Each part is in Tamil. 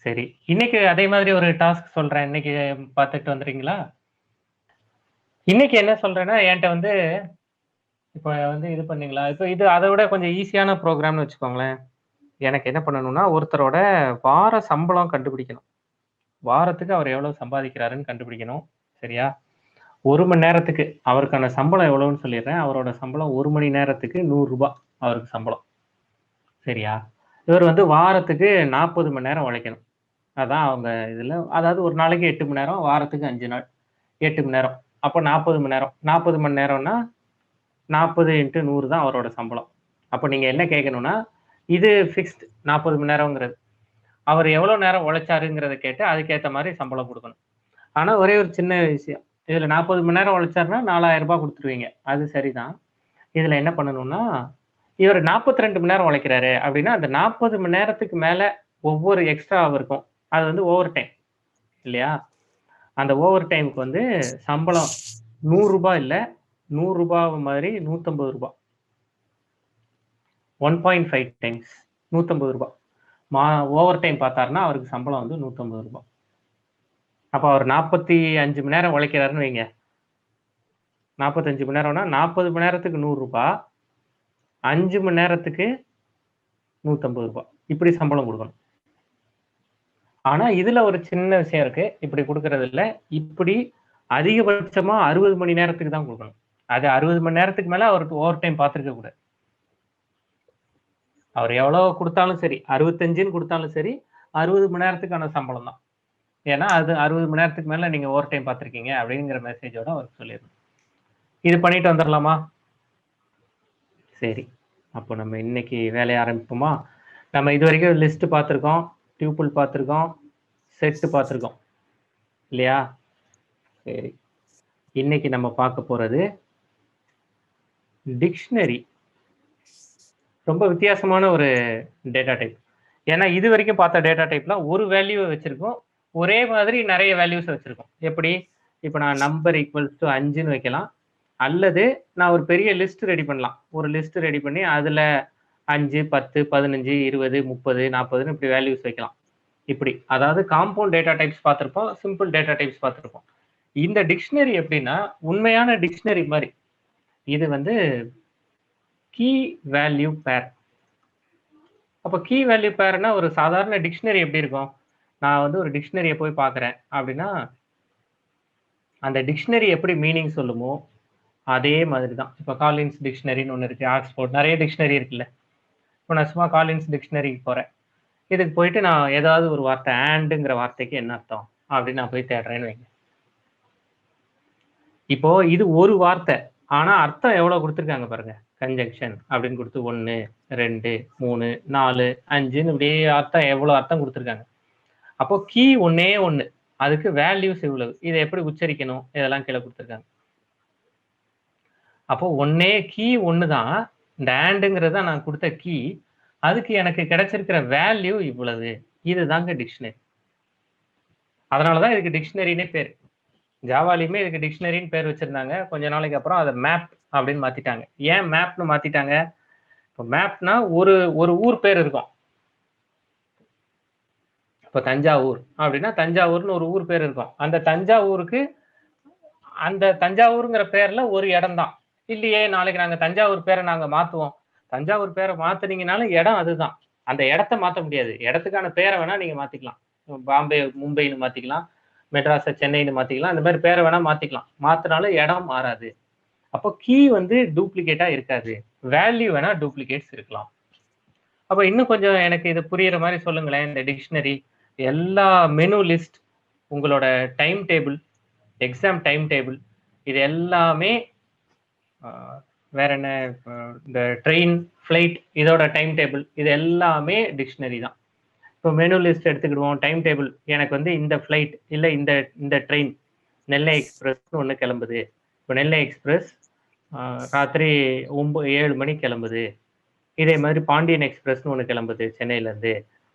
சரி. இன்னைக்கு அதே மாதிரி ஒரு டாஸ்க் சொல்றேன். இன்னைக்கு பார்த்துட்டு வந்துறீங்களா? இன்னைக்கு என்ன சொல்றேன்னா, என்ட்ட வந்து இப்ப வந்து இது பண்ணீங்களா? இப்ப இது அத விட கொஞ்சம் ஈஸியான ப்ரோகிராம்னு வச்சுக்கோங்களேன். எனக்கு என்ன பண்ணணும்னா, ஒருத்தரோட வார சம்பளம் கண்டுபிடிக்கணும். வாரத்துக்கு அவர் எவ்வளவு சம்பாதிக்கிறாருன்னு கண்டுபிடிக்கணும். சரியா? 1 மணி நேரத்துக்கு அவருக்கான சம்பளம் எவ்வளவுன்னு சொல்லிர்றேன். அவரோட சம்பளம் 1 மணி நேரத்துக்கு ரூ. 100 அவருக்கு சம்பளம். சரியா? இவர் வந்து வாரத்துக்கு 40 மணி நேரம் உழைக்கணும். அதான் அவங்க இதுல அதாவது ஒரு நாளைக்கு 8 மணி நேரம், வாரத்துக்கு 5 நாள். 8 மணி நேரம். அப்ப 40 மணி நேரம். 40 மணி நேரம்னா 40 × 100 தான் அவரோட சம்பளம். அப்ப நீங்க என்ன கேட்கணும்னா, இது ஃபிக்ஸ்ட் 40 மணி நேரம்ங்கிறது. அவர் எவ்வளவு நேரம் உழைச்சாருங்கிறத கேட்டு, அதுக்கேத்த மாரி சம்பளம் குடுக்கணும். ஆனா ஒரே ஒரு சின்ன விஷயம். இதுல 40 மணி நேரம் உழைச்சாருன்னா ரூ. 4000 குடுத்துருவீங்க. அது சரிதான். இதுல என்ன பண்ணணும்னா, இவரு 42 மணி நேரம் உழைக்கிறாரு அப்படின்னா, அந்த 40 மணி நேரத்துக்கு மேல ஒவ்வொரு எக்ஸ்ட்ரா ஹவருக்கும் அது வந்து ஓவர் டைம் இல்லையா? அந்த ஓவர் டைம்க்கு வந்து சம்பளம் ரூ. 100 இல்ல. ரூ. 100 மாதிரி ரூ. 150. 1.5 டைம்ஸ் ரூ. 150. மா ஓவர் டைம் பார்த்தாருன்னா, அவருக்கு சம்பளம் வந்து ரூ. 150. அப்ப அவர் 45 மணி நேரம் உழைக்கிறாருன்னு வைங்க. 45 மணி நேரம்னா 40 மணி நேரத்துக்கு ரூ. 100. 5 மணி நேரத்துக்கு ரூ. 150. இப்படி சம்பளம் குடுக்கணும். ஆனா, இதுல ஒரு சின்ன விஷயம் இருக்கு. இப்படி குடுக்கறதில்ல. இப்படி அதிகபட்சமா 60 மணி நேரத்துக்கு தான் குடுக்கணும். அது 60 மணி நேரத்துக்கு மேல அவருக்கு ஓவர் டைம் பார்த்திருக்க கூடாது. அவர் எவ்வளோ குடுத்தாலும் சரி, 65ன்னு குடுத்தாலும் சரி, 60 மணி நேரத்துக்கான சம்பளம் தான். ஏன்னா, அது 60 மணி நேரத்துக்கு மேல நீங்க ஓவர் டைம் பார்த்திருக்கீங்க அப்படிங்கிற மெசேஜோட அவருக்கு சொல்லிரணும். இது பண்ணிட்டு வந்துரலாமா? சரி. அப்போ நம்ம இன்னைக்கு வேலைய ஆரம்பிப்போமா? நம்ம இதுவரைக்கும் லிஸ்ட் பார்த்திருக்கோம், டியூபிள் பார்த்திருக்கோம், செட் பார்த்திருக்கோம். இல்லையா? சரி. இன்னைக்கு நம்ம பார்க்க போறது டிக்ஷனரி. ரொம்ப வித்தியாசமான ஒரு டேட்டா டைப். ஏன்னா இதுவரைக்கும் பார்த்த டேட்டா டைப்லாம் ஒரு வேல்யூவ வச்சிருக்கும். ஒரே மாதிரி நெறைய வேல்யூஸ வச்சிருக்கும். எப்படி? இப்ப நான் நம்பர் ஈக்குவல்ஸ் டூ 5ன்னு வைக்கலாம். அல்லது நான் ஒரு பெரிய லிஸ்ட் ரெடி பண்ணலாம். ஒரு லிஸ்ட் ரெடி பண்ணி அதுல 5, 10, 15, 20, 30, 40ன்னு இப்படி வேல்யூஸ் வைக்கலாம். இப்படி. அதாவது காம்பவுண்ட் டேட்டா டைப்ஸ் பார்த்திருப்போம். சிம்பிள் டேட்டா டைப்ஸ் பார்த்திருப்போம். இந்த டிக்ஷனரி எப்படின்னா, உண்மையான டிக்ஷனரி மாரி. இது வந்து கீ வேல்யூ பேர். அப்ப கீ வேல்யூ பேர்னா ஒரு சாதாரண டிக்ஷனரி எப்படி இருக்கும்? நான் வந்து ஒரு டிக்ஷனரிய போய் பார்க்குறேன் அப்படின்னா, அந்த டிக்ஷனரி எப்படி மீனிங் சொல்லுமோ, அதே மாதிரி தான். இப்ப காலின்ஸ் டிக்ஷனரின்னு ஒண்ணு இருக்கு. ஆக்ஸ்போர்ட் நெறைய டிக்ஷனரி இருக்குல்ல. இப்ப நான் சும்மா காலின்ஸ் டிக்ஷனரிக்கு போறேன். இதுக்கு போயிட்டு நான் ஏதாவது ஒரு வார்த்தை ஆண்ட்ங்கிற வார்த்தைக்கு என்ன அர்த்தம்? அப்படின்னு நான் போய் தேடுறேன்னு வைங்க. இப்போ இது ஒரு வார்த்தை. ஆனா அர்த்தம் எவ்வளவு குடுத்திருக்காங்க பாருங்க. கன்ஜங்ஷன் அப்படின்னு குடுத்து 1, 2, 3, 4, 5ன்னு இப்படியே அர்த்தம் எவ்வளவு அர்த்தம் குடுத்திருக்காங்க. அப்போ கீ ஒண்ணே ஒண்ணு. அதுக்கு வேல்யூஸ் இவ்வளவு. இத எப்படி உச்சரிக்கணும்? இதெல்லாம் கீழ குடுத்திருக்காங்க. அப்போ ஒண்ணே கீ ஒண்ணு தான். இந்த ஆண்ட்ங்கிறது தான் நான் குடுத்த கீ. அதுக்கு எனக்கு கிடைச்சிருக்கிற வேல்யூ இவ்வளவு. இதுதாங்க டிக்ஷனரி. அதனால தான் இதுக்கு டிக்ஷனரின்னே பேரு. ஜாவாலயுமே இதுக்கு டிக்ஷனரின்னு பேர் வச்சிருந்தாங்க. கொஞ்ச நாளைக்கு அப்புறம் அத மேப் அப்படின்னு மாத்திட்டாங்க. ஏன் மேப்ன்னு மாத்திட்டாங்க? இப்ப மேப்னா ஒரு ஒரு ஊர் பேர் இருக்கும். இப்ப தஞ்சாவூர் அப்படின்னா தஞ்சாவூர்ன்னு ஒரு ஊர் பேர் இருக்கும். அந்த தஞ்சாவூருக்கு அந்த தஞ்சாவூர்ங்கிற பேர்ல ஒரு இடம் தான். இல்லையே நாளைக்கு நாங்க தஞ்சாவூர் பேர நாங்க மாத்துவோம். தஞ்சாவூர் பேர மாத்துனீங்கனாலும் இடம் அதுதான். அந்த இடத்த மாத்த முடியாது. இடத்துக்கான பேர வேணா நீங்க மாத்திக்கலாம். பாம்பே மும்பைன்னு மாத்திக்கலாம். மெட்ராஸ சென்னைன்னு மாத்திக்கலாம். இந்த மாரி பேர வேணா மாத்திக்கலாம். மாத்துனாலும் இடம் மாறாது. அப்போ கீ வந்து டூப்ளிகேட்டா இருக்காது. வேல்யூ வேணா டூப்ளிகேட்ஸ் இருக்கலாம். அப்ப இன்னும் கொஞ்சம் எனக்கு இது புரியிற மாரி சொல்லுங்களேன். இந்த டிக்ஷனரி எல்லா மெனு லிஸ்ட், உங்களோட time table, exam time table இது எல்லாமே வேற என்ன இந்த ட்ரெயின், ஃப்ளைட் இதோட டைம் டேபிள் இது எல்லாமே டிக்ஷனரி தான். இப்போ மெனு லிஸ்ட் எடுத்துக்கிடுவோம். டைம் டேபிள் எனக்கு வந்து இந்த ஃப்ளைட் இல்ல இந்த இந்த ட்ரெயின் நெல்லை எக்ஸ்பிரஸ்ன்னு ஒண்ணு கிளம்புது. இப்போ நெல்லை எக்ஸ்பிரஸ் ராத்திரி 7 மணிக்கு கிளம்புது. இதே மாதிரி பாண்டியன் எக்ஸ்பிரஸ்ன்னு ஒண்ணு கிளம்புது சென்னையிலேருந்து.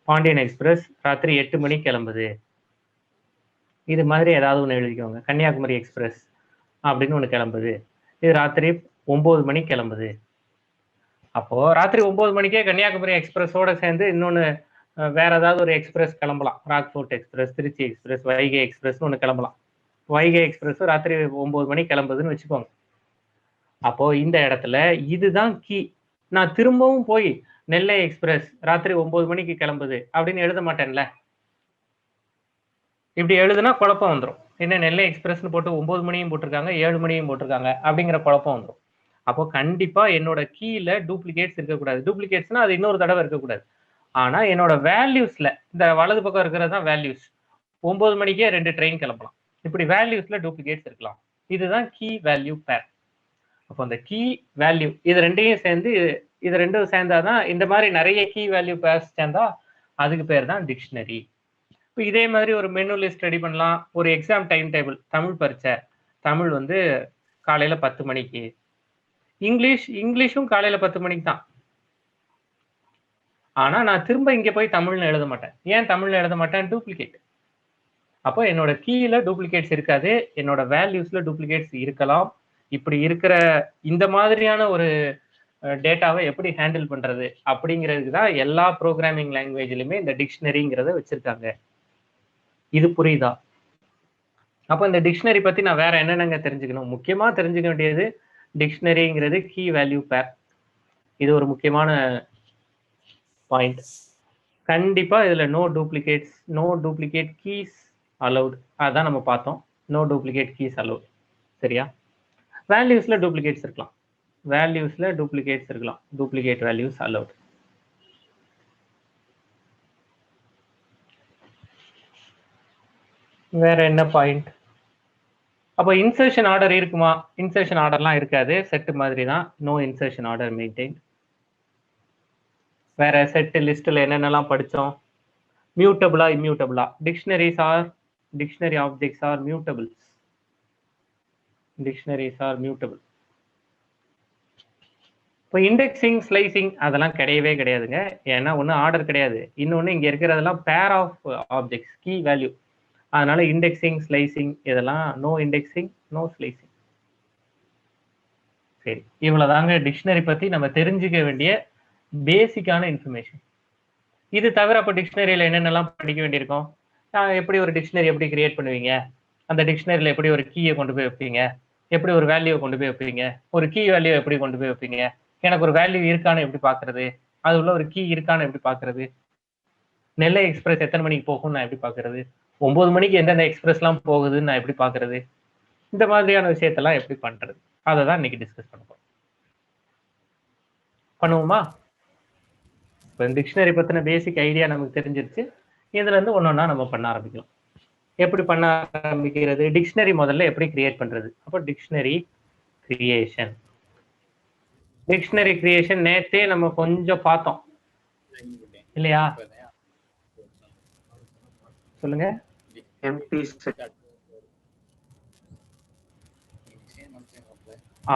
பாண்டியன் எக்ஸ்பிரஸ் ராத்திரி 8 மணிக்கு கிளம்புது. இது மாதிரி ஏதாவது ஒண்ணு எழுதிக்கோங்க. கன்னியாகுமரி எக்ஸ்பிரஸ் அப்படின்னு ஒண்ணு கிளம்புது. இது ராத்திரி 9 மணிக்கு கிளம்புது. அப்போ ராத்திரி 9 மணிக்கே கன்னியாகுமரி எக்ஸ்பிரஸோட சேர்ந்து இன்னொன்னு வேற ஏதாவது ஒரு எக்ஸ்பிரஸ் கிளம்பலாம், Rockfort express, Trichy express, Vaigai எக்ஸ்பிரஸ்னு ஒன்று கிளம்பலாம். வைகை எக்ஸ்பிரஸ் ராத்திரி 9 மணிக்கு கிளம்புதுன்னு வச்சுக்கோங்க. அப்போ இந்த இடத்துல இதுதான் கீ. நான் திரும்பவும் போய் நெல்லை எக்ஸ்பிரஸ் ராத்திரி 9 மணிக்கு கிளம்புது அப்படின்னு எழுத மாட்டேன்ல. இப்படி எழுதுனா குழப்பம் வந்துடும். என்ன நெல்லை எக்ஸ்பிரஸ்னு போட்டு 9 மணியும் போட்டிருக்காங்க, 7 மணியும் போட்டிருக்காங்க அப்படிங்கிற குழப்பம் வந்துடும். அப்போ கண்டிப்பா என்னோட கீல டூப்ளிகேட்ஸ் இருக்கக்கூடாது. டூப்ளிகேட்ஸ்னா அது இன்னொரு தடவை இருக்கக்கூடாது. ஆனா என்னோட வேல்யூஸ்ல இந்த வலது பக்கம் இருக்கிறது தான் வேல்யூஸ். 9 மணிக்கே 2 ட்ரெயின் கிளம்பலாம். இப்படி வேல்யூஸ்ல டூப்ளிகேட்ஸ் இருக்கலாம். இதுதான் கீ வேல்யூ பேர். அப்போ அந்த கீ வேல்யூ இது ரெண்டையும் சேர்ந்து இது ரெண்டும் சேர்ந்தாதான் இந்த மாதிரி நிறைய கீ வேல்யூ பேர்ஸ் சேர்ந்தா அதுக்கு பேர் தான் டிக்ஷனரி. இப்போ இதே மாதிரி ஒரு மெனு லிஸ்ட் ரெடி பண்ணலாம். ஒரு எக்ஸாம் டைம் டேபிள், தமிழ் பரீட்சை, தமிழ் வந்து காலையில 10 மணிக்கு, இங்கிலீஷும் காலையில 10 மணிக்கு தான். ஆனா நான் திரும்ப இங்க போய் தமிழ்னு எழுத மாட்டேன். ஏன் தமிழ்ல எழுத மாட்டேன்? டூப்ளிகேட். அப்போ என்னோட கீல டூப்ளிகேட்ஸ் இருக்காது, என்னோட வேல்யூஸ்ல டூப்ளிகேட்ஸ் இருக்கலாம். இப்படி இருக்கிற இந்த மாதிரியான ஒரு டேட்டாவை எப்படி ஹேண்டில் பண்றது அப்படிங்கிறதுக்கு தான் எல்லா ப்ரோக்ராமிங் லாங்குவேஜ்லயுமே இந்த டிக்ஷனரிங்கிறத வச்சிருக்காங்க. இது புரியுதா? அப்போ இந்த டிக்ஷனரி பத்தி நான் வேற என்னென்னங்க தெரிஞ்சுக்கணும்? முக்கியமா தெரிஞ்சுக்க வேண்டியது டிக்ஷனரிங்கிறது கீ வேல்யூ பேர். இது ஒரு முக்கியமான பாயிண்ட். கண்டிப்பா இதுல நோ டூப்ளிகேட் கீஸ் அலௌட். அதான் நம்ம பார்த்தோம். No duplicate keys allowed. சரியா? வேல்யூஸ்ல டூப்ளிகேட்ஸ் இருக்கலாம். Duplicate values allowed. வேற என்ன பாயிண்ட்? அப்போ இன்சர்ஷன் ஆர்டர் இருக்குமா? இன்சர்ஷன் ஆர்டர்லாம் இருக்காது. செட் மாதிரி தான். No insertion order maintain. வேற செட் லிஸ்ட்ல என்னென்னலாம் படிச்சோம்? மியூட்டபிளா இம்யூட்டபிளா? Dictionary objects are mutables. Dictionaries are mutable. இப்போ இண்டெக்ஸிங், ஸ்லைசிங் அதெல்லாம் கிடையவே கிடையாதுங்க. ஏன்னா ஒன்றும் ஆர்டர் கிடையாது, இன்னொன்று இங்கே இருக்கிறதெல்லாம் pair of objects, key value. அதனால இண்டெக்ஸிங், ஸ்லைசிங் இதெல்லாம் நோ இண்டெக்ஸிங், நோ ஸ்லைசிங். சரி, இவ்வளவுதாங்க டிக்ஷனரி பத்தி நம்ம தெரிஞ்சுக்க வேண்டிய பேசிக்கான இன்ஃபர்மேஷன். இது தவிர அப்போ டிக்ஷனரியில் என்னென்னலாம் படிக்க வேண்டியிருக்கோம்? எப்படி ஒரு டிக்ஷனரி எப்படி கிரியேட் பண்ணுவீங்க, அந்த டிக்ஷனரியில் எப்படி ஒரு கீயை கொண்டு போய் வைப்பீங்க, எப்படி ஒரு வேல்யூவை கொண்டு போய் வைப்பீங்க, ஒரு கீ வேல்யூ எப்படி கொண்டு போய் வைப்பீங்க, எனக்கு ஒரு வேல்யூ இருக்கான்னு எப்படி பாக்குறது, அது உள்ள ஒரு கீ இருக்கான்னு எப்படி பாக்குறது, நெல்லை எக்ஸ்பிரஸ் எத்தனை மணிக்கு போகும்னு நான் எப்படி பாக்குறது, 9 மணிக்கு எந்தெந்த எக்ஸ்பிரஸ்லாம் போகுதுன்னு நான் எப்படி பாக்குறது, இந்த மாதிரியான விஷயத்தெல்லாம் எப்படி பண்றது, அதை தான் இன்னைக்கு டிஸ்கஸ் பண்ணுவோம். பண்ணுவோமா? இப்போ டிக்ஷனரி பத்தின பேசிக் ஐடியா நமக்கு தெரிஞ்சிருச்சு. இதுல இருந்து ஒன்னொன்னா நம்ம பண்ண ஆரம்பிக்கலாம். எப்படி பண்ண ஆரம்பிக்கிறது? டிக்ஷனரி முதல்ல எப்படி கிரியேட் பண்றது? அப்போ டிக்ஷனரி கிரியேஷன் நேத்தே நம்ம கொஞ்சம் பார்த்தோம் இல்லையா? சொல்லுங்க. Empty set.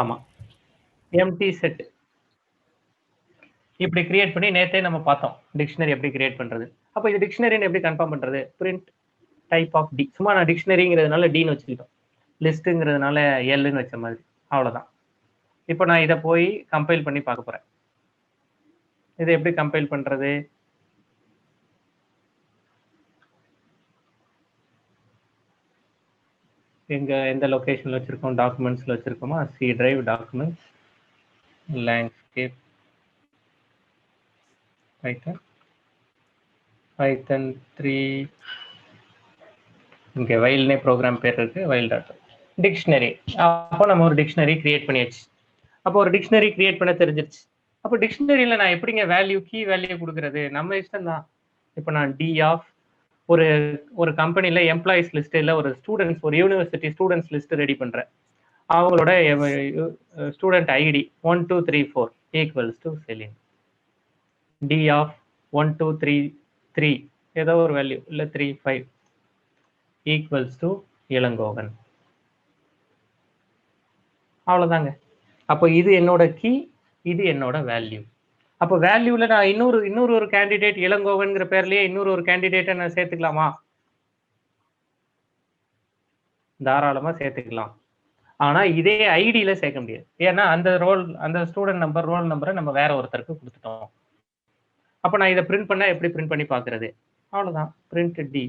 ஆமா, எம்டி செட் இப்படி கிரியேட் பண்ணி நேத்தே நம்ம பார்த்தோம் டிக்ஷனரி எப்படி கிரியேட் பண்றது. அப்போ இது டிக்ஷனரின்னு எப்படி கன்ஃபார்ம் பண்றது? Print type of d. சும்மா நான் டிக்ஷனரிங்கிறதுனால டின்னு வச்சுக்கிட்டோம், லிஸ்ட்டுங்கிறதுனால எல்லுன்னு வச்ச மாதிரி, அவ்வளோதான். இப்போ நான் இதை போய் கம்பைல் பண்ணி பார்க்க போறேன். இதை எப்படி கம்பைல் பண்றது? எந்த லொகேஷன்ல வச்சிருக்கோம்? டாக்குமெண்ட்ஸ்ல வச்சிருக்கோமா? சி டிரைவ், டாக்குமெண்ட்ஸ், லேண்ட்ஸ்கேப், பைத்தன் 3. இங்கே வைல்ட்னே ப்ரோக்ராம் பேர் இருக்கு, வைல்ட் டாட் டிக்ஷனரி. அப்போ நம்ம ஒரு டிக்ஷனரி கிரியேட் பண்ணியாச்சு. அப்போ ஒரு டிக்ஷனரி கிரியேட் பண்ண தெரிஞ்சிருச்சு. அப்போ டிக்ஷனரியில் நான் எப்படிங்க வேல்யூ, கீ வேல்யூ கொடுக்கறது? நம்ம இஷ்டம் தான். இப்போ நான் டி ஆஃப் ஒரு கம்பெனியில் எம்ப்ளாயிஸ் லிஸ்ட் இல்லை, ஒரு ஸ்டூடெண்ட்ஸ், ஒரு யூனிவர்சிட்டி ஸ்டூடெண்ட்ஸ் லிஸ்ட் ரெடி பண்ணுறேன். அவங்களோட ஸ்டூடெண்ட் ஐடி 1 2 3 4 ஈக்குவல்ஸ் டு செலின். டி ஆஃப் 1 2 3 3 ஏதோ ஒரு வேல்யூ இல்லை 3 5 ஈக்குவல்ஸ் டு இளங்கோவன். அவ்வளோதாங்க. அப்போ இது என்னோட கீ, இது என்னோட வேல்யூ. அப்போ வேல்யூல நான் இன்னொரு ஒரு கேண்டிடேட் இளங்கோவன்ங்கிற பேர்லயே இன்னொரு கேண்டிடேட்டை நான் சேர்த்துக்கலாமா? தாராளமா சேர்த்துக்கலாம். ஆனா இதே ஐடியில சேர்க்க முடியாது. ஏன்னா அந்த ஸ்டூடெண்ட் நம்பர், ரோல் நம்பரை நம்ம வேற ஒருத்தருக்கு கொடுத்துட்டோம். அப்ப நான் இதை பிரிண்ட் பண்ணா எப்படி பிரிண்ட் பண்ணி பாக்குறது? அவ்வளவுதான், பிரிண்ட் டி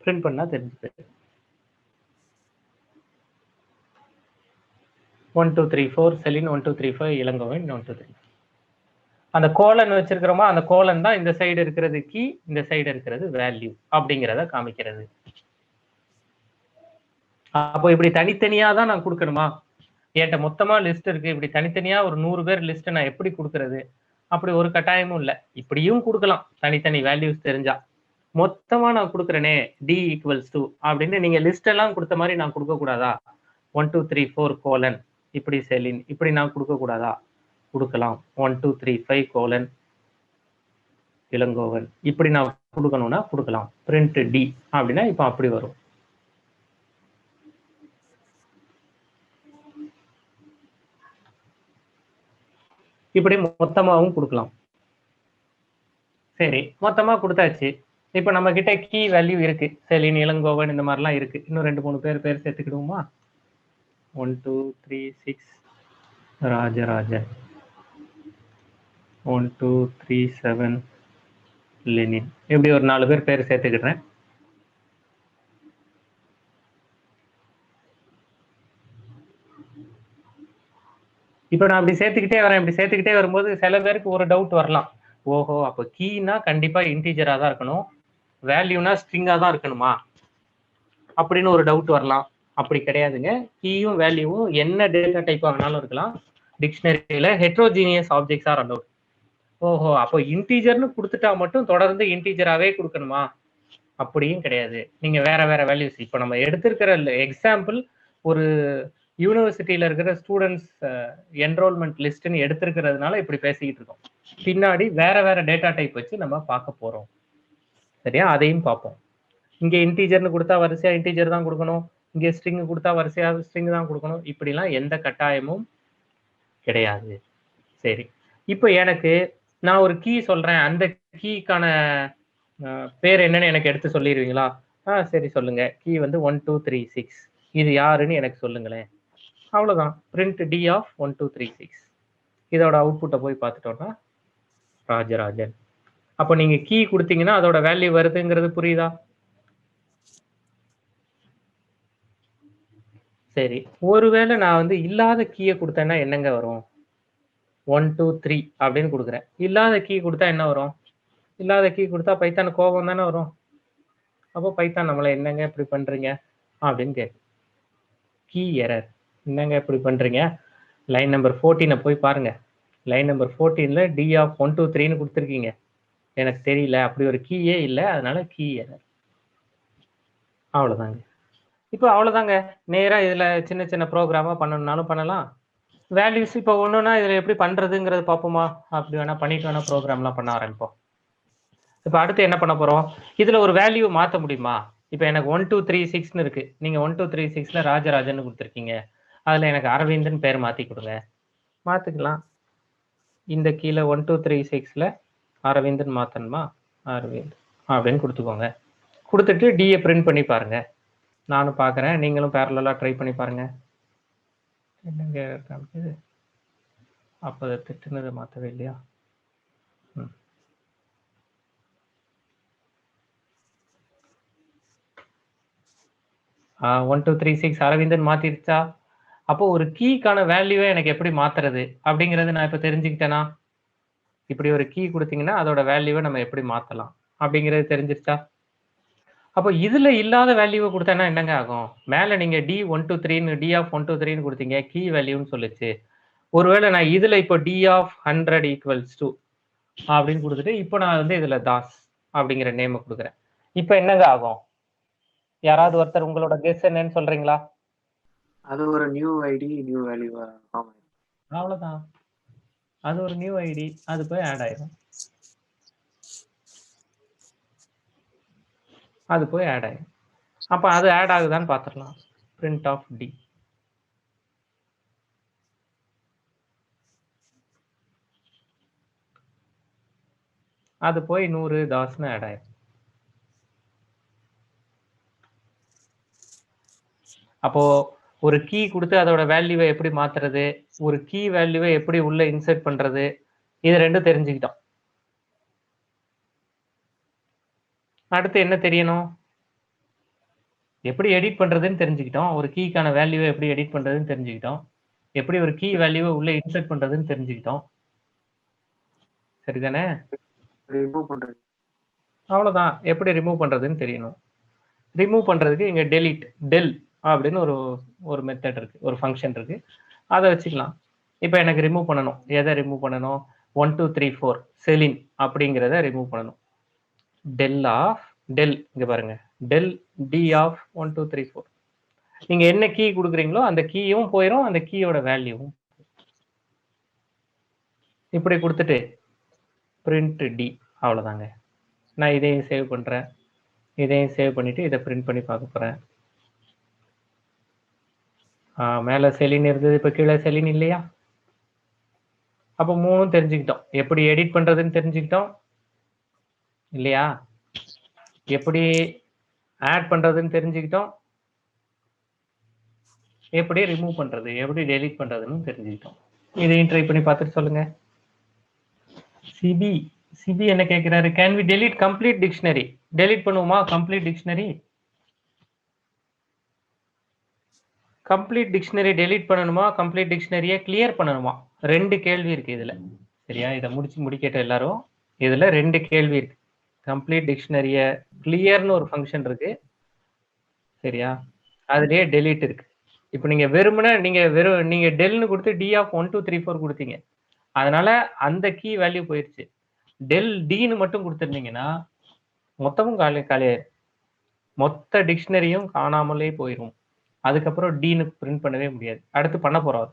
பிரிண்ட் பண்ணா தெரிஞ்சுது. 1 2 3 4 செலின், 1 2 3 5 இளங்கோவன், 1 2 3. அந்த கோலன் வச்சிருக்கிறோமா, அந்த கோலன் தான் இந்த சைடு இருக்கிறது கீ, இந்த சைடு இருக்கிறது வேல்யூ அப்படிங்கிறத காமிக்கிறது. அப்போ இப்படி தனித்தனியா தான் நான் கொடுக்கணுமா? என்கிட்ட மொத்தமா லிஸ்ட் இருக்கு, இப்படி தனித்தனியா ஒரு 100 பேர் லிஸ்ட் நான் எப்படி கொடுக்கறது? அப்படி ஒரு கட்டாயமும் இல்லை. இப்படியும் கொடுக்கலாம், தனித்தனி வேல்யூஸ் தெரிஞ்சா. மொத்தமா நான் கொடுக்குறேனே டி ஈக்குவல்ஸ் டு அப்படின்னு நீங்க லிஸ்ட் எல்லாம் கொடுத்த மாதிரி நான் கொடுக்க கூடாதா? 1 2 3 4 கோலன் இப்படி செலின் இப்படி நான் கொடுக்க கூடாதா? கொடுக்கலாம். 1 2 3 5 கோலன் இளங்கோவன் இப்படி நான் கொடுக்கணும்னா கொடுக்கலாம். பிரிண்ட் டி அப்படின்னா இப்ப அப்படி வரும். இப்படி மொத்தமாவும் கொடுக்கலாம். சரி, மொத்தமா கொடுத்தாச்சு. இப்ப நம்ம கிட்ட கீ வேல்யூ இருக்கு, செலின், இளங்கோவன் இந்த மாதிரிலாம் இருக்கு. இன்னும் 2 3 பேர் சேர்த்துக்கிடுவோமா? 1 2 3 6 ராஜராஜன், 1 2 3 7 லெனின், இப்படி ஒரு 4 பேர் சேர்த்துக்கிடுறேன். இப்ப நான் அப்படி சேர்த்துக்கிட்டே வரேன். இப்படி சேர்த்துக்கிட்டே வரும்போது சில பேருக்கு ஒரு டவுட் வரலாம். ஓஹோ, அப்ப கீனா கண்டிப்பா இன்டீஜரா தான் இருக்கணும், வேல்யூனா ஸ்ட்ரிங்கா தான் இருக்கணுமா அப்படின்னு ஒரு டவுட் வரலாம். அப்படி கிடையாதுங்க. கீயும் வேல்யூவும் என்ன டேட்டா டைப் ஆனாலும் இருக்கலாம். டிக்ஷனரியில ஹெட்ரோஜீனியஸ் ஆப்ஜெக்ட்ஸ் ஆர் அலௌட். ஓஹோ, அப்போ இன்டீஜர்னு கொடுத்துட்டா மட்டும் தொடர்ந்து இன்டீஜராகவே கொடுக்கணுமா? அப்படியும் கிடையாது. நீங்க வேற வேற வேல்யூஸ், இப்போ நம்ம எடுத்திருக்கிற எக்ஸாம்பிள் ஒரு யூனிவர்சிட்டியில இருக்கிற ஸ்டூடெண்ட்ஸ் என்ரோல்மெண்ட் லிஸ்ட்னு எடுத்திருக்கிறதுனால இப்படி பேசிக்கிட்டு இருக்கோம். பின்னாடி வேற வேற டேட்டா டைப் வச்சு நம்ம பார்க்க போறோம். சரியா? அதையும் பார்ப்போம். இங்க இன்டீஜர்னு கொடுத்தா வரிசையா இன்டீஜர் தான் கொடுக்கணும், இங்க ஸ்ட்ரிங் கொடுத்தா வரிசையா ஸ்ட்ரிங் தான் கொடுக்கணும், இப்படிலாம் எந்த கட்டாயமும் கிடையாது. சரி, இப்போ எனக்கு நான் ஒரு கீ சொல்றேன், அந்த கீக்கான பேர் என்னன்னு எனக்கு எடுத்து சொல்லிடுவீங்களா? சரி சொல்லுங்க. கீ வந்து 1 2 3 6, இது யாருன்னு எனக்கு சொல்லுங்களேன். அவ்வளவுதான், பிரிண்ட் டி ஆஃப் 1 2 3 6. இதோட அவுட்புட்டை போய் பார்த்துட்டோம்னா ராஜராஜன். அப்போ நீங்க கீ கொடுத்தீங்கன்னா அதோட வேல்யூ வருதுங்கிறது புரியுதா? சரி, ஒருவேளை நான் வந்து இல்லாத கீயை கொடுத்தேன்னா என்னங்க வரும்? 1 2 3 அப்படின்னு கொடுக்குறேன். இல்லாத கீ கொடுத்தா என்ன வரும்? இல்லாத கீ கொடுத்தா பைத்தான் கோபம் தானே வரும். அப்போ பைத்தான் நம்மளை என்னங்க இப்படி பண்றீங்க அப்படின்னு கேட்கு. கீ எரர், என்னங்க இப்படி பண்றீங்க? லைன் நம்பர் 14 போய் பாருங்க. லைன் நம்பர் 14ல டி ஆஃப் 1 2 3ன்னு கொடுத்துருக்கீங்க. எனக்கு தெரியல, அப்படி ஒரு கீயே இல்லை, அதனால கீ எரர். அவ்வளவுதாங்க. இப்போ அவ்வளவுதாங்க. நேரா இதுல சின்ன சின்ன ப்ரோக்ராமா பண்ணணும்னாலும் பண்ணலாம். வேல்யூஸ் இப்போ ஒண்ணுன்னா இதுல எப்படி பண்றதுங்கிறது பார்ப்போமா? அப்படி வேணா பண்ணிட்டு வேணா ப்ரோக்ராம்லாம் பண்ண ஆரம்பிப்போம். இப்போ அடுத்து என்ன பண்ண போறோம்? இதுல ஒரு வேல்யூ மாத்த முடியுமா? இப்போ எனக்கு 1 2 3 6ன்னு இருக்கு. நீங்க 1 2 3 6ல ராஜராஜன் கொடுத்துருக்கீங்க. அதுல எனக்கு அரவிந்தன் பேர் மாத்தி கொடுங்க. மாத்திக்கலாம். இந்த கீழே 1 2 3 6ல அரவிந்தன் மாத்தணுமா? அரவிந்த் அப்படின்னு கொடுத்துக்கோங்க. கொடுத்துட்டு டியை பிரிண்ட் பண்ணி பாருங்க. நானும் பார்க்குறேன், நீங்களும் பேரலா ட்ரை பண்ணி பாருங்க. என்னங்க காமிக்குது? அப்போ அதை திட்டுனதை மாற்றவே இல்லையா? 1 2 3 6 அரவிந்தன் மாத்திருச்சா? அப்போ ஒரு கீக்கான வேல்யூவை எனக்கு எப்படி மாத்துறது அப்படிங்கறது நான் இப்ப தெரிஞ்சுக்கிட்டேனா? இப்படி ஒரு கீ கொடுத்தீங்கன்னா அதோட வேல்யூவை நம்ம எப்படி மாத்தலாம் அப்படிங்கிறது தெரிஞ்சிருச்சா? அப்போ இதுல இல்லாத வேல்யூவை கொடுத்தேன்னா என்னங்க ஆகும்? மேல நீங்க டி 1 2 3ன்னு டி ஆஃப் 1 2 3ன்னு கொடுத்தீங்க, கீ வேல்யூன்னு சொல்லுச்சு. ஒருவேளை நான் இதுல இப்போ டி ஆஃப் 100 ஈக்குவல்ஸ் டு அப்படின்னு கொடுத்துட்டு இப்போ நான் வந்து இதுல தாஸ் அப்படிங்கிற நேம் கொடுக்குறேன். இப்போ என்னங்க ஆகும்? யாராவது ஒருத்தர் உங்களோட கெஸ் என்னன்னு சொல்றீங்களா? அது ஒரு நியூ ஐடி, நியூ வேல்யூ. அவ்வளவுதான், அது ஒரு நியூ ஐடி, அது போய் ஆட் ஆயிடும். அது போய் ஆட் ஆயிடும். அப்ப அது ஆட் ஆகுதான்னு பார்த்துடலாம். Print of d. அது போய் 100 தாஸ்னு ஆட் ஆயிடும். அப்போ ஒரு கீ கொடுத்து அதோட வேல்யூவை எப்படி மாத்துறது, ஒரு கீ வேல்யூவை எப்படி உள்ள இன்சர்ட் பண்றது, இது ரெண்டும் தெரிஞ்சுக்கிட்டோம். அடுத்து என்ன தெரியணும்? எப்படி எடிட் பண்றதுன்னு தெரிஞ்சுக்கிட்டோம். ஒரு கீக்கான வேல்யூவை எப்படி எடிட் பண்றதுன்னு தெரிஞ்சுக்கிட்டோம். எப்படி ஒரு கீ வேல்யூவை உள்ள இன்சர்ட் பண்றதுன்னு தெரிஞ்சுக்கிட்டோம். சரிதானே? ரிமூவ் பண்றது. அவ்வளவுதான். எப்படி ரிமூவ் பண்றதுன்னு தெரியணும். ரிமூவ் பண்றதுக்கு இங்க டெலீட் டெல் அப்படின்னு ஒரு மெத்தட் இருக்கு, ஒரு ஃபங்க்ஷன் இருக்கு. அதை வச்சுக்கலாம். இப்போ எனக்கு ரிமூவ் பண்ணணும். எதை ரிமூவ் பண்ணணும்? 1 2 3 4 செலின் அப்படிங்கிறத ரிமூவ் பண்ணணும். டெல் ஆஃப் டெல், இங்க பாருங்க, டெல் டி ஆஃப் 1 2 3 4. நீங்க என்ன கீ கொடுக்குறீங்களோ அந்த கீயும் போயிடும், அந்த கீயோட வேல்யூவும். இப்படி கொடுத்துட்டு பிரிண்ட் டி, அவ்வளவுதாங்க. நான் இதையும் சேவ் பண்றேன். இதையும் சேவ் பண்ணிட்டு இதை பிரிண்ட் பண்ணி பார்க்க போறேன். மேல செலின் இருந்தது, இப்ப கீழே செலின் இல்லையா? அப்போ மூணும் தெரிஞ்சுக்கிட்டோம். எப்படி எடிட் பண்றதுன்னு தெரிஞ்சுக்கிட்டோம் இல்லையா? எப்படி ஆட் பண்றதுன்னு தெரிஞ்சுக்கிட்டோம். எப்படி ரிமூவ் பண்றது, எப்படி டெலீட் பண்றதுன்னு தெரிஞ்சுக்கிட்டோம். இதையும் ட்ரை பண்ணி பார்த்துட்டு சொல்லுங்க. சிபி சிபி என்ன கேட்கிறாரு? Can we delete complete dictionary? Delete பண்ணுவோமா complete dictionary? Complete dictionary delete பண்ணணுமா, கம்ப்ளீட் டிக்ஷனரியை கிளியர் பண்ணணுமா? ரெண்டு கேள்வி இருக்கு இதுல. சரியா? இதை முடிக்கட்டும் எல்லாரும். இதுல ரெண்டு கேள்வி இருக்கு. கம்ப்ளீட் டிக்ஷனரிய கிளியர்னு ஒரு ஃபங்க்ஷன் இருக்கு. சரியா? அதுலயே டெலீட் இருக்கு. இப்போ நீங்க வெறுமனே நீங்க டெல்னு கொடுத்து டி ஆஃப் 1 2 3 4 கொடுத்தீங்க. அதனால அந்த கீ வேல்யூ போயிருச்சு. டெல் டின்னு மட்டும் கொடுத்துருந்தீங்கன்னா மொத்தமும் காலியாயிரும். மொத்த டிக்ஷனரியும் காணாமலே போயிடும். அதுக்கப்புறம் டின்னு பிரிண்ட் பண்ணவே முடியாது. அடுத்து பண்ண போறோம்.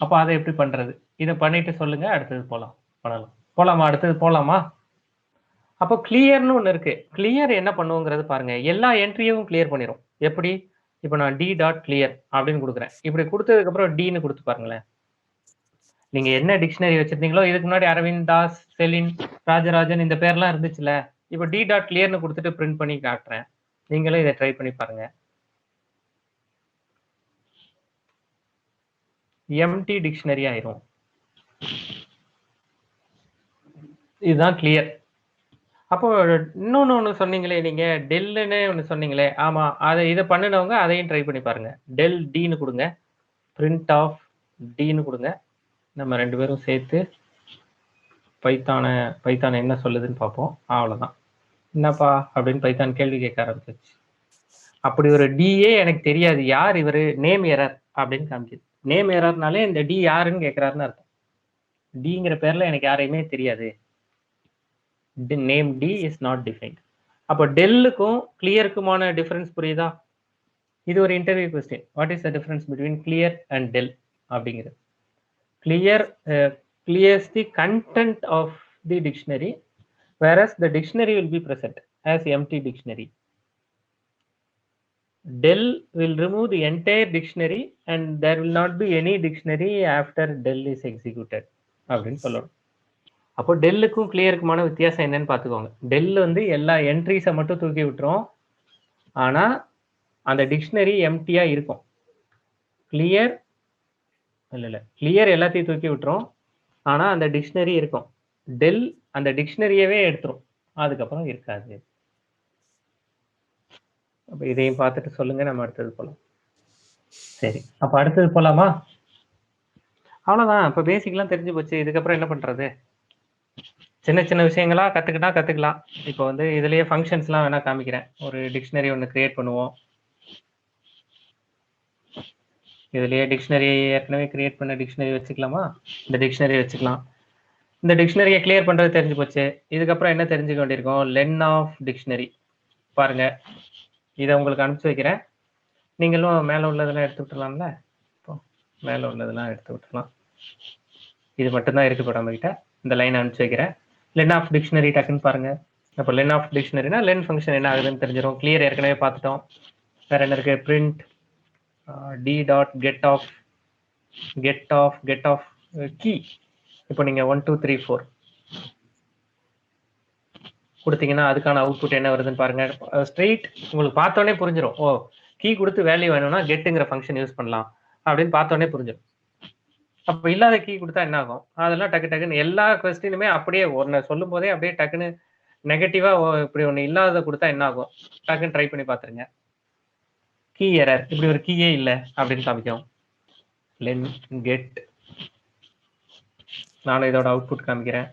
அப்ப அதை எப்படி பண்றது? இதை பண்ணிட்டு சொல்லுங்க. அடுத்தது போலாமா? அடுத்தது போலாமா? அப்போ கிளியர்னு ஒண்ணு இருக்கு. கிளியர் என்ன பண்ணுங்கிறது பாருங்க. எல்லா என்ட்ரியும் கிளியர் பண்ணிரும். எப்படி? இப்போ நான் டி டாட் கிளியர் அப்படின்னு கொடுக்குறேன். இப்படி கொடுத்ததுக்கு அப்புறம் டின்னு கொடுத்து பாருங்களேன். நீங்க என்ன டிக்ஷனரி வச்சிருந்தீங்களோ, இதுக்கு முன்னாடி அரவிந்த் தாஸ், செலின், ராஜராஜன் இந்த பேர்லாம் இருந்துச்சுல. இப்போ டி டாட் கிளியர்னு கொடுத்துட்டு பிரிண்ட் பண்ணி காட்டுறேன். நீங்களே இதை ட்ரை பண்ணி பாருங்க. எம்டி டிக்ஷனரி ஆயிரும். இதுதான் கிளியர். அப்போ இன்னொன்னு ஒண்ணு சொன்னீங்களே நீங்க, டெல்லுன்னு ஒண்ணு சொன்னீங்களே. ஆமா, இதை பண்ணினவங்க அதையும் ட்ரை பண்ணி பாருங்க. டெல் டின்னு கொடுங்க, பிரிண்ட் ஆஃப் டின்னு கொடுங்க. நம்ம ரெண்டு பேரும் சேர்த்து பைத்தான என்ன சொல்லுதுன்னு பார்ப்போம். அவ்வளவுதான். என்னப்பா அப்படின்னு பைத்தான் கேள்வி கேட்க ஆரம்பிச்சிச்சு. அப்படி ஒரு டிஏ எனக்கு தெரியாது, யார் இவரு, நேம் எரர் அப்படின்னு காமிக்குது. நேம் எரர்னாலே இந்த டி யாருன்னு கேட்கிறாருன்னு அர்த்தம். டிங்கிற பேர்ல எனக்கு யாரையுமே தெரியாது. Name D is not defined. அப்போ டெல்லுக்கும் கிளியருக்குமான டிஃபரன்ஸ் புரியுதா? இது ஒரு interview question. What is the difference between clear and del அப்படிங்கிறது. Clear clears the content of the dictionary, whereas the dictionary will be present as empty dictionary. Del will remove the entire dictionary and there will not be any dictionary after del is executed அப்படின்னு சொல்லணும். அப்போ டெல்லுக்கும் கிளியருக்குமான வித்தியாசம் என்னன்னு பார்த்துக்கோங்க. டெல் வந்து எல்லா என்ட்ரிஸை மட்டும் தூக்கி விட்டுரும், ஆனா அந்த டிக்ஷனரி எம்டியா இருக்கும். கிளியர் கிளியர் எல்லாத்தையும் தூக்கி விட்டுரும், ஆனா அந்த டிக்ஷனரி இருக்கும். டெல் அந்த டிக்ஷனரியவே எடுத்துரும், அதுக்கப்புறம் இருக்காது. அப்ப இதையும் பார்த்துட்டு சொல்லுங்க, நம்ம அடுத்தது போலாம். சரி, அப்ப அடுத்தது போலாமா? அவ்வளவுதான். இப்ப பேசிக்லாம் தெரிஞ்சு போச்சு. இதுக்கப்புறம் என்ன பண்றது? சின்ன சின்ன விஷயங்களா கத்துக்கலாம். இப்போ வந்து இதுலயே ஃபங்க்ஷன்ஸ்லாம் வேணா காமிக்கிறேன். ஒரு டிக்ஷனரி ஒன்று கிரியேட் பண்ணுவோம். இதுலயே டிக்ஷனரி ஏற்கனவே கிரியேட் பண்ண டிக்ஷனரி வச்சுக்கலாமா? இந்த டிக்ஷனரி வச்சுக்கலாம். இந்த டிக்ஷனரியை கிளியர் பண்றது தெரிஞ்சு போச்சு. இதுக்கப்புறம் என்ன தெரிஞ்சுக்க வேண்டியிருக்கும்? Len of dictionary. பாருங்க, இதை உங்களுக்கு அனுப்பிச்சு வைக்கிறேன். நீங்களும் மேல உள்ளதெல்லாம் எடுத்து விட்டுலாம்ல. இப்போ மேல உள்ளதெல்லாம் எடுத்து விட்டுலாம். இது மட்டும்தான் இருக்கு இப்போ நம்ம கிட்ட. இந்த லைன் அனுப்பிச்சு வைக்கிறேன். லென் ஆஃப் டிக்ஷனரி டக்குன்னு பாருங்க. அப்போ லென் ஆஃப் டிக்ஷனரினா லென் ஃபங்க்ஷன் என்ன ஆகுதுன்னு தெரிஞ்சிடும். கிளியர் ஏற்கனவே பார்த்துட்டோம். வேற என்ன இருக்கு? Print d dot get of key. இப்போ நீங்க 1 2 3 4 கொடுத்தீங்கன்னா அதுக்கான அவுட்புட் என்ன வருதுன்னு பாருங்க. ஸ்ட்ரெயிட் உங்களுக்கு பார்த்தோன்னே புரிஞ்சிடும். ஓ, கீ கொடுத்து வேல்யூ வேணும்னா கெட்டுங்கிற ஃபங்க்ஷன் யூஸ் பண்ணலாம் அப்படின்னு பார்த்தோன்னே புரிஞ்சிடும். அப்போ இல்லாத கீ கொடுத்தா என்ன ஆகும்? அதெல்லாம் டக்குன்னு எல்லா கொஸ்டினுமே அப்படியே ஒன்று சொல்லும் போதே அப்படியே டக்குன்னு நெகட்டிவா இப்படி ஒண்ணு இல்லாத கொடுத்தா என்ன ஆகும்? டக்குன்னு ட்ரை பண்ணி பாத்துருங்க. கீ எரர், இப்படி ஒரு கீயே இல்ல அப்படின்னு காமிக்கும். லென் கெட், நானும் இதோட அவுட்புட் காமிக்கிறேன்.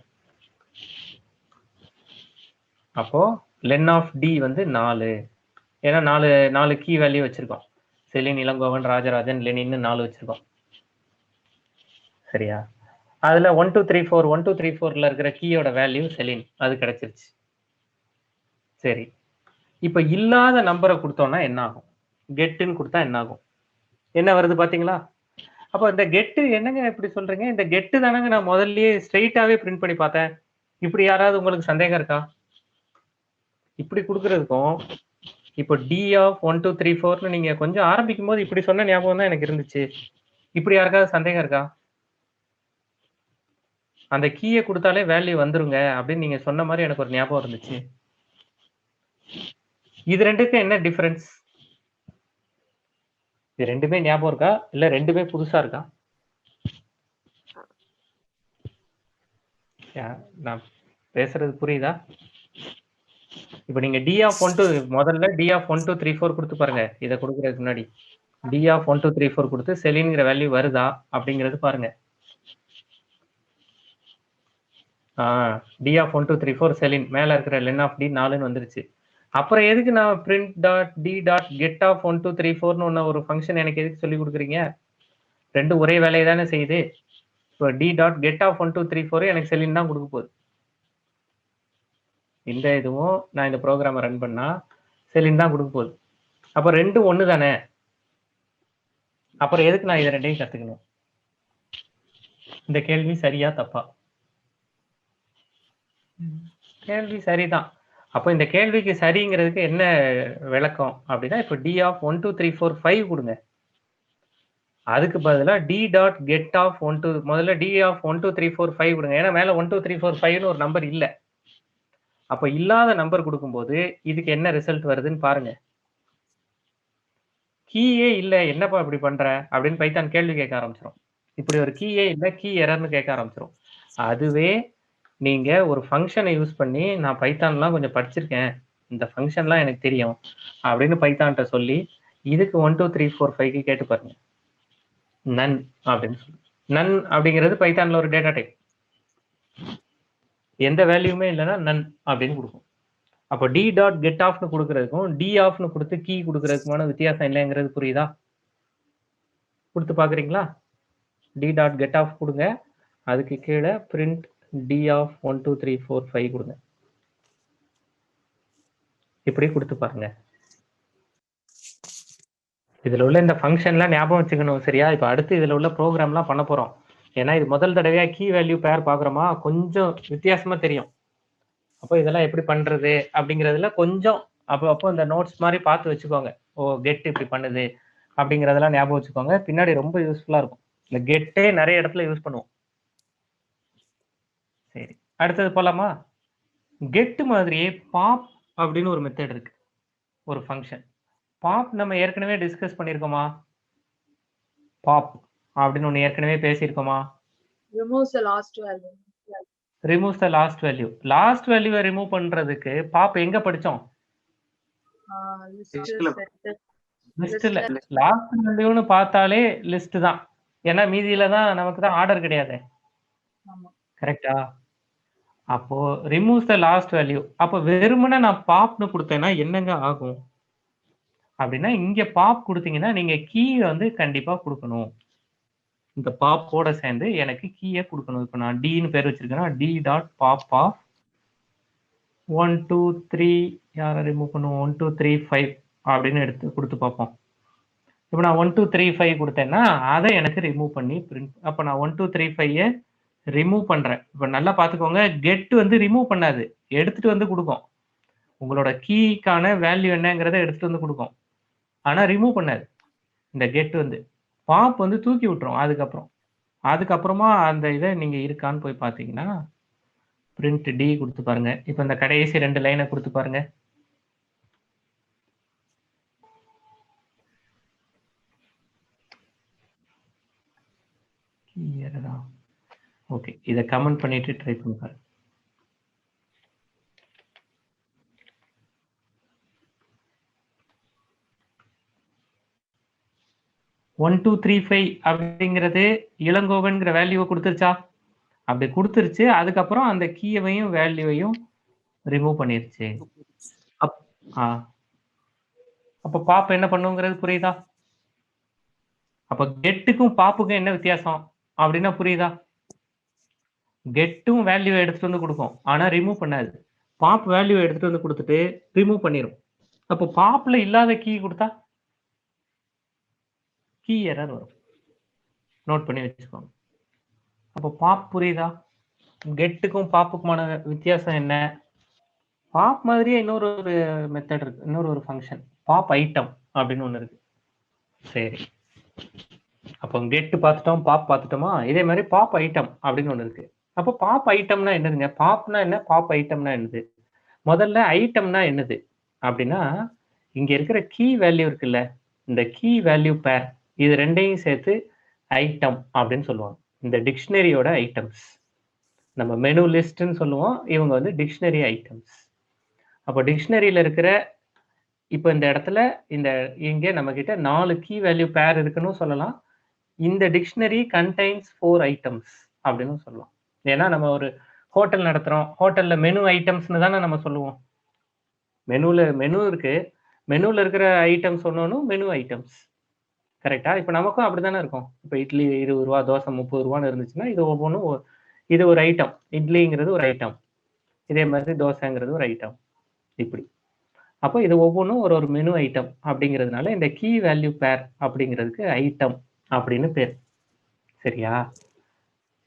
அப்போ லென் ஆஃப் டி வந்து 4. ஏன்னா 4 கீ வேல்யூ வச்சிருக்கோம். செலின், இளங்கோவன், ராஜராஜன், லெனின்னு 4 வச்சிருக்கோம். சரியா? அதுல 1 2 3 4 1 2 3 4ல இருக்கிற கீயோட வேல்யூ செலின், அது கிடைச்சிருச்சு. சரி, இப்ப இல்லாத நம்பரை கொடுத்தோம்னா என்ன ஆகும்? கெட்டுன்னு கொடுத்தா என்ன ஆகும்? என்ன வருது பாத்தீங்களா? அப்ப இந்த கெட்டு என்னங்க இப்படி சொல்றீங்க? இந்த கெட்டு தானங்க நான் முதல்லயே ஸ்ட்ரெயிட்டாவே பிரிண்ட் பண்ணி பார்த்தேன். இப்படி யாராவது உங்களுக்கு சந்தேகம் இருக்கா? இப்படி கொடுக்கறதுக்கும் இப்போ டி ஆஃப் 1 2 3 4ன்னு நீங்க கொஞ்சம் ஆரம்பிக்கும் போது இப்படி சொன்ன ஞாபகம் தான் எனக்கு இருந்துச்சு. இப்படி யாருக்காவது சந்தேகம் இருக்கா? அந்த கீயை கொடுத்தாலே வேல்யூ வந்துருங்க அப்படின்னு நீங்க சொன்ன மாதிரி எனக்கு ஒரு ஞாபகம் இருந்துச்சு. இது ரெண்டுக்கும் என்ன டிஃபரன்ஸ்? இது ரெண்டுமே ஞாபகம் இருக்கா இல்ல ரெண்டுமே புதுசா இருக்கா? நான் பேசுறது புரியுதா? இப்ப நீங்க டி ஆஃப் 1 2 முதல்ல டி ஆஃப் 1 2 3 4 கொடுத்து பாருங்க. இதை கொடுக்கறதுக்கு முன்னாடி டி ஆஃப் 1 2 3 4 கொடுத்து செலின்ங்கிற வேல்யூ வருதா அப்படிங்கிறது பாருங்க. டி ஆஃப் 1 2 3 4 செலின், மேல இருக்கிற லென் ஆஃப் டி 4ன்னு வந்துருச்சு. அப்புறம் எதுக்கு நான் print dot d dot get of 1 2 3 4ன்னு ஒரு ஃபங்க்ஷன் எனக்கு எதுக்கு சொல்லி கொடுக்குறீங்க? ரெண்டும் ஒரே வேலையை தானே செய்யுது. இப்போ டி டாட் கெட் ஆஃப் 1 2 3 4 எனக்கு செலின் தான் கொடுக்க போகுது. இந்த இதுவும் நான் இந்த ப்ரோக்ராமை ரன் பண்ணா செலின் தான் கொடுக்க போகுது. அப்போ ரெண்டும் ஒன்று தானே. அப்புறம் எதுக்கு நான் இதை ரெண்டையும் கற்றுக்கணும்? இந்த கேள்வி சரியா தப்பா? கேள்வி சரிதான். அப்போ இந்த கேள்விக்கு சரிங்கிறதுக்கு என்ன விளக்கம் அப்படின்னா, இப்போ டி ஆஃப் 1 2 3 4 5 கொடுங்க. அதுக்கு பதிலாக டி டாட் கெட் ஆஃப் 1 2 முதல்ல டி ஆஃப் 1 2 3 4 5 கொடுங்க. ஏன்னா மேலே 1 2 3 4 5ன்னு ஒரு நம்பர் இல்லை. அப்போ இல்லாத நம்பர் கொடுக்கும்போது இதுக்கு என்ன ரிசல்ட் வருதுன்னு பாருங்க. கீயே இல்லை, என்னப்பா இப்படி பண்ற அப்படின்னு பைத்தான் கேள்வி கேட்க ஆரம்பிச்சிடும். இப்படி ஒரு கீயே இல்லை, கீ எரர்னு கேட்க ஆரம்பிச்சிடும். அதுவே நீங்க ஒரு ஃபங்க்ஷனை யூஸ் பண்ணி, நான் பைத்தான்லாம் கொஞ்சம் படிச்சிருக்கேன், இந்த ஃபங்க்ஷன்லாம் எனக்கு தெரியும் அப்படின்னு பைத்தான்கிட்ட சொல்லி இதுக்கு 1 2 3 4 5க்கு கேட்டு பாருங்க. நன் அப்படின்னு சொல்லி, நன் அப்படிங்கிறது பைத்தான்ல ஒரு டேட்டா டைப். எந்த வேல்யூமே இல்லைன்னா நன் அப்படின்னு கொடுக்கும். அப்போ டி டாட் கெட் ஆஃப்னு கொடுக்கறதுக்கும் டி ஆஃப்னு கொடுத்து கீ கொடுக்கறதுக்குமான வித்தியாசம் இல்லைங்கிறது புரியுதா? கொடுத்து பாக்குறீங்களா? டி டாட் கெட் ஆஃப் கொடுங்க, அதுக்கு கீழே பிரிண்ட் டி ஆஃப் 1 2 3 4 5 கொடுங்க. இப்படி கொடுத்து பாருங்க. இதுல உள்ள இந்த ஃபங்க்ஷன்லாம் ஞாபகம் வச்சுக்கணும். சரியா? இப்போ அடுத்து இதுல உள்ள ப்ரோக்ராம்லாம் பண்ண போறோம். ஏன்னா இது முதல் தடவையா கீ வேல்யூ பேர் பாக்குறோமா, கொஞ்சம் வித்தியாசமா தெரியும். அப்போ இதெல்லாம் எப்படி பண்றது அப்படிங்கிறதுல கொஞ்சம் அப்போ இந்த நோட்ஸ் மாதிரி பார்த்து வச்சுக்கோங்க. ஓ, கெட் இப்படி பண்ணுது அப்படிங்கிறதெல்லாம் ஞாபகம் வச்சுக்கோங்க. பின்னாடி ரொம்ப யூஸ்ஃபுல்லா இருக்கும். இந்த கெட்டே நிறைய இடத்துல யூஸ் பண்ணுவோம். சரி, அடுத்தது போலாமா? கெட் மாதிரியே பாப் அப்படின்னு ஒரு மெத்தட் இருக்கு, ஒரு ஃபங்க்ஷன். பாப் நம்ம ஏற்கனவே டிஸ்கஸ் பண்ணியிருக்கோமா? பாப் அப்படின்னு ஒன்று ஏற்கனவே பேசியிருக்கோமா? removes the last value. Removes the last value. Last வேல்யூவை ரிமூவ் பண்றதுக்கு பாப் எங்க படிச்சோம்? லிஸ்ட்ல. லாஸ்ட் வேல்யூன்னு பார்த்தாலே லிஸ்ட் தான். ஏன்னா மீதியில தான் நமக்கு தான் ஆர்டர் கிடையாது. கரெக்டா? அப்போ ரிமூவ்ஸ் த லாஸ்ட் வேல்யூ. அப்போ வெறுமனே நான் பாப்னு கொடுத்தேன்னா என்னங்க ஆகும் அப்படின்னா, இங்க பாப் கொடுத்தீங்கன்னா நீங்க கீ வந்து கண்டிப்பா கொடுக்கணும். இந்த பாப்போட சேர்ந்து எனக்கு கீயை கொடுக்கணும். இப்போ நான் டின்னு பேர் வச்சிருக்கேன்னா டி டாட் பாப் ஆஃப் 1 2 3 யாரை ரிமூவ் பண்ணுவோம்? 1 2 3 5 அப்படின்னு எடுத்து கொடுத்து பார்ப்போம். இப்போ நான் 1 2 3 5 கொடுத்தேன்னா அதை எனக்கு ரிமூவ் பண்ணி பிரிண்ட். அப்போ நான் 1 2 3 5 ரிமூவ் பண்றேன். இப்போ நல்லா பார்த்துக்கோங்க, கெட் வந்து ரிமூவ் பண்ணாது, எடுத்துட்டு வந்து கொடுக்கும். உங்களோட கீக்கான வேல்யூ என்னங்கிறத எடுத்துட்டு வந்து கொடுக்கும், ஆனா ரிமூவ் பண்ணாது. இந்த கெட் வந்து பாப் வந்து தூக்கி விட்டுரும். அதுக்கப்புறமா அந்த இதை நீங்க இருக்கான்னு போய் பார்த்தீங்கன்னா பிரிண்ட் டி கொடுத்து பாருங்க. இப்போ இந்த கடைசி 2 லைனை கொடுத்து பாருங்க. ஓகே, இதை கமெண்ட் பண்ணிட்டு ட்ரை பண்ணி பாருங்க. 1235 அப்படிங்கிறது இளங்கோவன்கிற வேல்யூவை கொடுத்துருச்சா? அப்படி கொடுத்துருச்சு. அதுக்கப்புறம் அந்த கீயவையும் வேல்யூவையும் ரிமூவ் பண்ணிருச்சு. அப்ப பாப் என்ன பண்ணுங்கிறது புரியுதா? அப்ப கெட்டுக்கும் பாப்புக்கும் என்ன வித்தியாசம் அப்படின்னா புரியுதா? கெட்டும் வேல்யூ எடுத்துட்டு வந்து கொடுக்கும், ஆனா ரிமூவ் பண்ணாது. பாப் வேல்யூ எடுத்துட்டு வந்து கொடுத்துட்டு ரிமூவ் பண்ணிடும். அப்போ பாப்ல இல்லாத கீ கொடுத்தா கீ எரர் வரும். நோட் பண்ணி வச்சுக்கோங்க. அப்போ பாப் புரியுதா? கெட்டுக்கும் பாப்புக்குமான வித்தியாசம் என்ன? பாப் மாதிரியே இன்னொரு மெத்தட் இருக்கு, இன்னொரு ஃபங்க்ஷன் பாப் ஐட்டம் அப்படின்னு ஒன்று இருக்கு. சரி, அப்போ கெட் பார்த்துட்டோம், பாப் பார்த்துட்டோமா? இதே மாதிரி பாப் ஐட்டம் அப்படின்னு ஒன்று இருக்கு. அப்போ பாப் ஐட்டம்னா என்னதுங்க? பாப்னா என்ன, பாப் ஐட்டம்னா என்னது? முதல்ல ஐட்டம்னா என்னது அப்படின்னா, இங்க இருக்கிற கீ வேல்யூ இருக்குல்ல, இந்த கீ வேல்யூ பேர், இது ரெண்டையும் சேர்த்து ஐட்டம் அப்படின்னு சொல்லுவாங்க. இந்த டிக்ஷனரியோட ஐட்டம்ஸ் நம்ம மெனு லிஸ்ட்னு சொல்லுவோம், இவங்க வந்து டிக்ஷனரி ஐட்டம்ஸ். அப்போ டிக்ஷனரியில இருக்கிற இப்போ இந்த இடத்துல இங்கே நம்ம கிட்ட 4 கீ வேல்யூ பேர் இருக்குன்னு சொல்லலாம். இந்த டிக்ஷனரி கண்டைன்ஸ் 4 ஐட்டம்ஸ் அப்படின்னு சொல்லலாம். ஏன்னா நம்ம ஒரு ஹோட்டல் நடத்துறோம், ஹோட்டல்ல மெனு ஐட்டம்ஸ்னு தானே நம்ம சொல்லுவோம். மெனு இருக்கு, மெனுல இருக்கிற ஐட்டம்ஸ் சொன்னோன்னு மெனு ஐட்டம்ஸ். கரெக்டா? இப்போ நமக்கும் அப்படித்தானே இருக்கும். இப்போ இட்லி 20 ரூபா, தோசை 30 ரூபான்னு இருந்துச்சுன்னா இது ஒவ்வொன்றும் இது ஒரு ஐட்டம். இட்லிங்கிறது ஒரு ஐட்டம், இதே மாதிரி தோசைங்கிறது ஒரு ஐட்டம், இப்படி. அப்போ இது ஒவ்வொன்றும் ஒரு மெனு ஐட்டம் அப்படிங்கிறதுனால இந்த கீ வேல்யூ பேர் அப்படிங்கிறதுக்கு ஐட்டம் அப்படின்னு பேர். சரியா?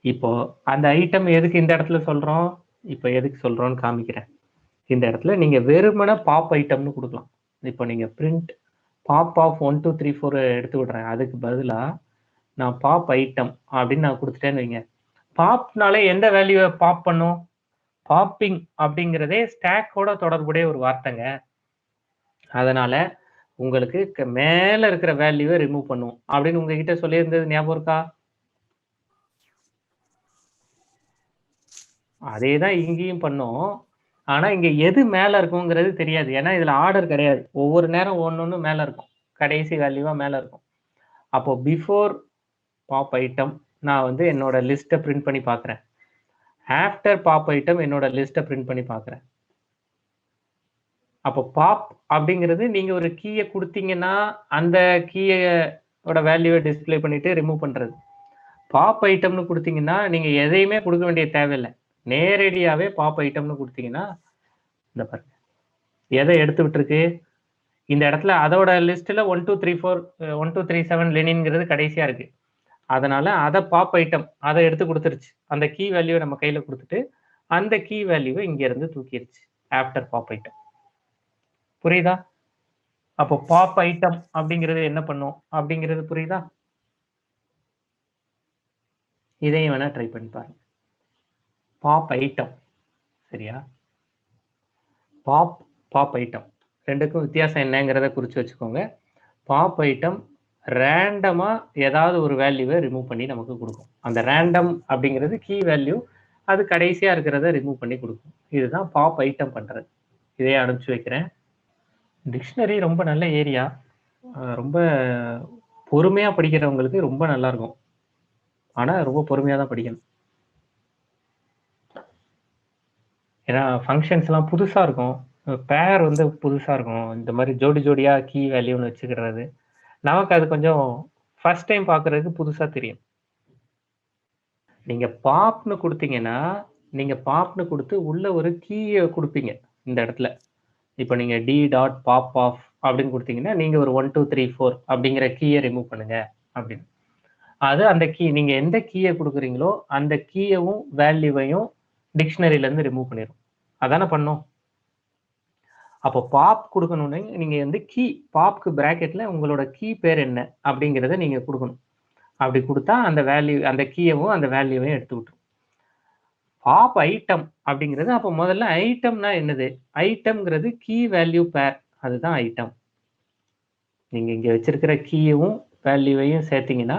இப்போ அந்த ஐட்டம் எதுக்கு இந்த இடத்துல சொல்றோம்? இப்போ எதுக்கு சொல்றோம்னு காமிக்கிறேன். இந்த இடத்துல நீங்க வெறுமனே பாப் ஐட்டம்னு கொடுக்கலாம். இப்போ நீங்க பிரிண்ட் பாப் ஆஃப் 1 2 3 4 எடுத்து விடுறேன். அதுக்கு பதிலா நான் பாப் ஐட்டம் அப்படின்னு நான் கொடுத்துட்டேன்னு வைங்க. பாப்னாலே எந்த வேல்யூவை பாப் பண்ணும்? பாப்பிங் அப்படிங்கிறதே ஸ்டாக்கோட தொடர்புடைய ஒரு வார்த்தைங்க. அதனால உங்களுக்கு மேல இருக்கிற வேல்யூவை ரிமூவ் பண்ணும் அப்படின்னு உங்ககிட்ட சொல்லியிருந்தது ஞாபகம் இருக்கா? அதே தான் இங்கேயும் பண்ணோம். ஆனா இங்க எது மேல இருக்குங்கிறது தெரியாது. ஏன்னா இதுல ஆர்டர் கிடையாது. ஒவ்வொரு நேரம் ஒன்னொன்னு மேல இருக்கும், கடைசி வேல்யூவா மேல இருக்கும். அப்போ பிஃபோர் பாப் ஐட்டம் நான் வந்து என்னோட லிஸ்ட்டை பிரிண்ட் பண்ணி பார்க்குறேன். ஆஃப்டர் பாப் ஐட்டம் என்னோட லிஸ்ட்டை பிரிண்ட் பண்ணி பார்க்குறேன். அப்போ பாப் அப்படிங்கிறது நீங்க ஒரு கீயை கொடுத்தீங்கன்னா அந்த கீயோட வேல்யூவை டிஸ்பிளே பண்ணிட்டு ரிமூவ் பண்றது. பாப் ஐட்டம்னு கொடுத்தீங்கன்னா நீங்க எதையுமே கொடுக்க வேண்டிய தேவையில்லை, நேரடியாவே பாப் ஐட்டம்னு கொடுத்தீங்கன்னா இந்த பாருங்க எதை எடுத்து விட்டுருக்கு. இந்த இடத்துல அதோட லிஸ்ட்ல 1 2 3 4 1 2 3 7 லெனின்ங்கிறது கடைசியா இருக்கு. அதனால அதை பாப் ஐட்டம் அதை எடுத்து கொடுத்துருச்சு. அந்த கீ வேல்யூவை நம்ம கையில கொடுத்துட்டு அந்த கீ வேல்யூவை இங்க இருந்து தூக்கிடுச்சு ஆஃப்டர் பாப் ஐட்டம். புரியுதா? அப்போ பாப் ஐட்டம் அப்படிங்கிறது என்ன பண்ணும் அப்படிங்கிறது புரியுதா? இதையும் வேணா ட்ரை பண்ணி பாருங்க. பாப் ஐட்டம், சரியா? பாப் ஐட்டம் ரெண்டுக்கும் வித்தியாசம் என்னங்கிறத குறிச்சு வச்சுக்கோங்க. பாப் ஐட்டம் ரேண்டமா ஏதாவது ஒரு வேல்யூவை ரிமூவ் பண்ணி நமக்கு கொடுக்கும். அந்த ரேண்டம் அப்படிங்கிறது கீ வேல்யூ, அது கடைசியா இருக்கிறத ரிமூவ் பண்ணி கொடுக்கும். இதுதான் பாப் ஐட்டம் பண்றது. இதையே அனுப்பிச்சு வைக்கிறேன். டிக்ஷனரி ரொம்ப நல்ல ஏரியா, ரொம்ப பொறுமையா படிக்கிறவங்களுக்கு ரொம்ப நல்லா இருக்கும். ஆனா ரொம்ப பொறுமையா தான் படிக்கணும். ஏன்னா ஃபங்க்ஷன்ஸ் எல்லாம் புதுசா இருக்கும், பேர் வந்து புதுசா இருக்கும். இந்த மாதிரி ஜோடி ஜோடியா கீ வேல்யூன்னு வச்சுக்கிறது நமக்கு அது கொஞ்சம் ஃபர்ஸ்ட் டைம் பார்க்கறதுக்கு புதுசா தெரியும். நீங்க பாப்னு கொடுத்தீங்கன்னா நீங்க பாப்னு கொடுத்து உள்ள ஒரு கீயை கொடுப்பீங்க. இந்த இடத்துல இப்போ நீங்க டி டாட் பாப் ஆஃப் அப்படின்னு கொடுத்தீங்கன்னா நீங்க ஒரு 1 2 3 4 அப்படிங்கிற கீயை ரிமூவ் பண்ணுங்க அப்படின்னு. அது அந்த கீ நீங்க எந்த கீயை கொடுக்குறீங்களோ அந்த கீயவும் வேல்யூவையும் டிக்ஷனரியில இருந்து ரிமூவ் பண்ணிடும். அதானே பண்ணும். அப்போ பாப் கொடுக்கணும்னு நீங்க வந்து கீ பாப்க்கு பிராக்கெட்ல உங்களோட கீ பேர் என்ன அப்படிங்கிறத நீங்க கொடுக்கணும். அப்படி கொடுத்தா அந்த வேல்யூ அந்த கீயவும் அந்த வேல்யூவையும் எடுத்து விட்டுரும். பாப் ஐட்டம் அப்படிங்கிறது அப்போ முதல்ல ஐட்டம்னா என்னது? ஐட்டம்ங்கிறது கீ வேல்யூ பேர், அதுதான் ஐட்டம். நீங்க இங்க வச்சிருக்கிற கீயவும் வேல்யூவையும் சேர்த்தீங்கன்னா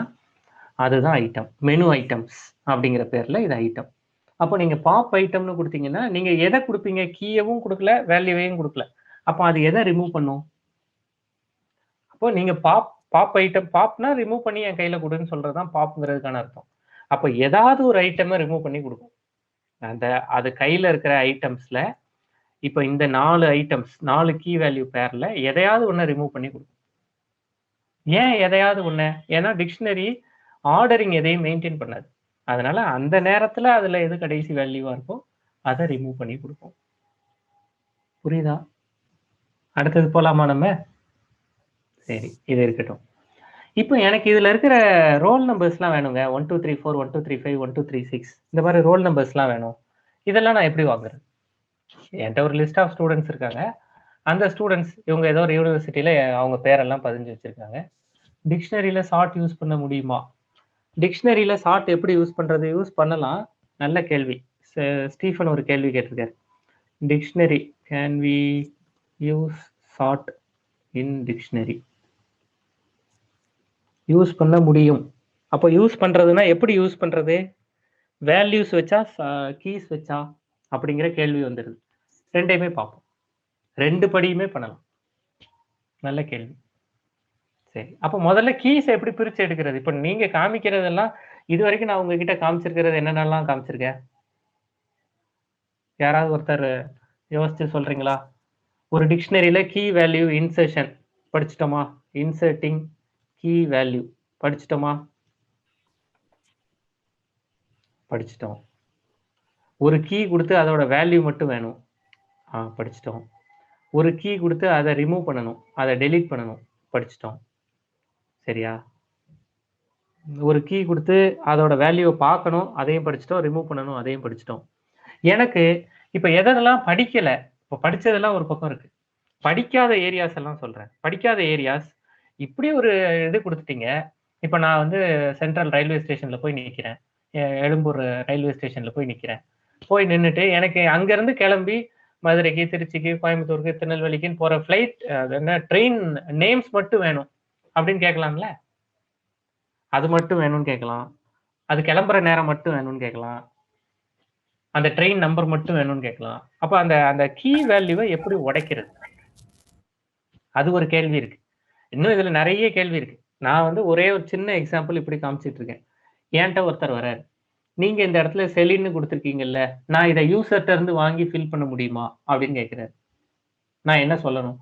அதுதான் ஐட்டம். மெனு ஐட்டம்ஸ் அப்படிங்கிற பேர்ல இது ஐட்டம். அப்போ நீங்க பாப் ஐட்டம்னு கொடுத்தீங்கன்னா நீங்க எதை கொடுப்பீங்க? கீயவும் கொடுக்கல, வேல்யூவையும் கொடுக்கல. அப்போ அது எதை ரிமூவ் பண்ணும்? அப்போ நீங்க பாப் பாப் ஐட்டம், பாப்னா ரிமூவ் பண்ணி என் கையில கொடுன்னு சொல்றதுதான் பாப்ங்கிறதுக்கான அர்த்தம். அப்ப ஏதாவது ஒரு ஐட்டமை ரிமூவ் பண்ணி கொடுக்கும். அது கையில இருக்கிற ஐட்டம்ஸ்ல இப்ப இந்த 4 ஐட்டம்ஸ் 4 கீ வேல்யூ பேர்ல எதையாவது ஒண்ணு ரிமூவ் பண்ணி கொடுக்கும். ஏன் எதையாவது ஒண்ணு? ஏன்னா டிக்ஷனரி ஆர்டரிங் எதையும் மெயின்டைன் பண்ணாது. அதனால அந்த நேரத்துல அதுல எது கடைசி வேல்யூவா இருக்கோ அதை ரிமூவ் பண்ணி கொடுப்போம். புரியுதா? அடுத்தது போலாமா நம்ம? சரி, இது இருக்கட்டும். இப்போ எனக்கு இதுல இருக்கிற ரோல் நம்பர்ஸ்லாம் வேணுங்க. 1 2 3 4 1 2 3 5 1 2 3 6 இந்த மாதிரி ரோல் நம்பர்ஸ்லாம் வேணும். இதெல்லாம் நான் எப்படி வாங்குறது? என்கிட்ட ஒரு லிஸ்ட் ஆஃப் ஸ்டூடெண்ட்ஸ் இருக்காங்க. அந்த ஸ்டூடெண்ட்ஸ் இவங்க ஏதோ ஒரு யூனிவர்சிட்டியில அவங்க பேரெல்லாம் பதிஞ்சு வச்சிருக்காங்க. டிக்ஷனரியில சார்ட் யூஸ் பண்ண முடியுமா? டிக்ஷனரியில சார்ட் எப்படி யூஸ் பண்றது? யூஸ் பண்ணலாம். நல்ல கேள்வி. ஸ்டீஃபன் ஒரு கேள்வி கேட்டிருக்காரு. Dictionary can we use sort in dictionary? Use பண்ண முடியும். அப்போ யூஸ் பண்றதுன்னா எப்படி யூஸ் பண்றது? வேல்யூஸ் வச்சா கீஸ் வச்சா அப்படிங்கிற கேள்வி வந்துடுது. ரெண்டையுமே பார்ப்போம். 2 படியுமே பண்ணலாம். நல்ல கேள்வி. சரி, அப்போ முதல்ல கீஸ் எப்படி பிரிச்சு எடுக்கிறது? இப்போ நீங்க காமிக்கிறதெல்லாம் இது வரைக்கும் நான் உங்ககிட்ட காமிச்சிருக்கிறது என்னென்னலாம் காமிச்சிருக்கேன்? யாராவது ஒருத்தர் யோசிச்சு சொல்றீங்களா? ஒரு டிக்ஷனரியில கீ வேல்யூ இன்சர்ஷன் படிச்சிட்டோமா? இன்சர்ட்டிங் கீ வேல்யூ படிச்சிட்டோமா? படிச்சிட்டோம். ஒரு கீ கொடுத்து அதோட வேல்யூ மட்டும் வேணும். படிச்சிட்டோம். ஒரு கீ கொடுத்து அதை ரிமூவ் பண்ணணும், அதை டெலீட் பண்ணணும். படிச்சிட்டோம். சரியா? ஒரு கீ கொடுத்து அதோட வேல்யூவை பார்க்கணும், அதையும் படிச்சிட்டோம். ரிமூவ் பண்ணணும், அதையும் படிச்சிட்டோம். எனக்கு இப்ப எதெல்லாம் படிக்கல, இப்ப படிச்சதெல்லாம் ஒரு பக்கம் இருக்கு. படிக்காத ஏரியாஸ் எல்லாம் சொல்றேன். படிக்காத ஏரியாஸ் இப்படி ஒரு இது கொடுத்துட்டீங்க. இப்ப நான் வந்து சென்ட்ரல் ரயில்வே ஸ்டேஷன்ல போய் நிக்கிறேன். எழும்பூர் ரயில்வே ஸ்டேஷன்ல போய் நிக்கிறேன். போய் நின்றுட்டு எனக்கு அங்கிருந்து கிளம்பி மதுரைக்கு, திருச்சிக்கு, கோயம்புத்தூருக்கு, திருநெல்வேலிக்குன்னு போற ஃபிளைட் என்ன ட்ரெயின் நேம்ஸ் மட்டும் வேணும் அப்படின்னு கேட்கலாம்ல? அது மட்டும் வேணும்னு கேட்கலாம். அது கிளம்புற நேரம் மட்டும் வேணும்னு கேட்கலாம். அந்த ட்ரெயின் நம்பர் மட்டும் வேணும்னு கேட்கலாம். அப்ப அந்த அந்த கீ வேல்யூவை எப்படி உடைக்கிறது? அது ஒரு கேள்வி இருக்கு. இன்னும் இதுல நிறைய கேள்வி இருக்கு. நான் வந்து ஒரே ஒரு சின்ன எக்ஸாம்பிள் இப்படி காமிச்சிட்டு இருக்கேன். என்கிட்ட ஒருத்தர் வர்றாரு. நீங்க இந்த இடத்துல செலின்னு கொடுத்துருக்கீங்கல்ல, நான் இதை யூசர்ட்ட இருந்து வாங்கி ஃபில் பண்ண முடியுமா அப்படின்னு கேட்கிறாரு. நான் என்ன சொல்லணும்?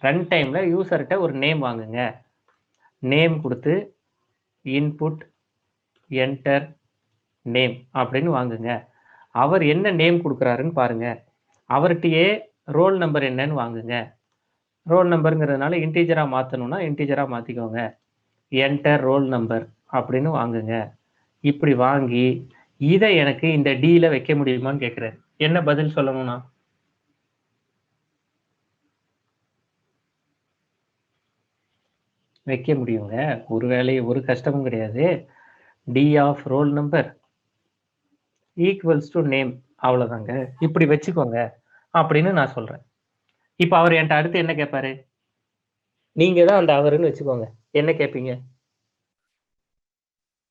ரன் டைம்ல யூசர்கிட்ட ஒரு நேம் வாங்குங்க. நேம் கொடுத்து இன்புட் என்டர் நேம் அப்படின்னு வாங்குங்க. அவர் என்ன நேம் கொடுக்குறாருன்னு பாருங்க. அவர்கிட்டயே ரோல் நம்பர் என்னன்னு வாங்குங்க. ரோல் நம்பருங்கிறதுனால இன்டீஜரா மாற்றணும்னா இன்டீஜரா மாற்றிக்கோங்க. என்டர் ரோல் நம்பர் அப்படின்னு வாங்குங்க. இப்படி வாங்கி இதை எனக்கு இந்த டீல வைக்க முடியுமான்னு கேட்குறாரு. என்ன பதில் சொல்லணும்னா? வைக்க முடியுங்க. ஒரு வேலையை ஒரு கஷ்டமும் கிடையாது. D of roll number equals to name, அவ்வளோதாங்க. இப்படி வச்சுக்கோங்க அப்படின்னு நான் சொல்றேன். இப்போ அவர் என்கிட்ட அடுத்து என்ன கேட்பாரு? நீங்க தான் அந்த அவருன்னு வச்சுக்கோங்க. என்ன கேட்பீங்க?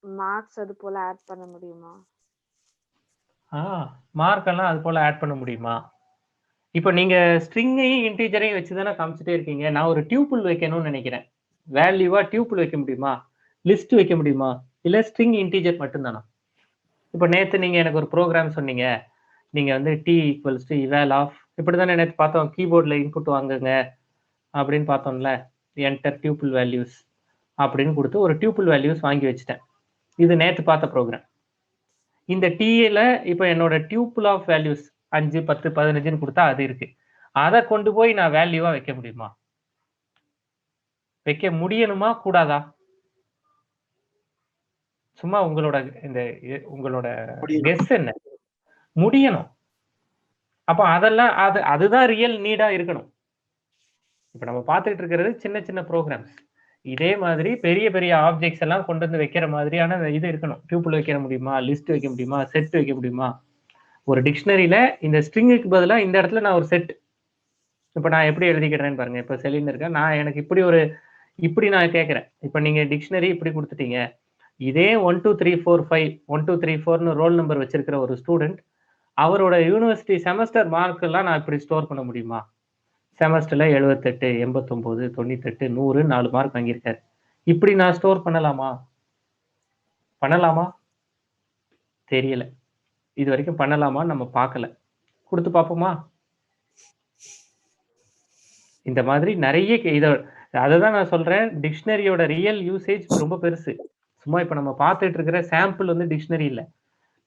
மார்க்ஸ் அது போல ஆட் பண்ண முடியுமா? மார்க் எல்லாம் அது போல ஆட் பண்ண முடியுமா? இப்போ நீங்க ஸ்ட்ரிங்கையும் இன்டீஜரையும் வச்சு தானே காமிச்சிட்டே இருக்கீங்க. நான் ஒரு டியூபிள் வைக்கணும்னு நினைக்கிறேன். வேல்யூவா டியூபிள் வைக்க முடியுமா? லிஸ்ட் வைக்க முடியுமா? இல்லை ஸ்ட்ரிங் இன்டீஜர் மட்டும்தானா? இப்போ நேற்று நீங்க எனக்கு ஒரு ப்ரோக்ராம் சொன்னீங்க. நீங்க வந்து டி ஈக்குவல்ஸ் டு இவால் ஆஃப் இப்படி தானே நேற்று பார்த்தோம். கீபோர்டில் இன்புட் வாங்குங்க அப்படின்னு பார்த்தோம்ல. என்டர் டியூபிள் வேல்யூஸ் அப்படின்னு கொடுத்து ஒரு டியூபிள் வேல்யூஸ் வாங்கி வச்சுட்டேன். இது நேற்று பார்த்த ப்ரோக்ராம். இந்த டிஏல இப்போ என்னோட டியூபிள் ஆஃப் வேல்யூஸ் 5 10 15ன்னு கொடுத்தா அது இருக்கு. அதை கொண்டு போய் நான் வேல்யூவா வைக்க முடியுமா? வைக்க முடியணுமா கூடாதா? சும்மா உங்களோட கெஸ் என்ன? முடியணும். அப்ப அதெல்லாம் அதுதான் ரியல் நீடா இருக்கணும். இப்ப நம்ம பார்த்துட்டு இருக்கிறது சின்ன சின்ன ப்ரோக்ராம்ஸ். இதே மாதிரி பெரிய பெரிய ஆப்ஜெக்ட்ஸ் எல்லாம் கொண்டு வந்து வைக்கிற மாதிரியான இது இருக்கணும். டியூபிள் வைக்க முடியுமா? லிஸ்ட் வைக்க முடியுமா? செட் வைக்க முடியுமா? ஒரு டிக்ஷனரியில இந்த ஸ்ட்ரிங்குக்கு பதிலாக இந்த இடத்துல நான் ஒரு செட் இப்போ நான் எப்படி எழுதிக்கிறேன்னு பாருங்க. இப்போ செலின் இருக்கேன். நான் எனக்கு இப்படி நான் கேட்குறேன். இப்போ நீங்க டிக்ஷனரி இப்படி கொடுத்துட்டீங்க. இதே 1 2 3 4 5 1 2 3 4ன்னு ரோல் நம்பர் வச்சிருக்கிற ஒரு ஸ்டூடெண்ட் அவரோட யூனிவர்சிட்டி செமஸ்டர் மார்க் எல்லாம் நான் இப்படி ஸ்டோர் பண்ண முடியுமா? செமஸ்டர்ல 78, 89, 98, 100, 4 மார்க் வாங்கியிருக்காரு. இப்படி நான் ஸ்டோர் பண்ணலாமா? பண்ணலாமா? தெரியல. இது வரைக்கும் பண்ணலாமான்னு நம்ம பார்க்கல. குடுத்து பார்ப்போமா? இந்த மாதிரி நெறைய அததான் நான் சொல்றேன். டிக்ஷனரியோட ரியல் யூசேஜ் ரொம்ப பெருசு. சும்மா இப்ப நம்ம பார்த்துட்டு இருக்கிற சாம்பிள் வந்து டிக்ஷனரி இல்ல.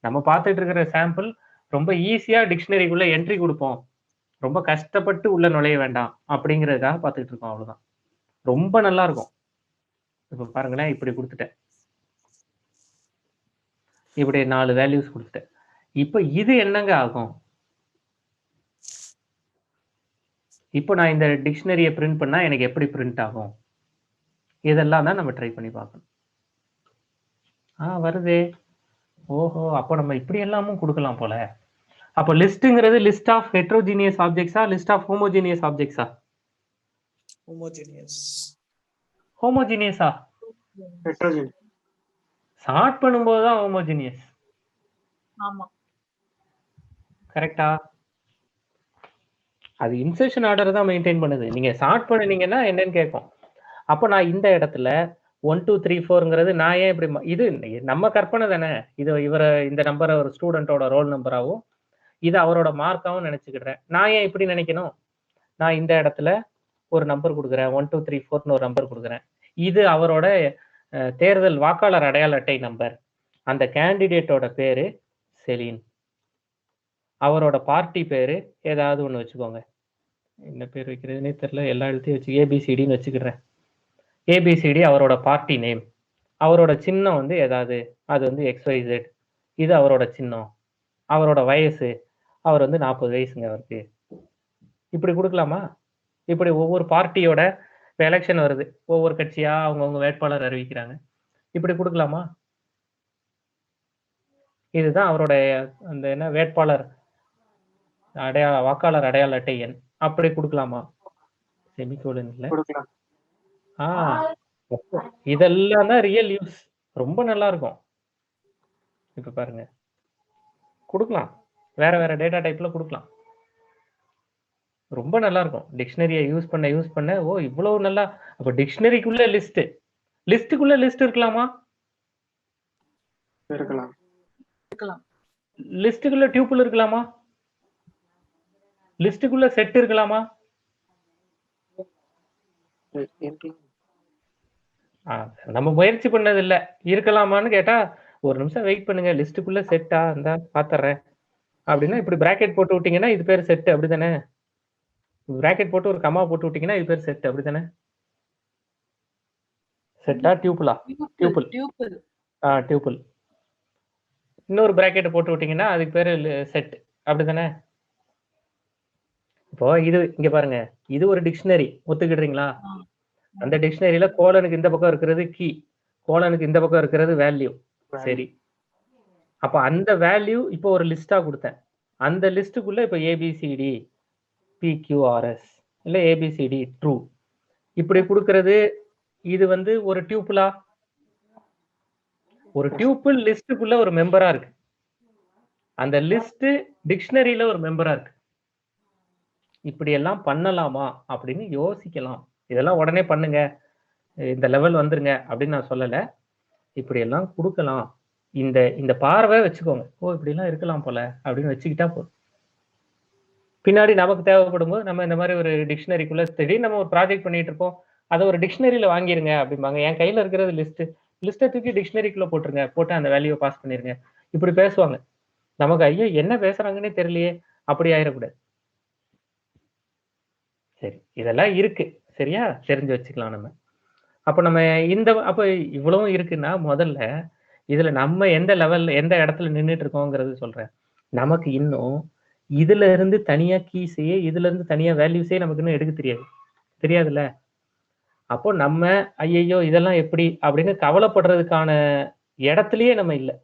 நம்ம பார்த்துட்டு இருக்கிற சாம்பிள் ரொம்ப ஈஸியா டிக்ஷனரிக்குள்ள என்ட்ரி குடுப்போம். ரொம்ப கஷ்டப்பட்டு உள்ள நுழைய வேண்டாம் அப்படிங்கிறதுக்காக பார்த்துட்டு இருக்கோம் அவ்வளவுதான். ரொம்ப நல்லா இருக்கும். இப்ப பாருங்களேன், இப்படி குடுத்துட்டேன். இப்படி 4 வேல்யூஸ் குடுத்துட்டேன். இப்ப இது என்னங்க ஆகும்? இப்போ நான் இந்த டிக்ஷனரிய பிரிண்ட் பண்ணா எனக்கு எப்படி பிரிண்ட் ஆகும்? இதெல்லாம் தான் நம்ம ட்ரை பண்ணி பார்க்கணும். வருதே. ஓஹோ! அப்போ நம்ம இப்படி எல்லாமும் குடுக்கலாம் போல. அப்போ லிஸ்ட்ங்கிறது லிஸ்ட் ஆஃப் ஹெட்ரோஜீனியஸ் ஆப்ஜெக்ட்ஸா, லிஸ்ட் ஆஃப் ஹோமோஜீனியஸ் ஆப்ஜெக்ட்ஸா? ஹோமோஜீனியஸா? ஹெட்ரோஜெனியஸ். சார்ட் பண்ணும்போது தான் ஹோமோஜீனியஸ். ஆமா. கரெக்ட்டா? அது இன்சர்ஷன் ஆர்டர் தான் மெயின்டெயின் பண்ணுது. நீங்க சார்ட் பண்ணுனீங்கன்னா என்னன்னு கேட்கும். அப்ப நான் இந்த இடத்துல 1, 2, 3, 4ங்கிறது நான் ஏன் இப்படி இது நம்ம கற்பனை தானே. இது இந்த நம்பரை ஒரு ஸ்டூடெண்டோட ரோல் நம்பராகவும் இது அவரோட மார்க்காகவும் நினைச்சுக்கிடுறேன். நான் ஏன் இப்படி நினைக்கணும்? நான் இந்த இடத்துல ஒரு நம்பர் கொடுக்குறேன். 1, 2, 3, 4ன்னு ஒரு நம்பர் கொடுக்குறேன். இது அவரோட தேர்தல் வாக்காளர் அடையாள அட்டை நம்பர். அந்த கேண்டிடேட்டோட பேரு செலின். அவரோட பார்ட்டி பேரு ஏதாவது ஒண்ணு வச்சுக்கோங்க. என்ன பேர் வைக்கிறதுனே தெரியல. எல்லா எழுத்தையும் வச்சு ஏபிசிடின்னு வச்சுக்கிறேன். ஏபிசிடி அவரோட பார்ட்டி நேம். அவரோட சின்னம் வந்து ஏதாவது, அது வந்து XYZ. இது அவரோட சின்னம். அவரோட வயசு, அவர் வந்து 40 வயசுங்க அவருக்கு. இப்படி கொடுக்கலாமா? இப்படி ஒவ்வொரு பார்ட்டியோட இப்போ எலெக்ஷன் வருது, ஒவ்வொரு கட்சியா அவங்கவுங்க வேட்பாளர் அறிவிக்கிறாங்க. இப்படி கொடுக்கலாமா? இதுதான் அவருடைய அந்த என்ன வேட்பாளர் வாக்காளர் அடையாள அட்டை எண். அப்படி கொடுக்கலாமா? செமிகோலன் இல்ல. கொடுக்கலாம். இதெல்லாம் தான் ரியல் யூஸ். ரொம்ப நல்லா இருக்கும். இப்ப பாருங்க, கொடுக்கலாம். வேற வேற டேட்டா டைப்ல கொடுக்கலாம். ரொம்ப நல்லா இருக்கும். டிக்ஷனரியை யூஸ் பண்ண ஓ இவ்வளவு நல்லா. அப்ப டிக்ஷனரிக்குள்ள லிஸ்டுக்குள்ள லிஸ்ட் இருக்கலாமா? இருக்கலாம். லிஸ்டுக்குள்ள டியூபிள் இருக்கலாமா? லிஸ்டுக்குள்ள செட் இருக்கலாமா? நம்ம முயற்சி பண்ணது இல்ல. இருக்கலாமான்னு கேட்டா ஒரு நிமிஷம் வெயிட் பண்ணுங்க. லிஸ்டுக்குள்ள செட்டா இருந்தா பாத்துறேன் அப்படின்னா இப்படி பிராக்கெட் போட்டு விட்டீங்கன்னா இது பேர் செட். அப்படிதானே? பிராக்கெட் போட்டு ஒரு கமா போட்டு விட்டீங்கன்னா இது பேர் செட். அப்படிதானே? செட்டா டியூபிளா? டியூபிள். டியூபிள். இன்னொரு பிராக்கெட் போட்டு விட்டீங்கன்னா அதுக்கு பேரு செட். அப்படிதானே? இப்போ இது இங்க பாருங்க, இது ஒரு டிக்ஷனரி. ஒத்துக்கிடுறீங்களா? அந்த டிக்ஷனரியில கோலனுக்கு இந்த பக்கம் இருக்கிறது கீ, கோலனுக்கு இந்த பக்கம் இருக்கிறது வேல்யூ. சரி, அப்ப அந்த வேல்யூ இப்போ ஒரு லிஸ்டா கொடுத்தேன். அந்த லிஸ்டுக்குள்ள இப்ப ஏபிசிடி PQRS இல்ல ஏபிசிடி ட்ரூ இப்படி கொடுக்கிறது. இது வந்து ஒரு டியூபிளா? ஒரு டியூபிள் லிஸ்டுக்குள்ள ஒரு மெம்பரா இருக்கு. அந்த லிஸ்ட் டிக்ஷனரியில ஒரு மெம்பரா இருக்கு. இப்படி எல்லாம் பண்ணலாமா அப்படின்னு யோசிக்கலாம். இதெல்லாம் உடனே பண்ணுங்க, இந்த லெவல் வந்துருங்க அப்படின்னு நான் சொல்லல. இப்படி எல்லாம் கொடுக்கலாம். இந்த பார்வை வச்சுக்கோங்க. ஓ இப்படி எல்லாம் இருக்கலாம் போல அப்படின்னு வச்சுக்கிட்டா போதும். பின்னாடி நமக்கு தேவைப்படும் போது நம்ம இந்த மாதிரி ஒரு டிக்ஷனரிக்குள்ள திடீர்னு நம்ம ஒரு ப்ராஜெக்ட் பண்ணிட்டு இருப்போம். அதை ஒரு டிக்ஷனரியில வாங்கிருங்க அப்படிம்பாங்க. என் கையில இருக்கிறது லிஸ்ட்டை தூக்கி டிக்ஷனரிக்குள்ள போட்டுருங்க, போட்டு அந்த வேல்யூவை பாஸ் பண்ணிருங்க. இப்படி பேசுவாங்க. நமக்கு ஐயோ என்ன பேசுறாங்கன்னே தெரியலையே, அப்படி ஆயிடக்கூடாது. சரி, இதெல்லாம் இருக்கு. சரியா? தெரிஞ்சு வச்சுக்கலாம் நம்ம. அப்ப நம்ம அப்ப இவ்வளவும் இருக்குன்னா முதல்ல இதுல நம்ம எந்த லெவல்ல எந்த இடத்துல நின்றுட்டு இருக்கோங்கிறது சொல்றேன். நமக்கு இன்னும் இதுல இருந்து தனியா கீஸையே, இதுல இருந்து தனியா வேல்யூஸே நமக்கு இன்னும் எடுக்க தெரியாதுல்ல. அப்போ நம்ம ஐயையோ இதெல்லாம் எப்படி அப்படின்னு கவலைப்படுறதுக்கான இடத்துலயே நம்ம இல்லை.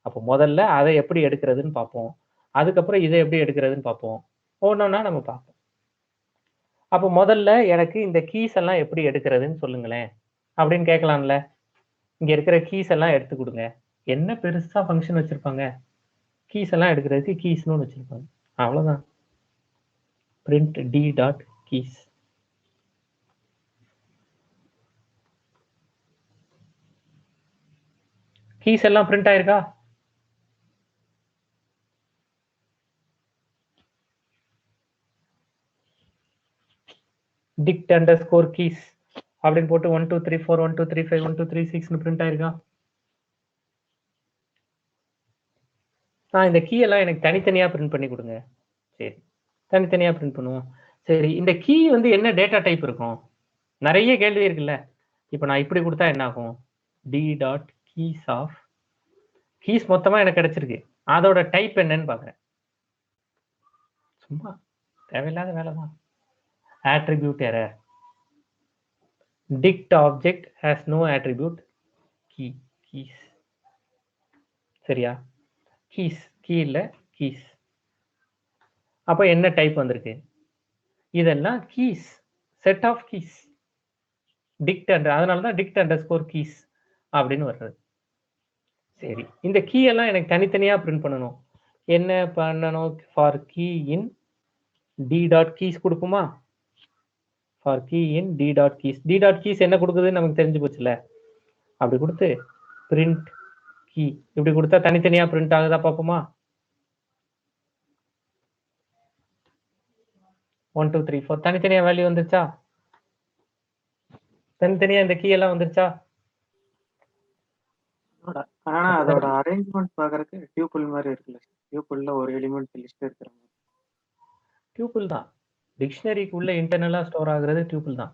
அப்போ முதல்ல அதை எப்படி எடுக்கிறதுன்னு பார்ப்போம். அதுக்கப்புறம் இதை எப்படி எடுக்கிறதுன்னு பார்ப்போம். ஒன்னொன்னா நம்ம பார்ப்போம். அப்போ முதல்ல எனக்கு இந்த கீஸ் எல்லாம் எப்படி எடுக்கிறதுன்னு சொல்லுங்களேன் அப்படின்னு கேட்கலாம்ல. இங்க இருக்கிற கீஸ் எல்லாம் எடுத்து கொடுங்க. என்ன பெருசா ஃபங்க்ஷன் வச்சிருப்பாங்க? கீஸ் எல்லாம் எடுக்கிறதுக்கு கீஸ்னு வச்சிருப்பாங்க. அவ்வளவுதான். Print d dot keys. Keys எல்லாம் பிரிண்ட் ஆயிருக்கா? dict underscore keys அப்படின்னு போட்டு 1 2 3 4 1 2 3 5 1 2 3 6 பிரிண்ட் ஆயிருக்கா? இந்த கீ எல்லாம் எனக்கு தனித்தனியா பிரிண்ட் பண்ணி கொடுங்க. சரி, தனித்தனியா பிரிண்ட் பண்ணுவோம். சரி, இந்த கீ வந்து என்ன டேட்டா டைப் இருக்கும்? நிறைய கேள்வி இருக்குல்ல. இப்போ நான் இப்படி கொடுத்தா என்ன ஆகும்? D dot keys of keys மொத்தமா எனக்கு கிடைச்சிருக்கு. அதோட டைப் என்னன்னு பாக்குறேன். சும்மா தேவையில்லாத வேலை தான். attribute error. dict object has no attribute keys. சரியா? keys key இல்ல keys. அப்ப என்ன டைப் வந்திருக்கு? இதெல்லாம் keys, set of keys. dict அதனால தான் dict underscore keys அப்படின்னு வருது. சரி, இந்த கீ எல்லாம் எனக்கு தனித்தனியா பிரிண்ட் பண்ணணும். என்ன பண்ணணும்? for key in d dot keys கொடுக்குமா? for key in d dot keys. d dot keys என்ன கொடுக்குதுன்னு நமக்கு தெரிஞ்சு போச்சுல. அப்படி கொடுத்து print key இப்படி கொடுத்தா தனித்தனியா பிரிண்ட் ஆகுதா பாப்போமா? 1 2 3 4 தனித்தனியா வேல்யூ வந்துருச்சா? தனித்தனியா இந்த கீ எல்லாம் வந்துருச்சா? ஆனா அதோட அரேஞ்ச்மெண்ட் பாக்குறதுக்கு டியூபிள் மாதிரி இருக்குல்ல. டியூபிள்ல ஒரு எலிமெண்ட் லிஸ்ட் இருக்கிற மாதிரி. டியூபிள் தான். டிக்ஷனரிக்கு உள்ள இன்டர்னலா ஸ்டோர் ஆகுறது டியூபிள் தான்.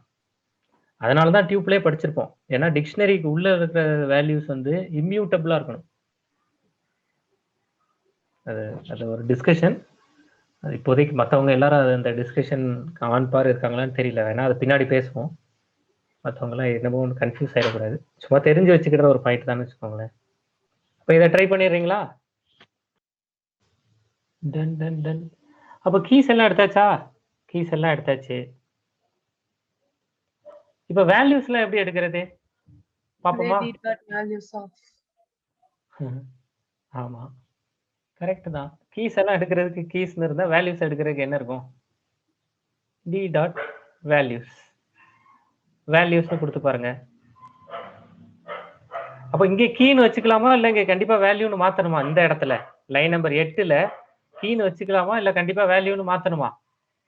அதனால தான் டியூபிளே படிச்சிருப்போம். ஏன்னா டிக்ஷனரிக்கு உள்ள இருக்கிற வேல்யூஸ் வந்து இம்மியூட்டபிளா இருக்கணும். அது ஒரு டிஸ்கஷன். அது இப்போதைக்கு மற்றவங்க எல்லாரும் அந்த டிஸ்கஷன் ஆன்பார் இருக்காங்களான்னு தெரியல. வேணா அது பின்னாடி பேசுவோம். மற்றவங்களாம் என்னமோ ஒன்று கன்ஃபியூஸ் ஆகிடக்கூடாது. சும்மா தெரிஞ்சு வச்சுக்கிற ஒரு பாயிண்ட் தான் வச்சுக்கோங்களேன். இப்போ இதை ட்ரை பண்ணிடுறீங்களா? Done done done. அப்போ கீஸ் எல்லாம் எடுத்தாச்சா? கீஸ் எல்லாம் எடுத்தாச்சு. இப்போ வேல்யூஸ்லாம் எப்படி எடுக்கிறது பாப்போமா? values of. ஆமா, கரெக்ட் தான். கீஸ் எல்லாம் எடுக்கிறதுக்கு கீஸ்னு இருந்தா வேல்யூஸ் எடுக்கிறதுக்கு என்ன இருக்கும்? D dot values. வேல்யூஸ்னு கொடுத்து பாருங்க. அப்போ இங்கே கீன்னு வச்சுக்கலாமா இல்லை இங்கே கண்டிப்பா வேல்யூன்னு மாத்தணுமா? இந்த இடத்துல லைன் நம்பர் 8ல கீன்னு வச்சுக்கலாமா இல்லை கண்டிப்பா வேல்யூன்னு மாத்தணுமா?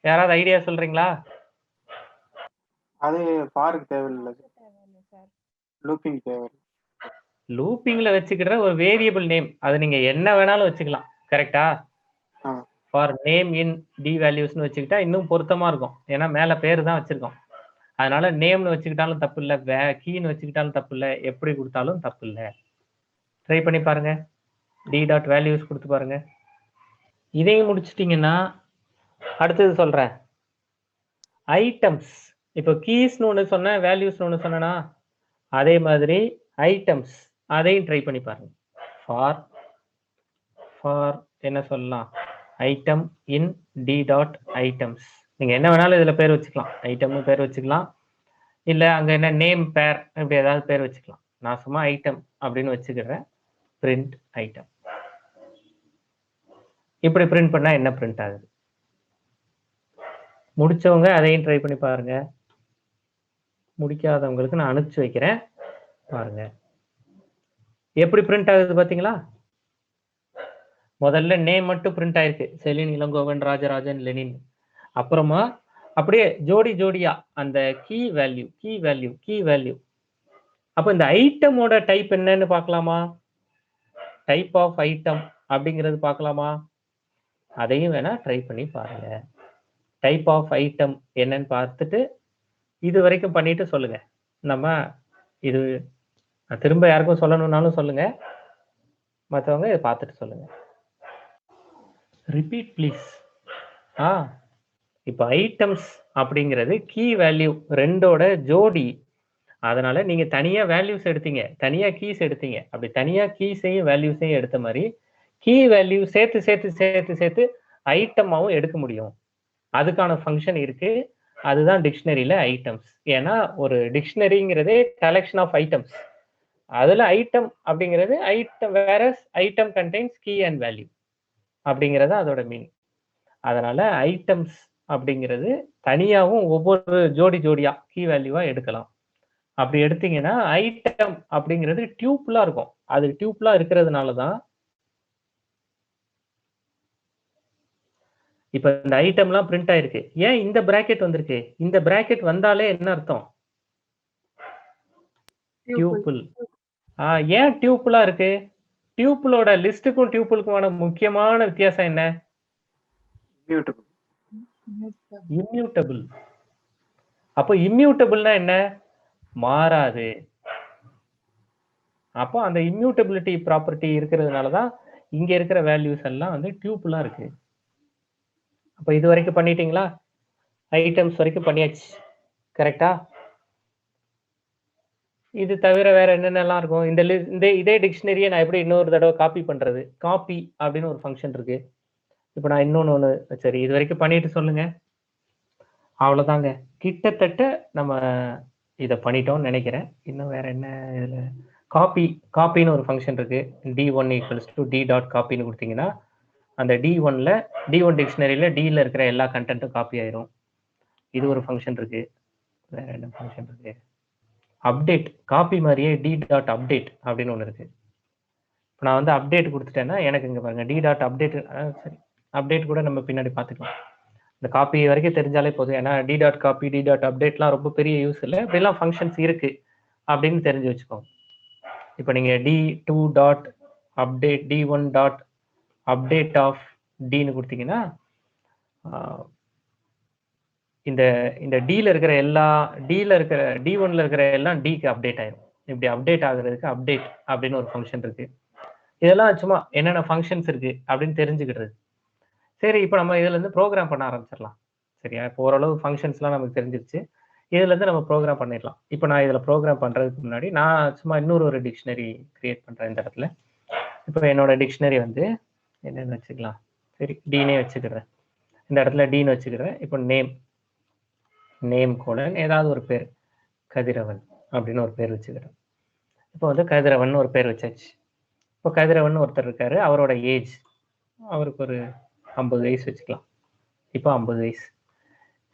யாராவது ஐடியா சொல்றீங்களா? அது ஃபாருக்கு தேவையில்லை, லூப்பிங் தேவை. லூப்பிங்ல வச்சுக்கிற ஒரு வேரியபிள் நேம், அது நீங்க என்ன வேணாலும் வச்சுக்கலாம். கரெக்டா? ஃபார் நேம் இன் டி வேல்யூஸ்னு வச்சுக்கிட்டா இன்னும் பொருத்தமா இருக்கும். ஏன்னா மேல பேரு தான் வச்சிருக்கோம். அதனால நேம்னு வச்சுக்கிட்டாலும் தப்பு இல்லை, கீன்னு வச்சுக்கிட்டாலும் தப்பு இல்லை, எப்படி கொடுத்தாலும் தப்பு இல்லை. ட்ரை பண்ணி பாருங்க. டி டாட் வேல்யூஸ் கொடுத்து பாருங்க. இதையும் முடிச்சிட்டிங்கன்னா அடுத்தது சொல்றேன். ஐட்டம்ஸ். இப்போ கீஸ்னு ஒன்று சொன்னேன், வேல்யூஸ்னு ஒன்று சொன்னேன்னா அதே மாதிரி ஐட்டம்ஸ் அதையும் ட்ரை பண்ணி பாருங்க. ஃபார் என்ன சொல்லலாம்? Item in d dot items. நீங்க என்ன வேணாலும் இதுல பேர் வச்சுக்கலாம். ஐட்டம்னு பேர் வச்சுக்கலாம், இல்லை அங்க என்ன நேம் பேர் இப்படி ஏதாவது பேர் வச்சுக்கலாம். நான் சும்மா ஐட்டம் அப்படின்னு வச்சுக்கிறேன். Print item. இப்படி பிரிண்ட் பண்ணா என்ன பிரிண்ட் ஆகுது? முடிச்சவங்க அதையும் ட்ரை பண்ணி பாருங்க. முடிக்காதவங்களுக்கு நான் அனுப்பிச்சு வைக்கிறேன், பாருங்க எப்படி பிரிண்ட் ஆகுது. பாத்தீங்களா? முதல்ல நேம் மட்டும் பிரிண்ட் ஆயிருக்கு, செலின், இளங்கோவன், ராஜராஜன், லெனின். அப்புறமா அப்படியே ஜோடி ஜோடியா அந்த கீ வேல்யூ. அப்ப இந்த ஐட்டமோட டைப் என்னன்னு பார்க்கலாமா? டைப் ஆஃப் ஐட்டம் அப்படிங்கிறது பார்க்கலாமா? அதையும் வேணா ட்ரை பண்ணி பாருங்க. டைப் ஆஃப் ஐட்டம் என்னன்னு பார்த்துட்டு இது வரைக்கும் பண்ணிட்டு சொல்லுங்க. நம்ம இது திரும்ப யாருக்கும் சொல்லணும்னாலும் சொல்லுங்க, மற்றவங்க இதை பார்த்துட்டு சொல்லுங்க. Repeat please. இப்போ ஐட்டம்ஸ் அப்படிங்கிறது கீ வேல்யூ ரெண்டோட ஜோடி. அதனால நீங்க தனியா வேல்யூஸ் எடுத்தீங்க, தனியா கீஸ் எடுத்தீங்க. அப்படி தனியா கீஸையும் வேல்யூஸையும் எடுத்த மாதிரி கீ வேல்யூ சேர்த்து சேர்த்து சேர்த்து சேர்த்து ஐட்டமாவும் எடுக்க முடியும். அதுக்கான ஃபங்க்ஷன் இருக்கு. அதுதான் டிக்ஷனரியில ஐட்டம்ஸ். ஏன்னா ஒரு டிக்ஷனரிங்கிறதே கலெக்ஷன் ஆஃப் ஐட்டம்ஸ். அதுல ஐட்டம் அப்படிங்கிறது ஐட்டம், வேற item contains key and value அப்படிங்கிறது அதோட மீனிங். அதனால ஐட்டம்ஸ் அப்படிங்கிறது தனியாகவும் ஒவ்வொரு ஜோடியா கீ வேல்யூவா எடுக்கலாம். அப்படி எடுத்தீங்கன்னா ஐட்டம் அப்படிங்கிறது டியூப்லா இருக்கும். அது டியூப்லா இருக்கிறதுனால தான் இப்ப இந்த ஐட்டம்லாம் பிரிண்ட் ஆயிருக்கு. ஏன் இந்த பிராக்கெட் வந்திருக்கு? இந்த பிராக்கெட் வந்தாலே என்ன அர்த்தம்? டியூப்பிள். ஏன் டியூப்பிளா இருக்கு? டியூப்பிளோட லிஸ்ட்டுக்கும் டியூப்பிளுக்குமான முக்கியமான வித்தியாசம் என்ன? Immutable. இம்மியூட்டபிள். அப்போ இம்மியூட்டபிள்னா என்ன? மாறாது. அப்போ அந்த இம்மியூட்டபிலிட்டி ப்ராப்பர்ட்டி இருக்கிறதுனால தான் இங்க இருக்கிற வேல்யூஸ் எல்லாம் வந்து டியூப்பிளா இருக்கு. அப்ப இது வரைக்கும் பண்ணிட்டீங்களா? ஐட்டம்ஸ் வரைக்கும் பண்ணியாச்சு. கரெக்டா? இது தவிர வேற என்னென்னலாம் இருக்கும்? இந்த இதே டிக்ஷனரியை நான் எப்படி இன்னொரு தடவை காப்பி பண்றது? காப்பி அப்படின்னு ஒரு ஃபங்க்ஷன் இருக்கு. இப்போ நான் இன்னொன்னு சரி இது வரைக்கும் பண்ணிட்டு சொல்லுங்க. அவ்வளவுதாங்க. கிட்டத்தட்ட நம்ம இதை பண்ணிட்டோம்னு நினைக்கிறேன். இன்னும் வேற என்ன இதுல காப்பின்னு ஒரு ஃபங்க்ஷன் இருக்கு. d1 equals to d dot காப்பின்னு கொடுத்தீங்கன்னா அந்த d1 டிக்ஷனரியில dல இருக்கிற எல்லா கண்டென்ட்டும் காப்பி ஆயிரும். இது ஒரு ஃபங்க்ஷன் இருக்கு. வேற என்ன ஃபங்க்ஷன் இருக்கு? அப்டேட் காப்பி மாதிரியே d டாட் அப்டேட் அப்படின்னு ஒன்று இருக்கு. இப்போ நான் வந்து அப்டேட் கொடுத்துட்டேன்னா எனக்கு இங்க பாருங்க d டாட் அப்டேட் சரி அப்டேட் கூட நம்ம பின்னாடி பார்த்துக்கலாம். இந்த காப்பி வரைக்கும் தெரிஞ்சாலே போதும். ஏன்னா d dot copy d dot அப்டேட்லாம் ரொம்ப பெரிய யூஸ் இல்லை. இப்படிலாம் ஃபங்க்ஷன்ஸ் இருக்கு அப்படின்னு தெரிஞ்சு வச்சுக்கோங்க. இப்போ நீங்க d2 dot update d1 dot update of dன்னு கொடுத்தீங்கன்னா இந்த dல இருக்கிற எல்லா d1ல இருக்கிற எல்லாம் dக்கு அப்டேட் ஆயிரும். இப்படி அப்டேட் ஆகுறதுக்கு அப்டேட் அப்படின்னு ஒரு ஃபங்க்ஷன் இருக்கு. இதெல்லாம் சும்மா என்னென்ன ஃபங்க்ஷன்ஸ் இருக்கு அப்படின்னு தெரிஞ்சுக்கிடுறது. சரி இப்போ நம்ம இதுல இருந்து ப்ரோக்ராம் பண்ண ஆரம்பிச்சிடலாம். சரியா? இப்போ ஓரளவு ஃபங்க்ஷன்ஸ்லாம் நமக்கு தெரிஞ்சிருச்சு. இதுல இருந்து நம்ம ப்ரோக்ராம் பண்ணிடலாம். இப்போ நான் இதுல ப்ரோக்ராம் பண்றதுக்கு முன்னாடி நான் சும்மா இன்னொரு டிக்ஷனரி கிரியேட் பண்றேன் இந்த இடத்துல. இப்போ என்னோட டிக்ஷனரி வந்து என்னென்னு வச்சுக்கலாம். சரி டீனே வச்சுக்கிறேன். இந்த இடத்துல டீன்னு வச்சுக்கிறேன். இப்போ நேம் கோலன் ஏதாவது ஒரு பேர் கதிரவன் அப்படின்னு ஒரு பேர் வச்சுக்கிறேன். இப்போ வந்து கதிரவன் ஒரு பேர் வச்சாச்சு. இப்போ கதிரவன் ஒருத்தர் இருக்காரு. அவரோட ஏஜ் அவருக்கு ஒரு 50 வயசு வச்சுக்கலாம். இப்போ 50 வயசு.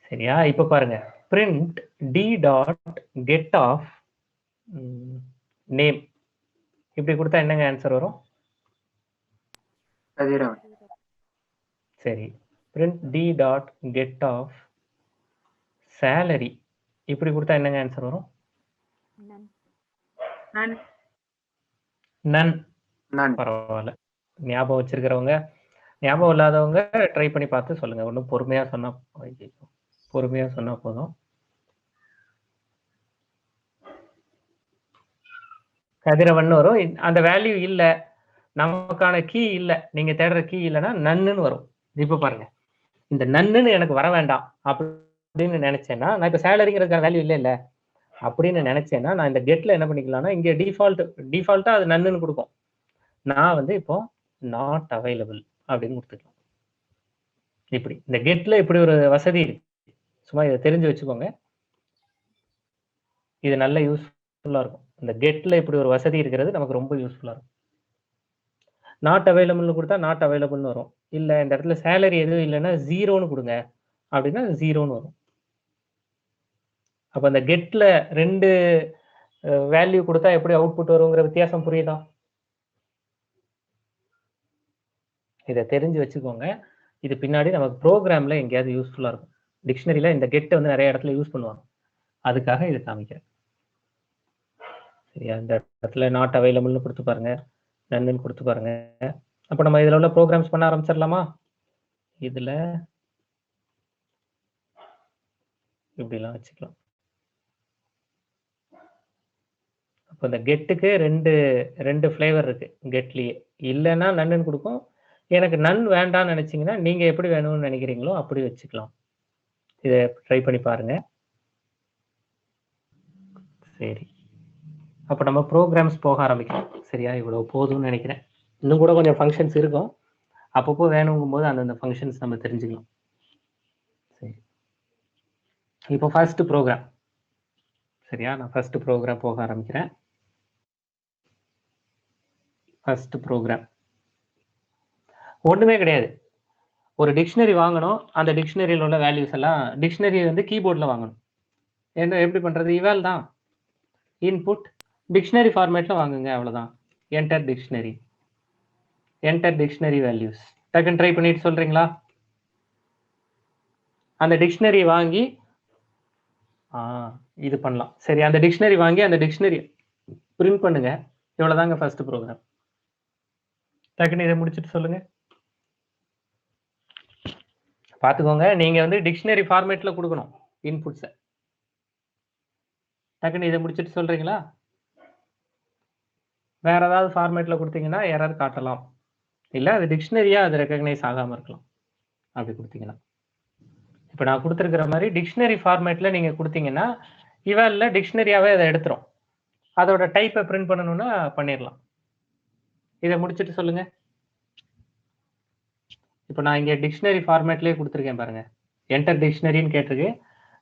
சரியா? இப்போ பாருங்க print d dot get of name இப்படி கொடுத்தா என்னங்க ஆன்சர் வரும்? கதிரவன். சரி print d dot get of salary இப்படி கொடுத்தா என்னங்க ஆன்சர் வரும்? நன். பரவாயில்ல. ஞாபகம் வச்சிருக்கிறவங்க ஞாபகம் இல்லாதவங்க ட்ரை பண்ணி பார்த்து சொல்லுங்க. ஒன்றும் பொறுமையா சொன்னா போதும். கதிரவன் வரும். அந்த வேல்யூ இல்ல, நமக்கான கீ இல்ல, நீங்க தேடுற கீ இல்லைன்னா நன்னுன்னு வரும். இப்ப பாருங்க இந்த நன்னுன்னு எனக்கு வர வேண்டாம் அப்படின்னு நினைச்சேன்னா நான் இப்ப சேலரிங்கிறதுக்கான வேல்யூ இல்ல அப்படின்னு நினைச்சேன்னா நான் இந்த கெட்ல என்ன பண்ணிக்கலாம்னா இங்க டிஃபால்ட்டா அது நன்னுன்னு கொடுக்கும். நான் வந்து இப்போ நாட் அவைலபிள் அப்படின்னு கொடுத்துக்கலாம். இப்படி இந்த கெட்ல இப்படி ஒரு வசதி இருக்கு. சும்மா இதை தெரிஞ்சு வச்சுக்கோங்க. இது நல்ல யூஸ்ஃபுல்லா இருக்கும். இந்த கெட்ல இப்படி ஒரு வசதி இருக்கிறது நமக்கு ரொம்ப யூஸ்ஃபுல்லா இருக்கும். நாட் அவைலபிள்னு கொடுத்தா நாட் அவைலபிள்னு வரும். இல்ல இந்த இடத்துல சேலரி எதுவும் இல்லைன்னா 0ன்னு கொடுங்க அப்படின்னா 0ன்னு வரும். அப்ப அந்த கெட்ல 2 வேல்யூ கொடுத்தா எப்படி அவுட்புட் வருங்கிற வித்தியாசம் புரியுதா? இதை தெரிஞ்சு வச்சுக்கோங்க. இது பின்னாடி நமக்கு ப்ரோக்ராம்ல எங்கேயாவது யூஸ்ஃபுல்லா இருக்கும். டிக்ஷனரியில இந்த கெட்டை வந்து நிறைய இடத்துல யூஸ் பண்ணுவாங்க. அதுக்காக இதை காமிக்கிறேன். சரியா? இந்த இடத்துல நாட் அவைலபிள்னு கொடுத்து பாருங்க, நன்னு கொடுத்து பாருங்க. அப்ப நம்ம இதுல உள்ள ப்ரோக்ராம்ஸ் பண்ண ஆரம்பிச்சிடலாமா? இதுல இப்படிலாம் வச்சுக்கலாம். அப்போ இந்த கெட்டுக்கு ரெண்டு ஃப்ளேவர் இருக்கு கெட்லயே. இல்லைன்னா நன்னு கொடுக்கும். எனக்கு நன் வேண்டாம்னு நினைச்சீங்கன்னா நீங்க எப்படி வேணும்னு நினைக்கிறீங்களோ அப்படி வச்சுக்கலாம். இதை ட்ரை பண்ணி பாருங்க. சரி, அப்போ நம்ம ப்ரோக்ராம்ஸ் போக ஆரம்பிக்கலாம். சரியா? இவ்வளவு போதும்னு நினைக்கிறேன். இன்னும் கூட கொஞ்சம் ஃபங்க்ஷன்ஸ் இருக்கும். அப்பப்போ வேணுங்கும் போது அந்தந்த ஃபங்க்ஷன்ஸ் நம்ம தெரிஞ்சுக்கலாம். சரி, இப்போ ஃபர்ஸ்ட் ப்ரோக்ராம். சரியா? நான் ஃபர்ஸ்ட் ப்ரோக்ராம் போக ஆரம்பிக்கிறேன். ஃபர்ஸ்ட் ப்ரோக்ராம் ஒண்ணுமே கிடையாது. ஒரு டிக்ஷனரி வாங்கணும். அந்த டிக்ஷனரியில் உள்ள வேல்யூஸ் எல்லாம் டிக்ஷனரி வந்து கீபோர்டில் வாங்கணும். என்ன எப்படி பண்ணுறது? இவால் தான். இன்புட் டிக்ஷனரி ஃபார்மேட்டில் வாங்குங்க, அவ்வளோதான். Enter dictionary, enter dictionary values. டக்குன்னு ட்ரை பண்ணிட்டு சொல்கிறீங்களா? அந்த டிக்ஷனரி வாங்கி இது பண்ணலாம். சரி, அந்த டிக்ஷனரி வாங்கி அந்த டிக்ஷனரி பிரிண்ட் பண்ணுங்க. இவ்வளோதாங்க ஃபர்ஸ்ட் ப்ரோக்ராம். டக்குன்னு இதை முடிச்சுட்டு சொல்லுங்க. பார்த்துக்கோங்க, நீங்கள் வந்து டிக்ஷனரி ஃபார்மேட்டில் கொடுக்கணும் இன்புட்ஸை. டக்குன்னு இதை முடிச்சுட்டு சொல்கிறீங்களா? வேற ஏதாவது ஃபார்மேட்டில் கொடுத்தீங்கன்னா எரர் காட்டலாம். இல்லை அது டிக்ஷனரியாக அது ரெக்கக்னைஸ் ஆகாமல் இருக்கலாம். அப்படி கொடுத்தீங்கன்னா இப்போ நான் கொடுத்துருக்கிற மாதிரி டிக்ஷனரி ஃபார்மேட்டில் நீங்கள் கொடுத்தீங்கன்னா இவல்ல டிக்ஷனரியாகவே அதை எடுத்துரும். அதோட டைப்பை பிரிண்ட் பண்ணணும்னா பண்ணிடலாம். இதை முடிச்சுட்டு சொல்லுங்க. இப்போ நான் இங்கே டிக்ஷனரி ஃபார்மேட்லேயே கொடுத்துருக்கேன் பாருங்க. என்டர் டிக்ஷனரின்னு கேட்டிருக்கு,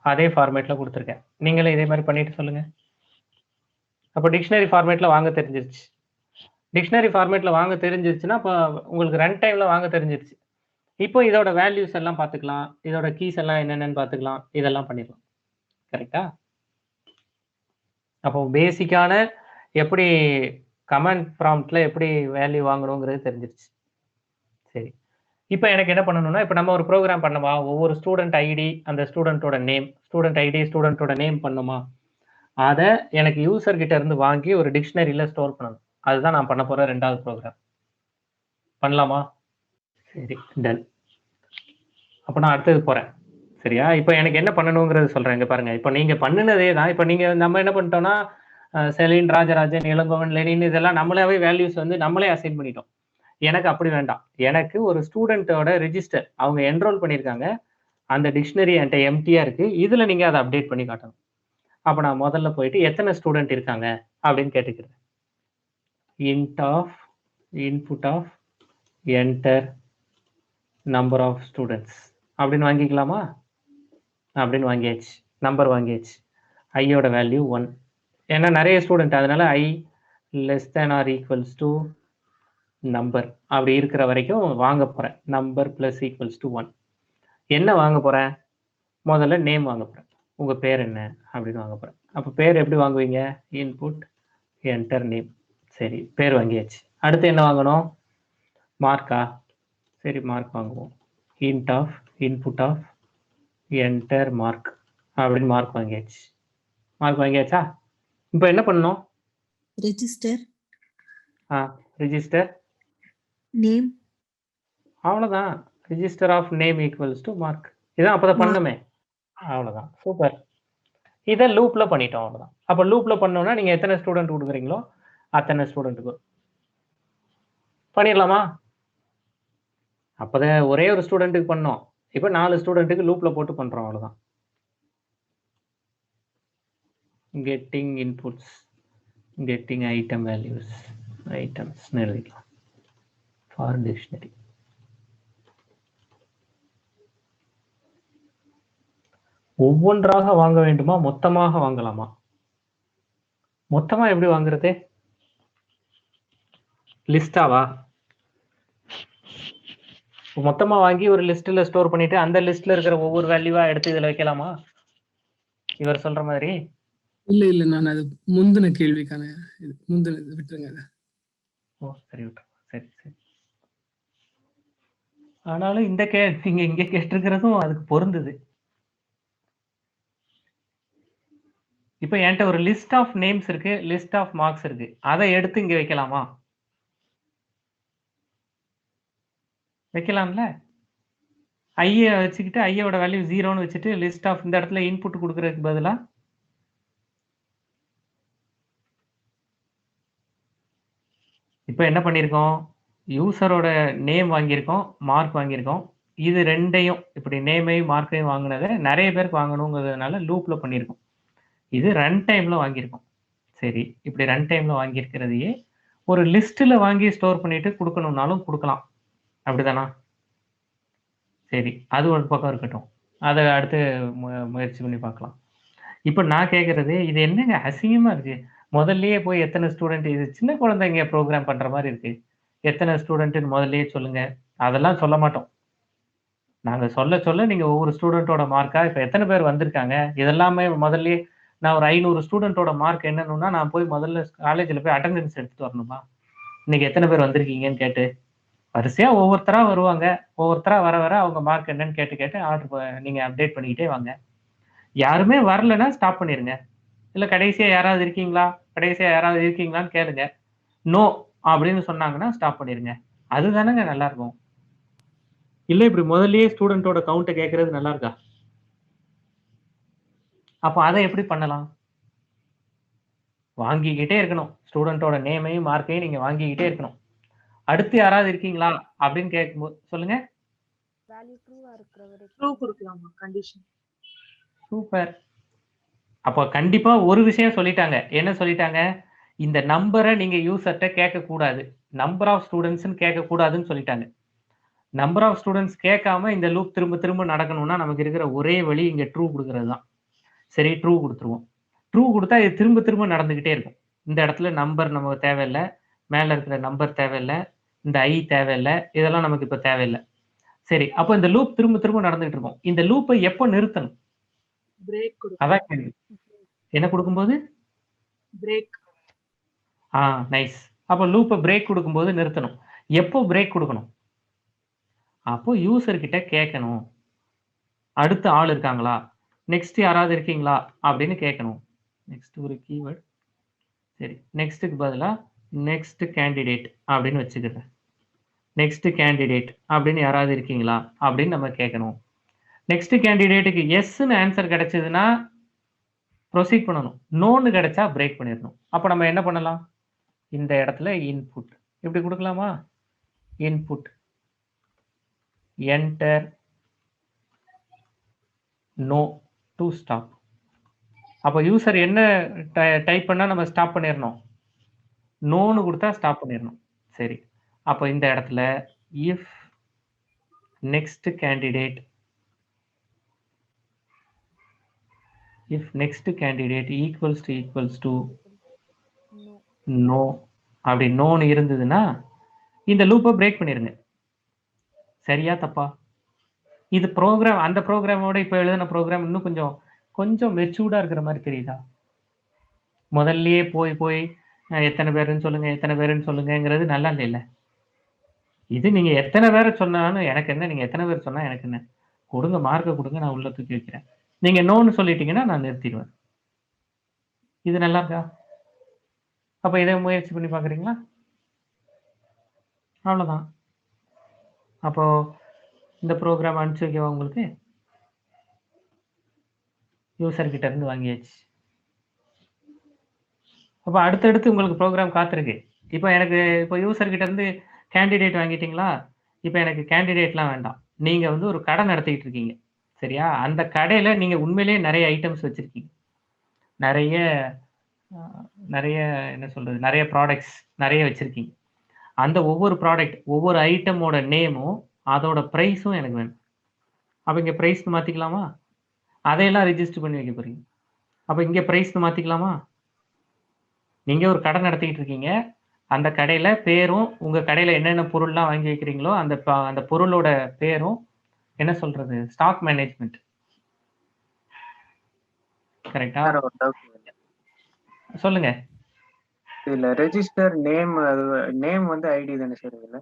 அதே ஃபார்மேட்டில் கொடுத்துருக்கேன். நீங்களே இதே மாதிரி பண்ணிட்டு சொல்லுங்க. அப்போ டிக்ஷனரி ஃபார்மேட்டில் வாங்க தெரிஞ்சிருச்சு. டிக்ஷனரி ஃபார்மேட்டில் வாங்க தெரிஞ்சிருச்சுன்னா இப்போ உங்களுக்கு ரன் டைமில் வாங்க தெரிஞ்சிருச்சு. இப்போ இதோட வேல்யூஸ் எல்லாம் பார்த்துக்கலாம், இதோட கீஸ் எல்லாம் என்னென்னு பார்த்துக்கலாம், இதெல்லாம் பண்ணிடலாம். கரெக்டா? அப்போ பேசிக்கான எப்படி கமெண்ட் ப்ராம்ப்ட்ல எப்படி வேல்யூ வாங்கணுங்கிறது தெரிஞ்சிருச்சு. சரி, இப்போ எனக்கு என்ன பண்ணணும்னா, இப்போ நம்ம ஒரு ப்ரோக்ராம் பண்ணவா, ஒவ்வொரு ஸ்டூடெண்ட் ஐடி, அந்த ஸ்டூடெண்ட்டோட நேம், ஸ்டூடெண்ட் ஐடி, ஸ்டூடெண்ட்டோட நேம் பண்ணுமா, அதை எனக்கு யூசர் கிட்ட இருந்து வாங்கி ஒரு டிக்ஷனரியில் ஸ்டோர் பண்ணணும். அதுதான் நான் பண்ண போகிற ரெண்டாவது ப்ரோக்ராம். பண்ணலாமா? சரி, டன். அப்போ நான் அடுத்தது போகிறேன். சரியா? இப்போ எனக்கு என்ன பண்ணணுங்கிறது சொல்கிறேன். இங்கே பாருங்கள், இப்போ நீங்கள் பண்ணினதே தான். இப்போ நீங்கள் நம்ம என்ன பண்ணிட்டோம்னா செலின், ராஜராஜன், இளங்கோவன், லெனின் இதெல்லாம் நம்மளாவே வேல்யூஸ் வந்து நம்மளே அசைன் பண்ணிட்டோம். எனக்கு அப்படி வேண்டாம். எனக்கு ஒரு ஸ்டூடெண்ட்டோட ரிஜிஸ்டர் அவங்க என்ரோல் பண்ணியிருக்காங்க, அந்த டிக்ஷனரி என்கிட்ட எம்டியாக இருக்குது. இதில் நீங்கள் அதை அப்டேட் பண்ணி காட்டணும். அப்போ நான் முதல்ல போயிட்டு எத்தனை ஸ்டூடெண்ட் இருக்காங்க அப்படின்னு கேட்டுக்கிறேன். Int of input of enter number of students அப்படின்னு வாங்கிக்கலாமா? அப்படின்னு வாங்கியாச்சு, நம்பர் வாங்கியாச்சு. ஐயோட வேல்யூ 1, ஏன்னா நிறைய ஸ்டூடெண்ட், அதனால I less than or equals to number அப்படி இருக்கிற வரைக்கும் வாங்க போகிறேன். Number plus equals to 1. என்ன வாங்க போகிறேன்? முதல்ல நேம் வாங்க போகிறேன். உங்கள் பேர் என்ன அப்படின்னு வாங்க போகிறேன். அப்போ பேர் எப்படி வாங்குவீங்க? Input enter name. சரி, பேர் வாங்கியாச்சு. அடுத்து என்ன வாங்கணும்? மார்க்கா? சரி, மார்க் வாங்குவோம். Int of input of enter mark அப்படின்னு மார்க் வாங்கியாச்சு. மார்க் வாங்கியாச்சா? இப்போ என்ன பண்ணணும்? Register register name. அவ்வளோதான். Register of name equals to mark. இதான் அப்போ தான் பண்ணுமே. அவ்வளோதான், சூப்பர். இதை லூப்பில் பண்ணிட்டோம், அவ்வளோதான். அப்போ லூப்பில் பண்ணோன்னா நீங்கள் எத்தனை ஸ்டூடெண்ட் கொடுக்குறீங்களோ அத்தனை ஸ்டூடெண்ட்டுக்கு பண்ணிடலாமா? அப்போதான் ஒரே ஒரு ஸ்டூடெண்ட்டுக்கு பண்ணோம், இப்போ 4 ஸ்டூடெண்ட்டுக்கு லூப்பில் போட்டு பண்ணுறோம், அவ்வளோதான். Getting inputs, getting item values, ஐட்டம்ஸ்னு எழுதிக்கலாம் ஃபார் டிக்ஷனரி. ஒவ்வொன்றாக வாங்க வேண்டுமா, மொத்தமாக வாங்கலாமா? மொத்தமாக எப்படி வாங்குறது? லிஸ்டாவா? மொத்தமாக வாங்கி ஒரு லிஸ்ட்டில் ஸ்டோர் பண்ணிட்டு அந்த லிஸ்ட்டில் இருக்கிற ஒவ்வொரு வேல்யூவாக எடுத்து இதில் வைக்கலாமா இவர் சொல்கிற மாதிரி? இல்ல நான் அது முந்தின கேள்விக்கான முந்தினது விட்டுருங்க. ஓ சரி, விட்டுருங்க. சரி சரி. ஆனாலும் இந்த நீங்க இங்கே கேட்டிருக்கிறதும் அதுக்கு பொருந்துது. இப்போ என்கிட்ட ஒரு லிஸ்ட் ஆஃப் நேம்ஸ் இருக்கு, லிஸ்ட் ஆஃப் மார்க்ஸ் இருக்கு. அதை எடுத்து இங்க வைக்கலாமா? வைக்கலாம்ல. ஐயை வச்சுக்கிட்டு ஐயோட வேல்யூ 0ன்னு வச்சுட்டு லிஸ்ட் ஆஃப் இந்த இடத்துல இன்புட் கொடுக்கறதுக்கு பதிலா இப்போ என்ன பண்ணியிருக்கோம்? யூசரோட நேம் வாங்கியிருக்கோம், மார்க் வாங்கியிருக்கோம். இது ரெண்டையும் இப்படி நேமையும் மார்க்கையும் வாங்கினதை நிறைய பேருக்கு வாங்கணுங்கிறதுனால லூப்பில் பண்ணியிருக்கோம். இது ரன் டைமில் வாங்கியிருக்கோம். சரி, இப்படி ரன் டைமில் வாங்கியிருக்கிறதையே ஒரு லிஸ்ட்டில் வாங்கி ஸ்டோர் பண்ணிட்டு கொடுக்கணும்னாலும் கொடுக்கலாம், அப்படிதானா? சரி, அது ஒரு பக்கம் இருக்கட்டும், அதை அடுத்து முயற்சி பண்ணி பார்க்கலாம். இப்போ நான் கேட்குறது, இது என்னங்க அசிங்கமாக இருக்குது. முதல்லயே போய் எத்தனை ஸ்டூடெண்ட், இது சின்ன குழந்தைங்க ப்ரோக்ராம் பண்ணுற மாதிரி இருக்குது. எத்தனை ஸ்டூடெண்ட்டுன்னு முதல்லயே சொல்லுங்கள். அதெல்லாம் சொல்ல மாட்டோம். நாங்க சொல்ல சொல்ல நீங்க ஒவ்வொரு ஸ்டூடெண்ட்டோட மார்க்கா இப்ப எத்தனை பேர் வந்திருக்காங்க இதெல்லாமே முதல்லயே நான் ஒரு 500 ஸ்டூடெண்ட்டோட மார்க் என்னன்னா நான் போய் முதல்ல காலேஜ்ல போய் அட்டெண்டன்ஸ் எடுத்துட்டு வரணுமா இன்னைக்கு எத்தனை பேர் வந்திருக்கீங்கன்னு கேட்டு வரிசையா ஒவ்வொருத்தரா வருவாங்க ஒவ்வொருத்தரா வர வர அவங்க மார்க் என்னன்னு கேட்டு கேட்டு ஆர்டர் நீங்க அப்டேட் பண்ணிக்கிட்டே வாங்க யாருமே வரலன்னா ஸ்டாப் பண்ணிருங்க இல்ல கடைசியா யாராவது இருக்கீங்களான்னு கேளுங்க நோ அப்படின்னு சொன்னாங்கன்னா ஸ்டாப் பண்ணிருங்க அதுதானங்க நல்லா இருக்கும் இல்ல இப்படி முதல்லயே ஸ்டூடெண்டோட கவுண்ட்டை கேட்கறது நல்லா இருக்கா அப்போ அதை எப்படி பண்ணலாம் வாங்கிக்கிட்டே இருக்கணும் ஸ்டூடெண்டோட நேமையும் மார்க்கையும் நீங்க வாங்கிக்கிட்டே இருக்கணும் அடுத்து யாராவது இருக்கீங்களா அப்படின்னு கேட்கும்போது சொல்லுங்க வேல்யூ ட்ரூவா இருக்கிற வரைக்கும் ட்ரூ கொடுக்கலாமா கண்டிஷன்? சூப்பர் அப்போ கண்டிப்பா ஒரு விஷயம் சொல்லிட்டாங்க என்ன சொல்லிட்டாங்க இந்த நம்பரை நீங்க யூசர்ட்ட கேட்க கூடாது நம்பர் ஆஃப் ஸ்டூடெண்ட்ஸ்னு கேட்க கூடாதுன்னு சொல்லிட்டாங்க நம்பர் ஆஃப் ஸ்டூடெண்ட்ஸ் கேட்காம இந்த லூப் திரும்ப திரும்ப நடக்கணும்னா நமக்கு இருக்கிற ஒரே வழி இங்க ட்ரூ கொடுக்கறது தான் சரி ட்ரூ கொடுத்துருவோம் ட்ரூ கொடுத்தா இது திரும்ப திரும்ப நடந்துகிட்டே இருக்கும் இந்த இடத்துல நம்பர் நமக்கு தேவையில்லை மேல இருக்கிற நம்பர் தேவையில்லை இந்த ஐ தேவையில்லை இதெல்லாம் நமக்கு இப்ப தேவையில்லை சரி அப்போ இந்த லூப் திரும்ப திரும்ப நடந்துகிட்டு இருக்கும் இந்த லூப்பை எப்போ நிறுத்தணும் பிரேக் கொடுக்கணும். அதான் கேள்வி என்ன கொடுக்கும்போது பிரேக். நைஸ் அப்போ லூப்பை பிரேக் கொடுக்கும்போது நிறுத்தணும் எப்போ பிரேக் கொடுக்கணும் அப்போ யூசர் கிட்ட கேட்கணும் அடுத்த ஆள் இருக்காங்களா நெக்ஸ்ட் யாராவது இருக்கீங்களா அப்படின்னு கேட்கணும் நெக்ஸ்ட் ஒரு கீவேர்ட் சரி நெக்ஸ்ட்டுக்கு பதிலா நெக்ஸ்ட் கேண்டிடேட் அப்படின்னு வச்சுக்கிறேன் நெக்ஸ்ட் கேண்டிடேட் அப்படின்னு யாராவது இருக்கீங்களா அப்படின்னு நம்ம கேட்கணும் நெக்ஸ்ட் கேண்டிடேட்டுக்கு எஸ்ன்னு ஆன்சர் கிடைச்சதுன்னா ப்ரொசீட் பண்ணணும் நோன்னு கிடைச்சா பிரேக் பண்ணிடணும் அப்போ நம்ம என்ன பண்ணலாம் இந்த இடத்துல இன்புட் இப்படி கொடுக்கலாமா input enter no to stop அப்போ யூசர் என்ன டைப் பண்ணா நம்ம ஸ்டாப் பண்ணிடணும் நோன்னு கொடுத்தா ஸ்டாப் பண்ணிடணும் சரி அப்போ இந்த இடத்துல if next candidate equals to know அப்படி நோன்னு இருந்ததுன்னா இந்த லூப்பை பிரேக் பண்ணிருங்க சரியா தப்பா இது ப்ரோக்ராம் அந்த ப்ரோக்ராமோட இப்போ எழுதின ப்ரோக்ராம் இன்னும் கொஞ்சம் மெச்சூர்டா இருக்கிற மாதிரி தெரியுதா முதல்லயே போய் எத்தனை பேருன்னு சொல்லுங்கிறது நல்லா இல்லைல்ல இது நீங்க எத்தனை பேரை சொன்னாலும் எனக்கு என்ன நீங்க எத்தனை பேர் சொன்னா எனக்கு என்ன கொடுங்க மார்க்கை கொடுங்க நான் உள்ள தூக்கி வைக்கிறேன் நீங்க நோன்னு சொல்லிட்டீங்கன்னா நான் நிறுத்திடுவேன் இது நல்லா இருக்கா அப்ப இதை முயற்சி பண்ணி பாக்குறீங்களா அவ்வளவுதான் அப்போ இந்த ப்ரோக்ராம் அனுப்பிச்சு வைக்கவா உங்களுக்கு யூசர் கிட்ட இருந்து வாங்கியாச்சு அப்போ அடுத்தடுத்து உங்களுக்கு ப்ரோக்ராம் காத்திருக்கு இப்போ யூசர் கிட்ட இருந்து கேண்டிடேட் வாங்கிட்டீங்களா இப்போ எனக்கு கேண்டிடேட்லாம் வேண்டாம் நீங்க வந்து ஒரு கடை நடத்திட்டு இருக்கீங்க சரியா அந்த கடையில நீங்க உண்மையிலேயே நிறைய ஐட்டம்ஸ் வச்சிருக்கீங்க நிறைய என்ன சொல்றது நிறைய ப்ராடக்ட்ஸ் நிறைய வச்சிருக்கீங்க அந்த ஒவ்வொரு ப்ராடக்ட் ஒவ்வொரு ஐட்டமோட நேமும் அதோட ப்ரைஸும் எனக்கு வேணும் அப்போ இங்கே ப்ரைஸ் மாற்றிக்கலாமா அதையெல்லாம் ரெஜிஸ்டர் பண்ணி வைக்க போறீங்க அப்போ இங்கே ப்ரைஸ் மாற்றிக்கலாமா நீங்கள் ஒரு கடை நடத்திக்கிட்டு இருக்கீங்க அந்த கடையில் பேரும் உங்கள் கடையில் என்னென்ன பொருள்லாம் வாங்கி வைக்கிறீங்களோ அந்த பொருளோட பேரும் என்ன சொல்றது ஸ்டாக் மேனேஜ்மெண்ட் கரெக்டா சொல்லுங்க இதுல ரெஜிஸ்டர் நேம் நேம் வந்து ஐடி தானே சார் இதுல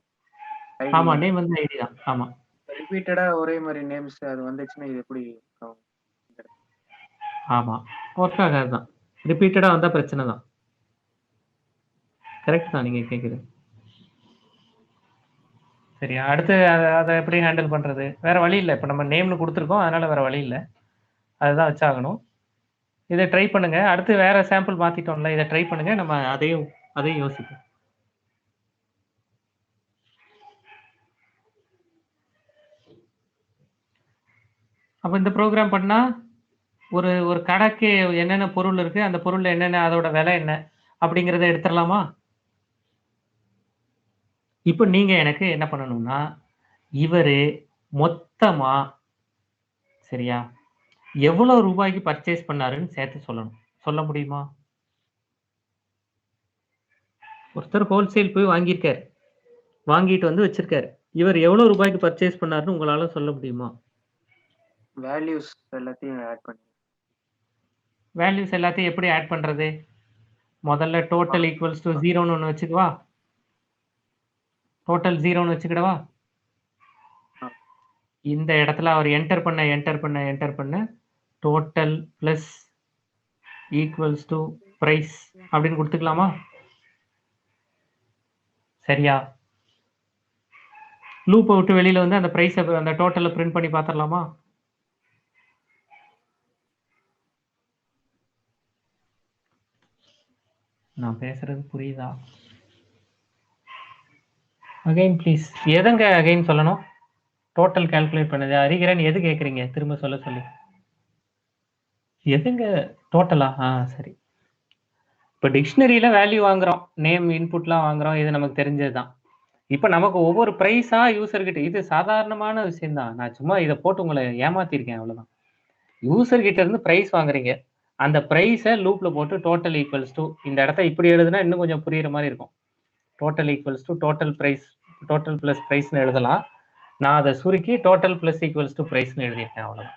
ஆமா நேம் வந்து ஐடி தான் ஆமா ரிப்பீட்டடா ஒரே மாதிரி நேம்ஸ் அது வந்துச்சுன்னா இது எப்படி ஆகும்? ஆமா ஒர்க் ஆகாது தான் ரிப்பீட்டடா வந்தா பிரச்சனை தான் கரெக்ட் தான் நீங்க கேக்குது சரியா அடுத்து அதை எப்படி ஹேண்டில் பண்றது வேற வழி இல்லை இப்போ நம்ம நேம்னு கொடுத்துருக்கோம் அதனால வேற வழி இல்லை அதுதான் வச்சாகணும் இதை ட்ரை பண்ணுங்க அடுத்து வேற சாம்பிள் மாத்திட்டோம்ல இதை ட்ரை பண்ணுங்க நம்ம அதையும் யோசிப்போம் அப்ப இந்த ப்ரோக்ராம் பண்ணா ஒரு கடைக்கு என்னென்ன பொருள் இருக்கு அந்த பொருள்ல என்னென்ன அதோட விலை என்ன அப்படிங்கிறத எடுத்துடலாமா இப்போ நீங்க எனக்கு என்ன பண்ணணும்னா இவரு மொத்தமா சரியா எவ்வளவு ரூபாய்க்கு பர்ச்சேஸ் பண்ணாருன்னு சேர்த்து சொல்லணும் சொல்ல முடியுமா ஒருத்தர் ஹோல்சேல் போய் வாங்கியிருக்காரு வாங்கிட்டு வந்து வச்சிருக்காரு இவர் எவ்வளவு ரூபாய்க்கு பர்ச்சேஸ் பண்ணாருன்னு உங்களால சொல்ல முடியுமா? வேல்யூஸ் எல்லாத்தையும் ஆட் பண்ணி வேல்யூஸ் எல்லாத்தையும் எப்படி ஆட் பண்றது? முதல்ல டோட்டல் ஈக்குவல்ஸ் டு 0ன்னு ஒன்று வச்சுக்கவா? டோட்டல் 0ன்னு வச்சுக்கிடவா? ஆ. இந்த இடத்துல அவர் என்டர் பண்ண total plus equals to price அப்படின்னு கொடுத்துக்கலாமா? சரியா? லூப்பை விட்டு வெளியில வந்து அந்த பிரைஸை அந்த டோட்டலை பிரிண்ட் பண்ணி பார்த்துடலாமா? நான் பேசுறது புரியுதா? Again please. எதங்க அகைன் சொல்லணும்? டோட்டல் கால்குலேட் பண்ணது அறிகிறேன். எது கேட்குறீங்க திரும்ப சொல்ல சொல்லி? எதுங்க டோட்டலா? சரி. இப்போ டிக்ஷனரியில் வேல்யூ வாங்குறோம், நேம் இன்புட்லாம் வாங்குறோம், இது நமக்கு தெரிஞ்சது தான். இப்போ நமக்கு ஒவ்வொரு ப்ரைஸாக யூசர்கிட்ட, இது சாதாரணமான விஷயம்தான். நான் சும்மா இதை போட்டு உங்களை ஏமாத்திருக்கேன், அவ்வளோதான். யூசர்கிட்ட இருந்து ப்ரைஸ் வாங்குறீங்க, அந்த ப்ரைஸை லூப்பில் போட்டு டோட்டல் ஈக்குவல்ஸ் டு, இந்த இடத்த இப்படி எழுதுனா இன்னும் கொஞ்சம் புரியுற மாதிரி இருக்கும். Total equals to total price, total plus ப்ரைஸ்னு எழுதலாம். நான் அதை சுருக்கி டோட்டல் ப்ளஸ் ஈக்குவல்ஸ் டு ப்ரைஸ்னு எழுதியிருக்கேன், அவ்வளோதான்.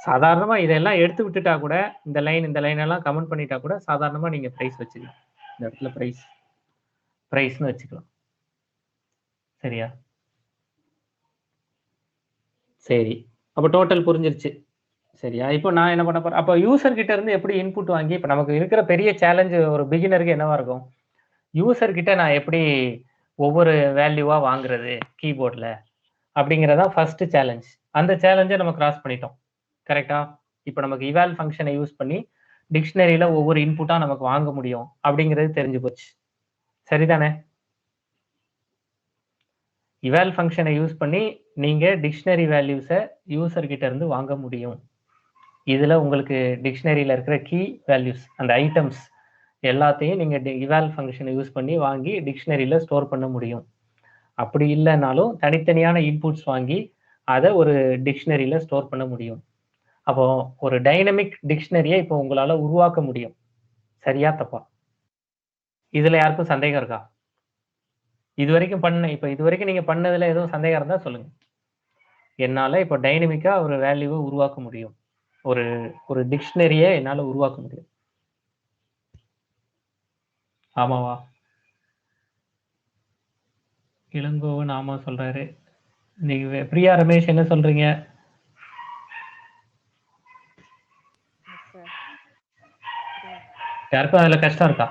சாதாரணமாக இதெல்லாம் எடுத்து விட்டுட்டா கூட, இந்த லைன் எல்லாம் கமெண்ட் பண்ணிட்டா கூட சாதாரணமாக நீங்கள் ப்ரைஸ் வச்சுக்கலாம். இந்த இடத்துல ப்ரைஸ்னு வச்சுக்கலாம். சரியா? சரி, அப்போ டோட்டல் புரிஞ்சிருச்சு. சரியா? இப்போ நான் என்ன பண்ண போறேன்? அப்போ யூசர் கிட்ட இருந்து எப்படி இன்புட் வாங்கி, இப்போ நமக்கு இருக்கிற பெரிய சேலஞ்சு ஒரு பிகினருக்கு என்னவா இருக்கும்? யூசர் கிட்ட நான் எப்படி ஒவ்வொரு வேல்யூவா வாங்குறது கீபோர்டில் அப்படிங்கிறதான் ஃபர்ஸ்ட் சேலஞ்ச். அந்த சேலஞ்சை நம்ம கிராஸ் பண்ணிட்டோம். கரெக்டா? இப்போ நமக்கு இவால் ஃபங்க்ஷனை யூஸ் பண்ணி டிக்ஷனரியில் ஒவ்வொரு இன்புட்டாக நமக்கு வாங்க முடியும் அப்படிங்கிறது தெரிஞ்சு போச்சு. சரிதானே? இவால் ஃபங்க்ஷனை யூஸ் பண்ணி நீங்கள் டிக்ஷனரி வேல்யூஸை யூசர் கிட்ட இருந்து வாங்க முடியும். இதில் உங்களுக்கு டிக்ஷனரியில் இருக்கிற கீ வேல்யூஸ், அந்த ஐட்டம்ஸ் எல்லாத்தையும் நீங்கள் இவால் ஃபங்க்ஷனை யூஸ் பண்ணி வாங்கி டிக்ஷனரியில் ஸ்டோர் பண்ண முடியும். அப்படி இல்லைனாலும் தனித்தனியான இன்புட்ஸ் வாங்கி அதை ஒரு டிக்ஷனரியில் ஸ்டோர் பண்ண முடியும். அப்போ ஒரு டைனமிக் டிக்ஷனரியை இப்போ உங்களால் உருவாக்க முடியும். சரியா தப்பா? இதில் யாருக்கும் சந்தேகம் இருக்கா? இது வரைக்கும் நீங்கள் பண்ணதில் எதுவும் சந்தேகம் இருந்தால் சொல்லுங்கள். என்னால் இப்போ டைனமிக்காக ஒரு வேல்யூவை உருவாக்க முடியும், ஒரு டிக்ஷனரியை என்னால் உருவாக்க முடியும். ஆமாவா? இளங்கோவன் ஆமா சொல்றாரு. நீங்க பிரியா ரமேஷ் என்ன சொல்றீங்க? யாருக்கும் அதுல கஷ்டம் இருக்கா?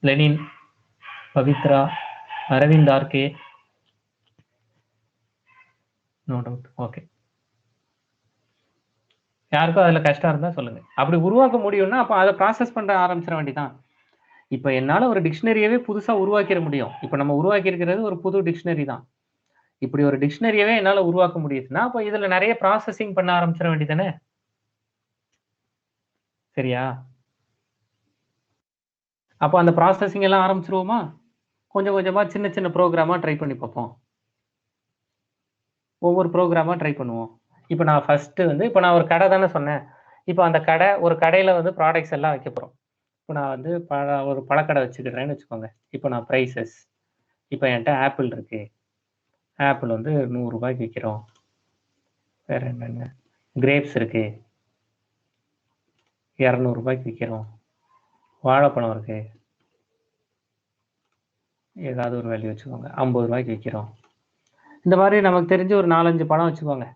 Lenin, Pavithra, Aravind RK? No doubt. Okay. யாருக்கும் அதுல கஷ்டம் இருந்தா சொல்லுங்க. அப்படி உருவாக்க முடியும்னா அப்ப அதை ப்ராசஸ் பண்ண ஆரம்பிச்சிட வேண்டியதான். இப்ப என்னால ஒரு டிக்ஷனரியவே புதுசா உருவாக்கிட முடியும். இப்ப நம்ம உருவாக்கி இருக்கிறது ஒரு புது டிக்ஷனரி தான். இப்படி ஒரு டிக்ஷனரியவே என்னால உருவாக்க முடியுதுன்னா அப்ப இதுல நிறைய ப்ராசஸிங் பண்ண ஆரம்பிச்சிட வேண்டியதானே? சரியா? அப்போ அந்த ப்ராசஸிங் எல்லாம் ஆரம்பிச்சிருவோமா? கொஞ்சம் கொஞ்சமா சின்ன சின்ன ப்ரோக்ராமா ட்ரை பண்ணி பார்ப்போம். ஒவ்வொரு ப்ரோக்ராமா ட்ரை பண்ணுவோம். இப்போ நான் ஃபர்ஸ்ட் வந்து இப்போ நான் ஒரு கடை தானே சொன்னேன். இப்போ அந்த ஒரு கடையில வந்து ப்ராடக்ட்ஸ் எல்லாம் வைக்க போறோம். இப்போ நான் வந்து ஒரு பழக்கடை வச்சுக்கிறேன்னு வச்சுக்கோங்க. இப்போ நான் ப்ரைஸஸ், இப்போ என்கிட்ட ஆப்பிள் இருக்கு. ஆப்பிள் வந்து 100 ரூபாய்க்கு விற்கிறோம். வேற என்னென்ன? கிரேப்ஸ் இருக்கு, 200 ரூபாய்க்கு விற்கிறோம். வாழைப்பழம் இருக்கு, ஏதாவது ஒரு வேல்யூ வச்சுக்கோங்க, 50 ரூபாய்க்கு விற்கிறோம். இந்த மாதிரி நமக்கு தெரிஞ்ச ஒரு 4-5 பழம் வச்சுக்கோங்க.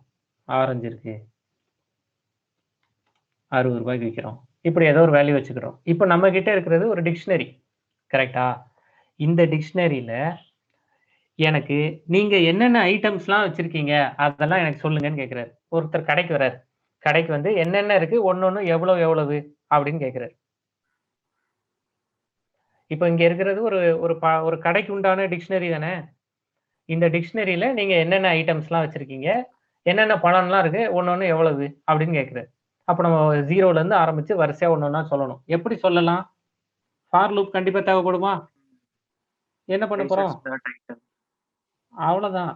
ஆரஞ்சு இருக்கு, 60 ரூபாய்க்கு விற்கிறோம். இப்படி ஏதோ ஒரு வேல்யூ வச்சுக்கிறோம். இப்போ நம்ம கிட்ட இருக்கிறது ஒரு டிக்ஷனரி, கரெக்டா? இந்த டிக்ஷனரியில எனக்கு நீங்க என்னென்ன ஐட்டம்ஸ்லாம் வச்சிருக்கீங்க அதெல்லாம் எனக்கு சொல்லுங்கன்னு கேட்கிறாரு. ஒருத்தர் கடைக்கு வர்றாரு. கடைக்கு வந்து என்னென்ன இருக்கு, ஒன்னொன்னு எவ்வளவு அப்படின்னு கேட்கிறாரு. இப்போ இங்க இருக்கிறது ஒரு கடைக்கு உண்டான டிக்ஷனரி தானே. இந்த டிக்ஷனரியில நீங்க என்னென்ன ஐட்டம்ஸ்லாம் வச்சிருக்கீங்க, என்னென்ன பழம்லாம் இருக்கு, ஒன்னொன்னு எவ்வளவு அப்படின்னு கேட்கிறாரு. அப்போ நம்ம 0ல இருந்து ஆரம்பிச்சு வரிசையா ஒன்னொன்னா சொல்லணும். எப்படி சொல்லலாம்? ஃபார் லூப் கண்டிப்பா தேவைப்படுமா? என்ன பண்ண போறோம்? அவ்வளவுதான்.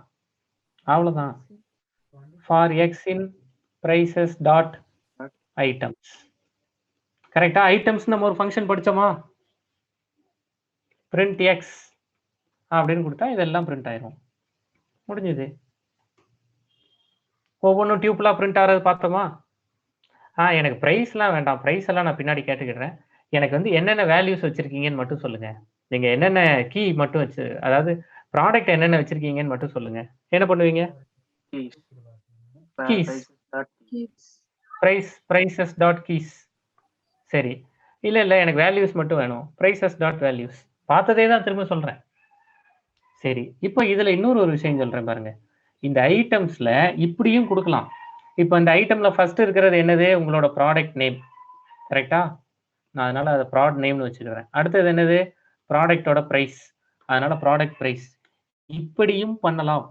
For X in prices dot items. கரெக்டா? ஐட்டம்ஸ் நம்ம ஒரு ஃபங்க்ஷன் படிச்சோமா? print x அப்படின்னு கொடுத்தா இதெல்லாம் பிரிண்ட் ஆயிரும். முடிஞ்சுது. ஒவ்வொன்றும் டியூப்லா பிரிண்ட் ஆகிறது பார்த்தோமா? எனக்கு பிரைஸ்லாம் வேண்டாம். பிரைஸ் எல்லாம் நான் பின்னாடி கேட்டுக்கிறேன். எனக்கு வந்து என்னென்ன வேல்யூஸ் வச்சிருக்கீங்கன்னு மட்டும் சொல்லுங்க. நீங்க என்னென்ன கீ மட்டும் வச்சு, அதாவது ப்ராடக்ட் என்னென்ன வச்சிருக்கீங்கன்னு மட்டும் சொல்லுங்க. என்ன பண்ணுவீங்க? Keys. prices dot keys. சரி. இல்ல எனக்கு வேல்யூஸ் மட்டும் வேணும். prices dot values. பார்த்ததே தான் திரும்ப சொல்றேன். சரி. இப்போ இதுல இன்னொரு ஒரு விஷயம் சொல்றேன் பாருங்க. இந்த ஐட்டம்ஸ்ல இப்படியும் கொடுக்கலாம். இப்போ இந்த ஐட்டம்ல ஃபர்ஸ்ட் இருக்கிறது என்னது? உங்களோட ப்ராடக்ட் நேம். கரெக்டா? நான் அதனால அதை ப்ராடக்ட் நேம்னு வச்சுக்கிறேன். அடுத்தது என்னது? ப்ராடக்டோட பிரைஸ். அதனால ப்ராடக்ட் பிரைஸ். இப்படியும் பண்ணலாம்.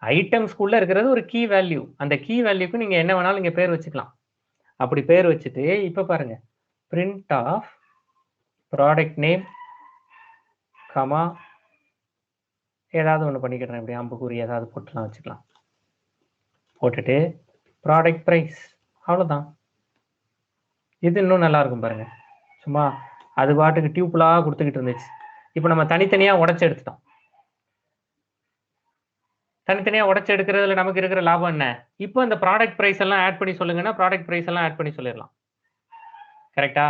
ஐட்டம்ஸ்குள்ள இருக்கிறது ஒரு கீ வேல்யூ. அந்த கீ வேல்யூக்கு நீங்க என்ன வேணாலும் இங்க பேர் வச்சுக்கலாம். அப்படி பேர் வச்சுட்டு இப்ப பாருங்க, print of product name comma ஏதாவது ஒன்று பண்ணிக்கிறேன். இப்படி அம்புக்குறி ஏதாவது போட்டுலாம் வச்சுக்கலாம். போட்டுட்டு ப்ராடக்ட் ப்ரைஸ். அவ்வளோதான். இது இன்னும் நல்லா இருக்கும் பாருங்க. சும்மா அது பாட்டுக்கு டியூப்லாக கொடுத்துக்கிட்டு இருந்துச்சு. இப்போ நம்ம தனித்தனியாக உடச்சி எடுத்துட்டோம். தனித்தனியாக உடச்சி எடுக்கிறதுல நமக்கு இருக்கிற லாபம் என்ன? இப்போ இந்த ப்ராடக்ட் ப்ரைஸ் எல்லாம் ஆட் பண்ணி சொல்லுங்கன்னா ப்ராடக்ட் ப்ரைஸ் எல்லாம் ஆட் பண்ணி சொல்லிடலாம். கரெக்டா?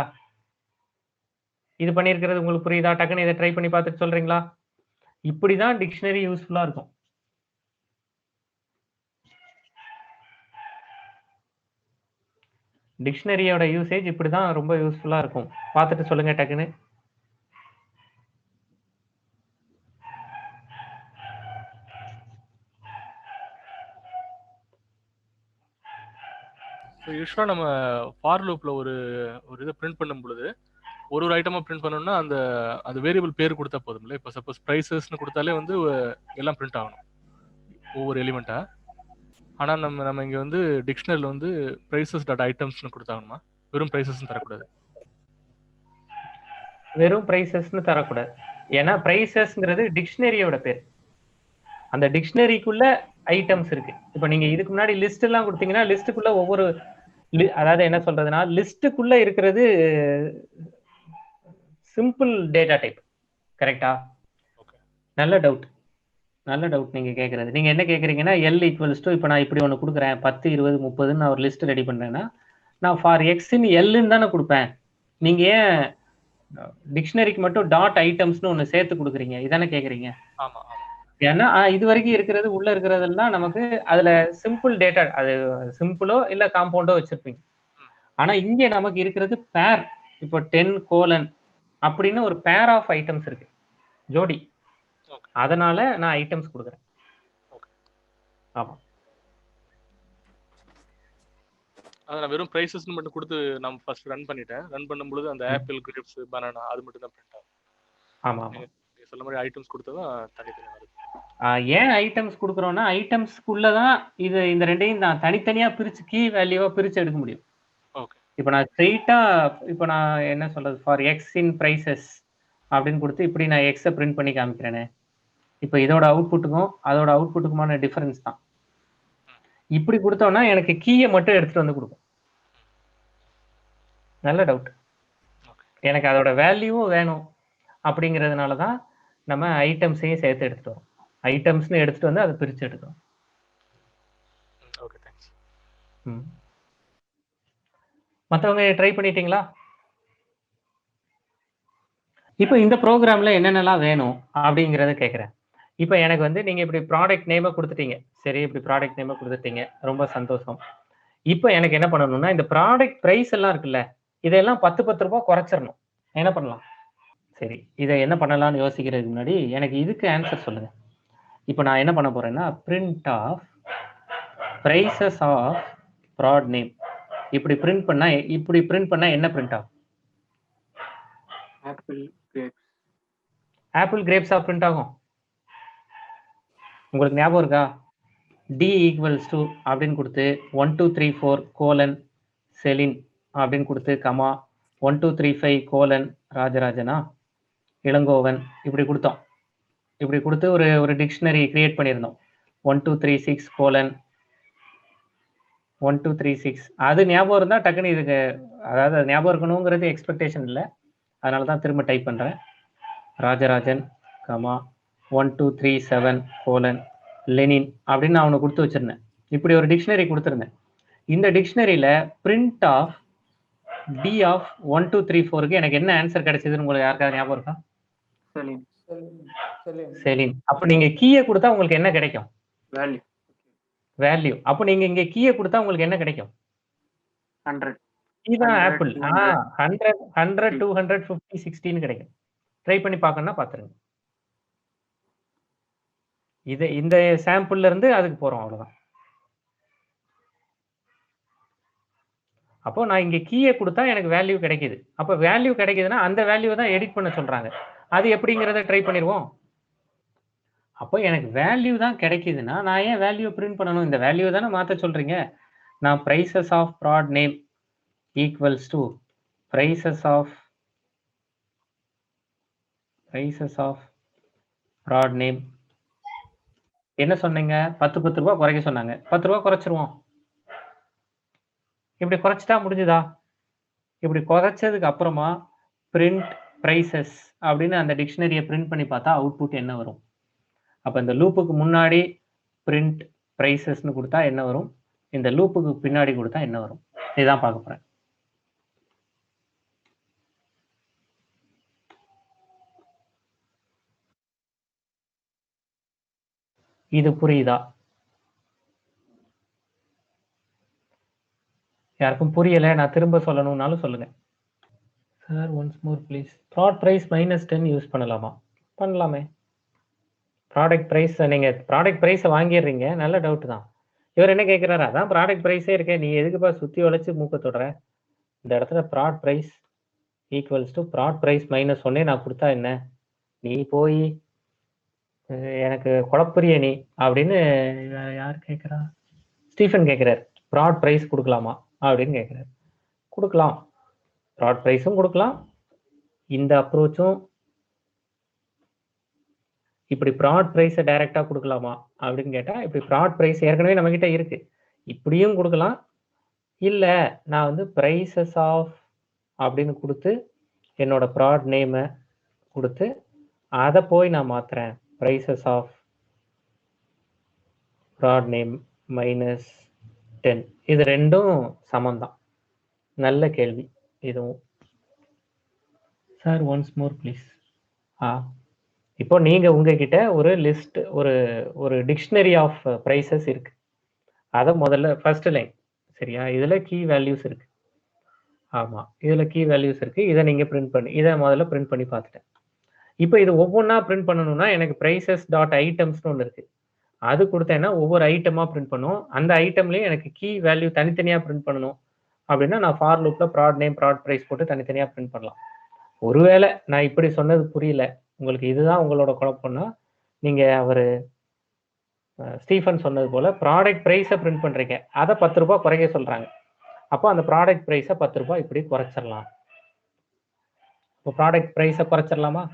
இது பண்ணியிருக்கிறது உங்களுக்கு புரியுதா? டக்குன்னு இதை ட்ரை பண்ணி பார்த்துட்டு சொல்றீங்களா? இப்படிதான் டிக்ஷனரி யூஸ்ஃபுல்லா இருக்கும். டிக்ஷனரியோட யூசேஜ் இப்படிதான் ரொம்ப யூஸ்ஃபுல்லா இருக்கும். பார்த்துட்டு சொல்லுங்க டக்குன்னு. யூஸ்வலா நம்ம ஃபார் லூப்ல ஒரு இதை பிரிண்ட் பண்ணும் பொழுது ஒரு ஐட்டமா பிரிண்ட் பண்ணணும்னா அந்த வேரியபிள் பேர் கொடுத்தா போதும்ல. இப்போ சப்போஸ் பிரைசஸ்னு கொடுத்தாலே வந்து எல்லாம் பிரிண்ட் ஆகணும் ஒவ்வொரு எலிமெண்ட்டா. ஆனா நம்ம இங்க வந்து டிக்ஷனரியில் வந்து பிரைசஸ் டாட் ஐட்டம்ஸ்னு கொடுத்தாங்கம்மா. வெறும் பிரைசஸ்னு தரக்கூடாது. வெறும் பிரைசஸ்னு தரக்கூடாது. ஏன்னா பிரைசஸ்ங்கிறது டிக்ஷனரியோட பேர். அந்த டிக்ஷனரிக்குள்ள ஐட்டம்ஸ் இருக்கு. இப்போ நீங்க இதுக்கு முன்னாடி லிஸ்ட் எல்லாம் கொடுத்தீங்கன்னா லிஸ்ட்டுக்குள்ள ஒவ்வொரு, அதாவது என்ன சொல்றதுன்னா லிஸ்ட்டுக்குள்ள இருக்கிறது சிம்பிள் டேட்டா டைப். கரெக்டா? நல்ல டவுட். நல்ல டவுட் நீங்க கேட்கறது. நீங்க என்ன கேட்குறீங்கன்னா எல் ஈக்குவல்ஸ் டு, இப்போ நான் இப்படி ஒன்று கொடுக்குறேன் 10 20 30 நான் ஒரு லிஸ்ட் ரெடி பண்றேன்னா நான் ஃபார் எக்ஸ்ன்னு எல்லுன்னு தானே கொடுப்பேன். நீங்க ஏன் டிக்ஷனரிக்கு மட்டும் டாட் ஐட்டம்ஸ்னு ஒன்று சேர்த்து கொடுக்குறீங்க? இதானே கேட்குறீங்க? ஆமா. ஏன்னா இது வரைக்கும் இருக்கிறது உள்ள இருக்கிறதெல்லாம் நமக்கு அதுல சிம்பிள் டேட்டா, அது சிம்பிளோ இல்ல காம்பவுண்டோ வச்சிருப்பீங்க. ஆனா இங்க நமக்கு இருக்கிறது பேர். இப்போ 10 அப்படின்னு ஒரு பேர் ஆஃப் ஐட்டம்ஸ் இருக்கு, ஜோடி. அதனால நான் ஐட்டம்ஸ் கொடுக்குறேன். ஆமா, அதை நான் வெறும் பிரைசஸ்னு மட்டும் கொடுத்து நான் ஃபர்ஸ்ட் ரன் பண்ணிட்டேன். ரன் பண்ணும்போது அந்த ஆப்பிள், கிரேப்ஸ், பனானா அது மட்டும் தான் பிரிண்ட் ஆகும். ஆமா. நீங்க சொல்ல மாதிரி ஐட்டம்ஸ் கொடுத்தா தனித்தனியா வருது. ஏன் ஐட்டம்ஸ் கொடுக்குறோம்னா ஐட்டம்ஸ்க்குள்ளதான் இது இந்த ரெண்டையும் நான் தனித்தனியா பிரிச்சு கீ வேல்யூவா பிரிச்சு எடுக்க முடியும். ஓகே. இப்போ நான் ஸ்ட்ரெயிட்டா இப்போ நான் என்ன சொல்றது, ஃபார் எக்ஸ் இன் பிரைசஸ் அப்படின்னு கொடுத்து இப்படி நான் எக்ஸை பிரிண்ட் பண்ணி காமிக்கிறேனே. இப்போ இதோட அவுட்புட்டுக்கும் அதோட அவுட்புட்டுக்குமான டிஃபரன்ஸ் தான். இப்படி கொடுத்தோம்னா எனக்கு கீயை மட்டும் எடுத்துட்டு வந்து கொடுக்கும். நல்ல டவுட். எனக்கு அதோட வேல்யூவும் வேணும். அப்படிங்கிறதுனால தான் நம்ம ஐட்டம்ஸையும் சேர்த்து எடுத்துட்டு வரோம். ஐட்டம்ஸ்னு எடுத்துட்டு வந்து அதை பிரிச்சு எடுக்கிறோம். Okay, thanks. மற்றவங்க ட்ரை பண்ணிட்டீங்களா? இப்போ இந்த ப்ரோக்ராம்ல என்னென்னலாம் வேணும் அப்படிங்கிறத கேட்குறேன். இப்போ எனக்கு வந்து நீங்க இப்படி ப்ராடக்ட் நேமை கொடுத்துட்டீங்க. சரி, இப்படி ப்ராடக்ட் நேமை கொடுத்துட்டீங்க, ரொம்ப சந்தோஷம். இப்போ எனக்கு என்ன பண்ணணும்னா இந்த ப்ராடக்ட் ப்ரைஸ் எல்லாம் இருக்குல்ல, இதெல்லாம் 10 ரூபாய் குறைச்சிடணும். என்ன பண்ணலாம்? சரி, இதை என்ன பண்ணலாம்னு யோசிக்கிறதுக்கு முன்னாடி எனக்கு இதுக்கு ஆன்சர் சொல்லுங்க. இப்போ நான் என்ன பண்ண போறேன்னா print of prices of prod name. இப்படி பிரிண்ட் பண்ணா என்ன பிரிண்ட் ஆகும்? ஆப்பிள் கிரேப்ஸா பிரிண்ட் ஆகும். உங்களுக்கு ஞாபகம் இருக்கா? டி ஈக்குவல்ஸ் டு அப்படின்னு கொடுத்து 1 2 3 4 செலின் அப்படின்னு கொடுத்து கமா 1 2 3 5 ராஜராஜனா இளங்கோவன் இப்படி கொடுத்தோம். இப்படி கொடுத்து ஒரு டிக்ஷனரி கிரியேட் பண்ணியிருந்தோம். 1 2 3 6 1 2 3 6. அது ஞாபகம் இருந்தா டக்குன்னு இதுக்கு, அதாவது அது ஞாபகம் இருக்கணுங்கிறது எக்ஸ்பெக்டேஷன் இல்லை, அதனால தான் திரும்ப டைப் பண்றேன். ராஜராஜன் கமா 1237 லெனின் அப்படின்னு நான் அவனை கொடுத்து வச்சிருந்தேன். இப்படி ஒரு டிக்ஷனரி கொடுத்துருந்தேன். இந்த டிக்ஷனரியில பிரிண்ட் ஆஃப் டி ஆஃப் 1234க்கு எனக்கு என்ன ஆன்சர் கிடைச்சதுன்னு உங்களுக்கு யாருக்காவது ஞாபகம் இருக்கா? செலின். அப்ப நீங்க கீயை கொடுத்தா உங்களுக்கு என்ன கிடைக்கும்? வேல்யூ. அப்ப நீங்க இங்க கீயை கொடுத்தா உங்களுக்கு என்ன கிடைக்கும்? 100. இதுதான் ஆப்பிள். 100 100 200 50 16 கிடைக்கும். ட்ரை பண்ணி பார்க்கணும்னா பாத்துருங்க. இது இந்த சாம்பிள்ல இருந்து அதுக்கு போறோம், அவ்வளவுதான். அப்போ நான் இங்க கீயை கொடுத்தா எனக்கு வேல்யூ கிடைக்குது. அப்ப வேல்யூ கிடைக்குதுன்னா அந்த வேல்யூ தான் எடிட் பண்ண சொல்றாங்க. அது எப்படிங்கிறத ட்ரை பண்ணிடுவோம். அப்போ எனக்கு வேல்யூ தான் கிடைக்குதுன்னா நான் ஏன் வேல்யூ பிரிண்ட் பண்ணணும்? இந்த வேல்யூ தானே மாற்ற சொல்றீங்க. நான் prices of prod name equals to prices of prod name என்ன சொன்னீங்க? 10 ரூபாய் குறைக்க சொன்னாங்க. 10 ரூபாய் குறைச்சிருவோம். இப்படி குறைச்சிட்டா முடிஞ்சுதா? இப்படி குறைச்சதுக்கு அப்புறமா பிரிண்ட் prices அப்படின்னு அந்த டிக்ஷனரியை பிரிண்ட் பண்ணி பார்த்தா அவுட்புட் என்ன வரும்? அப்ப இந்த லூப்புக்கு முன்னாடி பிரிண்ட் prices-னு கொடுத்தா என்ன வரும்? இந்த லூப்புக்கு பின்னாடி கொடுத்தா என்ன வரும்? இதுதான் பார்க்க போறேன். இது புரியுதா? யாருக்கும் புரியல, நான் திரும்ப சொல்லணும்னாலும் சொல்லுங்க. Sir once more please. Prod price -10 use பண்ணலாமா? பண்ணலாமே. ப்ராடக்ட் பிரைஸ், நீங்க ப்ராடக்ட் பிரைஸை வாங்கிடுறீங்க, நல்ல டவுட் தான். இவர் என்ன கேட்கிறாரு? அதான் ப்ராடக்ட் பிரைஸே இருக்கே, நீ எதுக்குப்பா சுத்தி உழைச்சு மூக்க தொடுற? இந்த இடத்துல prod price equals to prod price -1 நான் கொடுத்தா என்ன? நீ போய் எனக்கு குழப்பறிய நீ அப்படின்னு யார் கேட்குறா? ஸ்டீஃபன் கேட்குறாரு. ப்ராட் ப்ரைஸ் கொடுக்கலாமா அப்படின்னு கேட்குறாரு. கொடுக்கலாம், ப்ராட் ப்ரைஸும் கொடுக்கலாம். இந்த அப்ரோச்சும் இப்படி ப்ராட் ப்ரைஸை டைரக்டா கொடுக்கலாமா அப்படின்னு கேட்டா, இப்படி ப்ராட் ப்ரைஸ் ஏற்கனவே நம்ம கிட்ட இருக்கு, இப்படியும் கொடுக்கலாம். இல்ல நான் வந்து prices ஆஃப் அப்படின்னு கொடுத்து என்னோட ப்ராட் நேமை கொடுத்து அதை போய் நான் மாத்துறேன். prices of prod name -10. இது ரெண்டும் சமம்தான். நல்ல கேள்வி இதுவும். Sir once more please. இப்போ நீங்க உங்ககிட்ட ஒரு லிஸ்ட், ஒரு டிக்ஷனரி ஆஃப் பிரைசஸ் இருக்கு. அதை முதல்ல ஃபர்ஸ்ட் லைன், சரியா? இதுல கீ வேல்யூஸ் இருக்கு. ஆமா, இதுல கீ வேல்யூஸ் இருக்கு. இதை நீங்க பிரிண்ட் பண்ணி, இதை முதல்ல பிரிண்ட் பண்ணி பார்த்துட்டேன். இப்போ இது ஒவ்வொன்றா பிரிண்ட் பண்ணணும்னா எனக்கு prices.items ஒன்று இருக்கு. அது கொடுத்தேன்னா ஒவ்வொரு ஐட்டமா பிரிண்ட் பண்ணும். அந்த ஐட்டம்லயும் எனக்கு கீ வேல்யூ தனித்தனியா பிரிண்ட் பண்ணணும் அப்படின்னா நான் ஃபார் லூப்ல ப்ராட் நேம் ப்ராட் பிரைஸ் போட்டு தனித்தனியா பிரிண்ட் பண்ணலாம். ஒருவேளை நான் இப்படி சொன்னது புரியல, உங்களுக்கு இதுதான் உங்களோட குழப்பம்னா, நீங்க அவரு ஸ்டீஃபன் சொன்னது போல ப்ராடக்ட் பிரைஸை பிரிண்ட் பண்றீங்க, அதை 10 ரூபாய் குறைக்க சொல்றாங்க. அப்போ அந்த ப்ராடக்ட் பிரைஸை 10 ரூபாய் இப்படி குறைச்சிடலாம். இப்போ ப்ராடக்ட் பிரைஸை குறைச்சிடலாமா?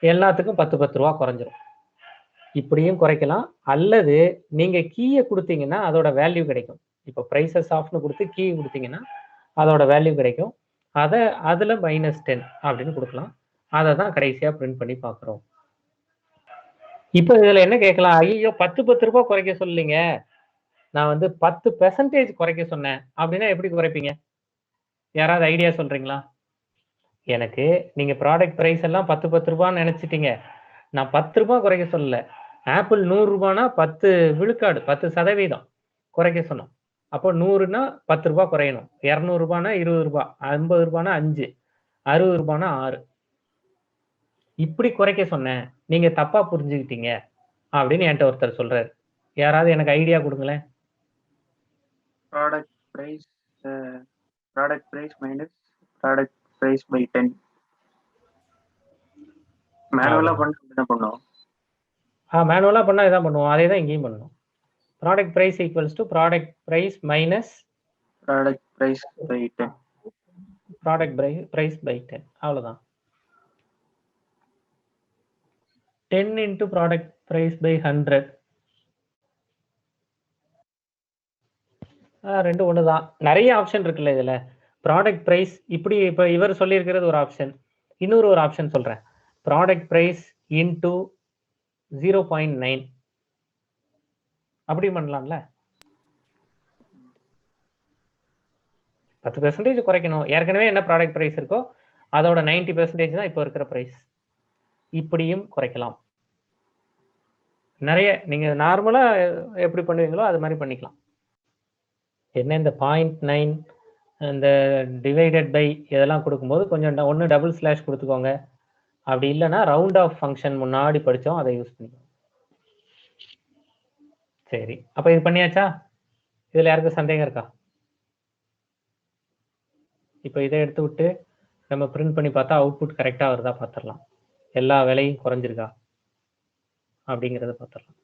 எல்லாத்துக்கும் 10 ரூபா குறைஞ்சிரும். இப்படியும் குறைக்கலாம். அல்லது நீங்க கீயை கொடுத்தீங்கன்னா அதோட வேல்யூ கிடைக்கும். இப்போ prices ஆஃப்னு கொடுத்து கீ கொடுத்தீங்கன்னா அதோட வேல்யூ கிடைக்கும். அதை அதுல -10 அப்படின்னு கொடுக்கலாம். அதை தான் கடைசியா பிரிண்ட் பண்ணி பார்க்குறோம். இப்போ இதுல என்ன கேட்கலாம்? ஐயோ 10 ரூபாய் குறைக்க சொல்லீங்க, நான் வந்து 10% குறைக்க சொன்னேன் அப்படின்னா எப்படி குறைப்பீங்க? யாராவது ஐடியா சொல்றீங்களா? எனக்கு நீங்க ப்ராடக்ட் பிரைஸ் எல்லாம் 10 ரூபான்னு நினைச்சிட்டீங்க. நான் 10 ரூபாய் குறைக்க சொல்லல. ஆப்பிள் 100 ரூபானா 10 விழுக்காடு 10% குறைக்க சொன்னோம். அப்போ 100னா 10 ரூபாய் குறையணும். 200 ரூபானா 20 ரூபாய், 50 ரூபானா 5, 60 ரூபானா 6. இப்படி குறைக்க சொன்னேன், நீங்க தப்பா புரிஞ்சுக்கிட்டீங்க அப்படின்னு என்கிட்ட ஒருத்தர் சொல்றாரு. யாராவது எனக்கு ஐடியா கொடுங்களேன். Product price minus product price by 10. மேனுவலா என்ன பண்ணுவோம்? மேனுவலா பண்ணா இதான் பண்ணுவோம், அதே தான் இங்கேயும் பண்ணணும். Product price equals to product price minus product price by 10. Product price by 10, அவ்வளவுதான். 10 into ப்ராடக்ட் பிரைஸ் பை 100. ரெண்டு ஒன்று தான். நிறைய ஆப்ஷன் இருக்குல்ல இதுல. ப்ராடக்ட் பிரைஸ் இப்படி, இப்போ இவர் சொல்லியிருக்கிறது ஒரு ஆப்ஷன், இன்னொரு ஆப்ஷன் சொல்றேன். ப்ராடக்ட் பிரைஸ் இன்டூ 0.9 அப்படி பண்ணலாம்ல. 10% குறைக்கணும். ஏற்கனவே என்ன ப்ராடக்ட் பிரைஸ் இருக்கோ அதோட 90% தான் இப்போ இருக்கிற பிரைஸ். இப்படியும் குறைக்கலாம். நிறைய நீங்க நார்மலா எப்படி பண்ணுவீங்களோ அது மாதிரி பண்ணிக்கலாம். என்ன இந்த 0.9 இந்த டிவைடட் பை இதெல்லாம் கொடுக்கும்போது கொஞ்சம் ஒன்று டபுள் ஸ்லாஷ் கொடுத்துக்கோங்க. அப்படி இல்லைன்னா ரவுண்ட் ஆஃப் ஃபங்க்ஷன் முன்னாடி படித்தோம் அதை யூஸ் பண்ணிக்கோங்க. சரி, அப்போ இது பண்ணியாச்சா? இதில் யாருக்கும் சந்தேகம் இருக்கா? இப்போ இதை எடுத்து விட்டு நம்ம பிரிண்ட் பண்ணி பார்த்தா அவுட்புட் கரெக்டாக வருதா பார்த்துடலாம். எல்லா விலையும் குறைஞ்சிருக்கா அப்படிங்கிறத பார்த்துடலாம்.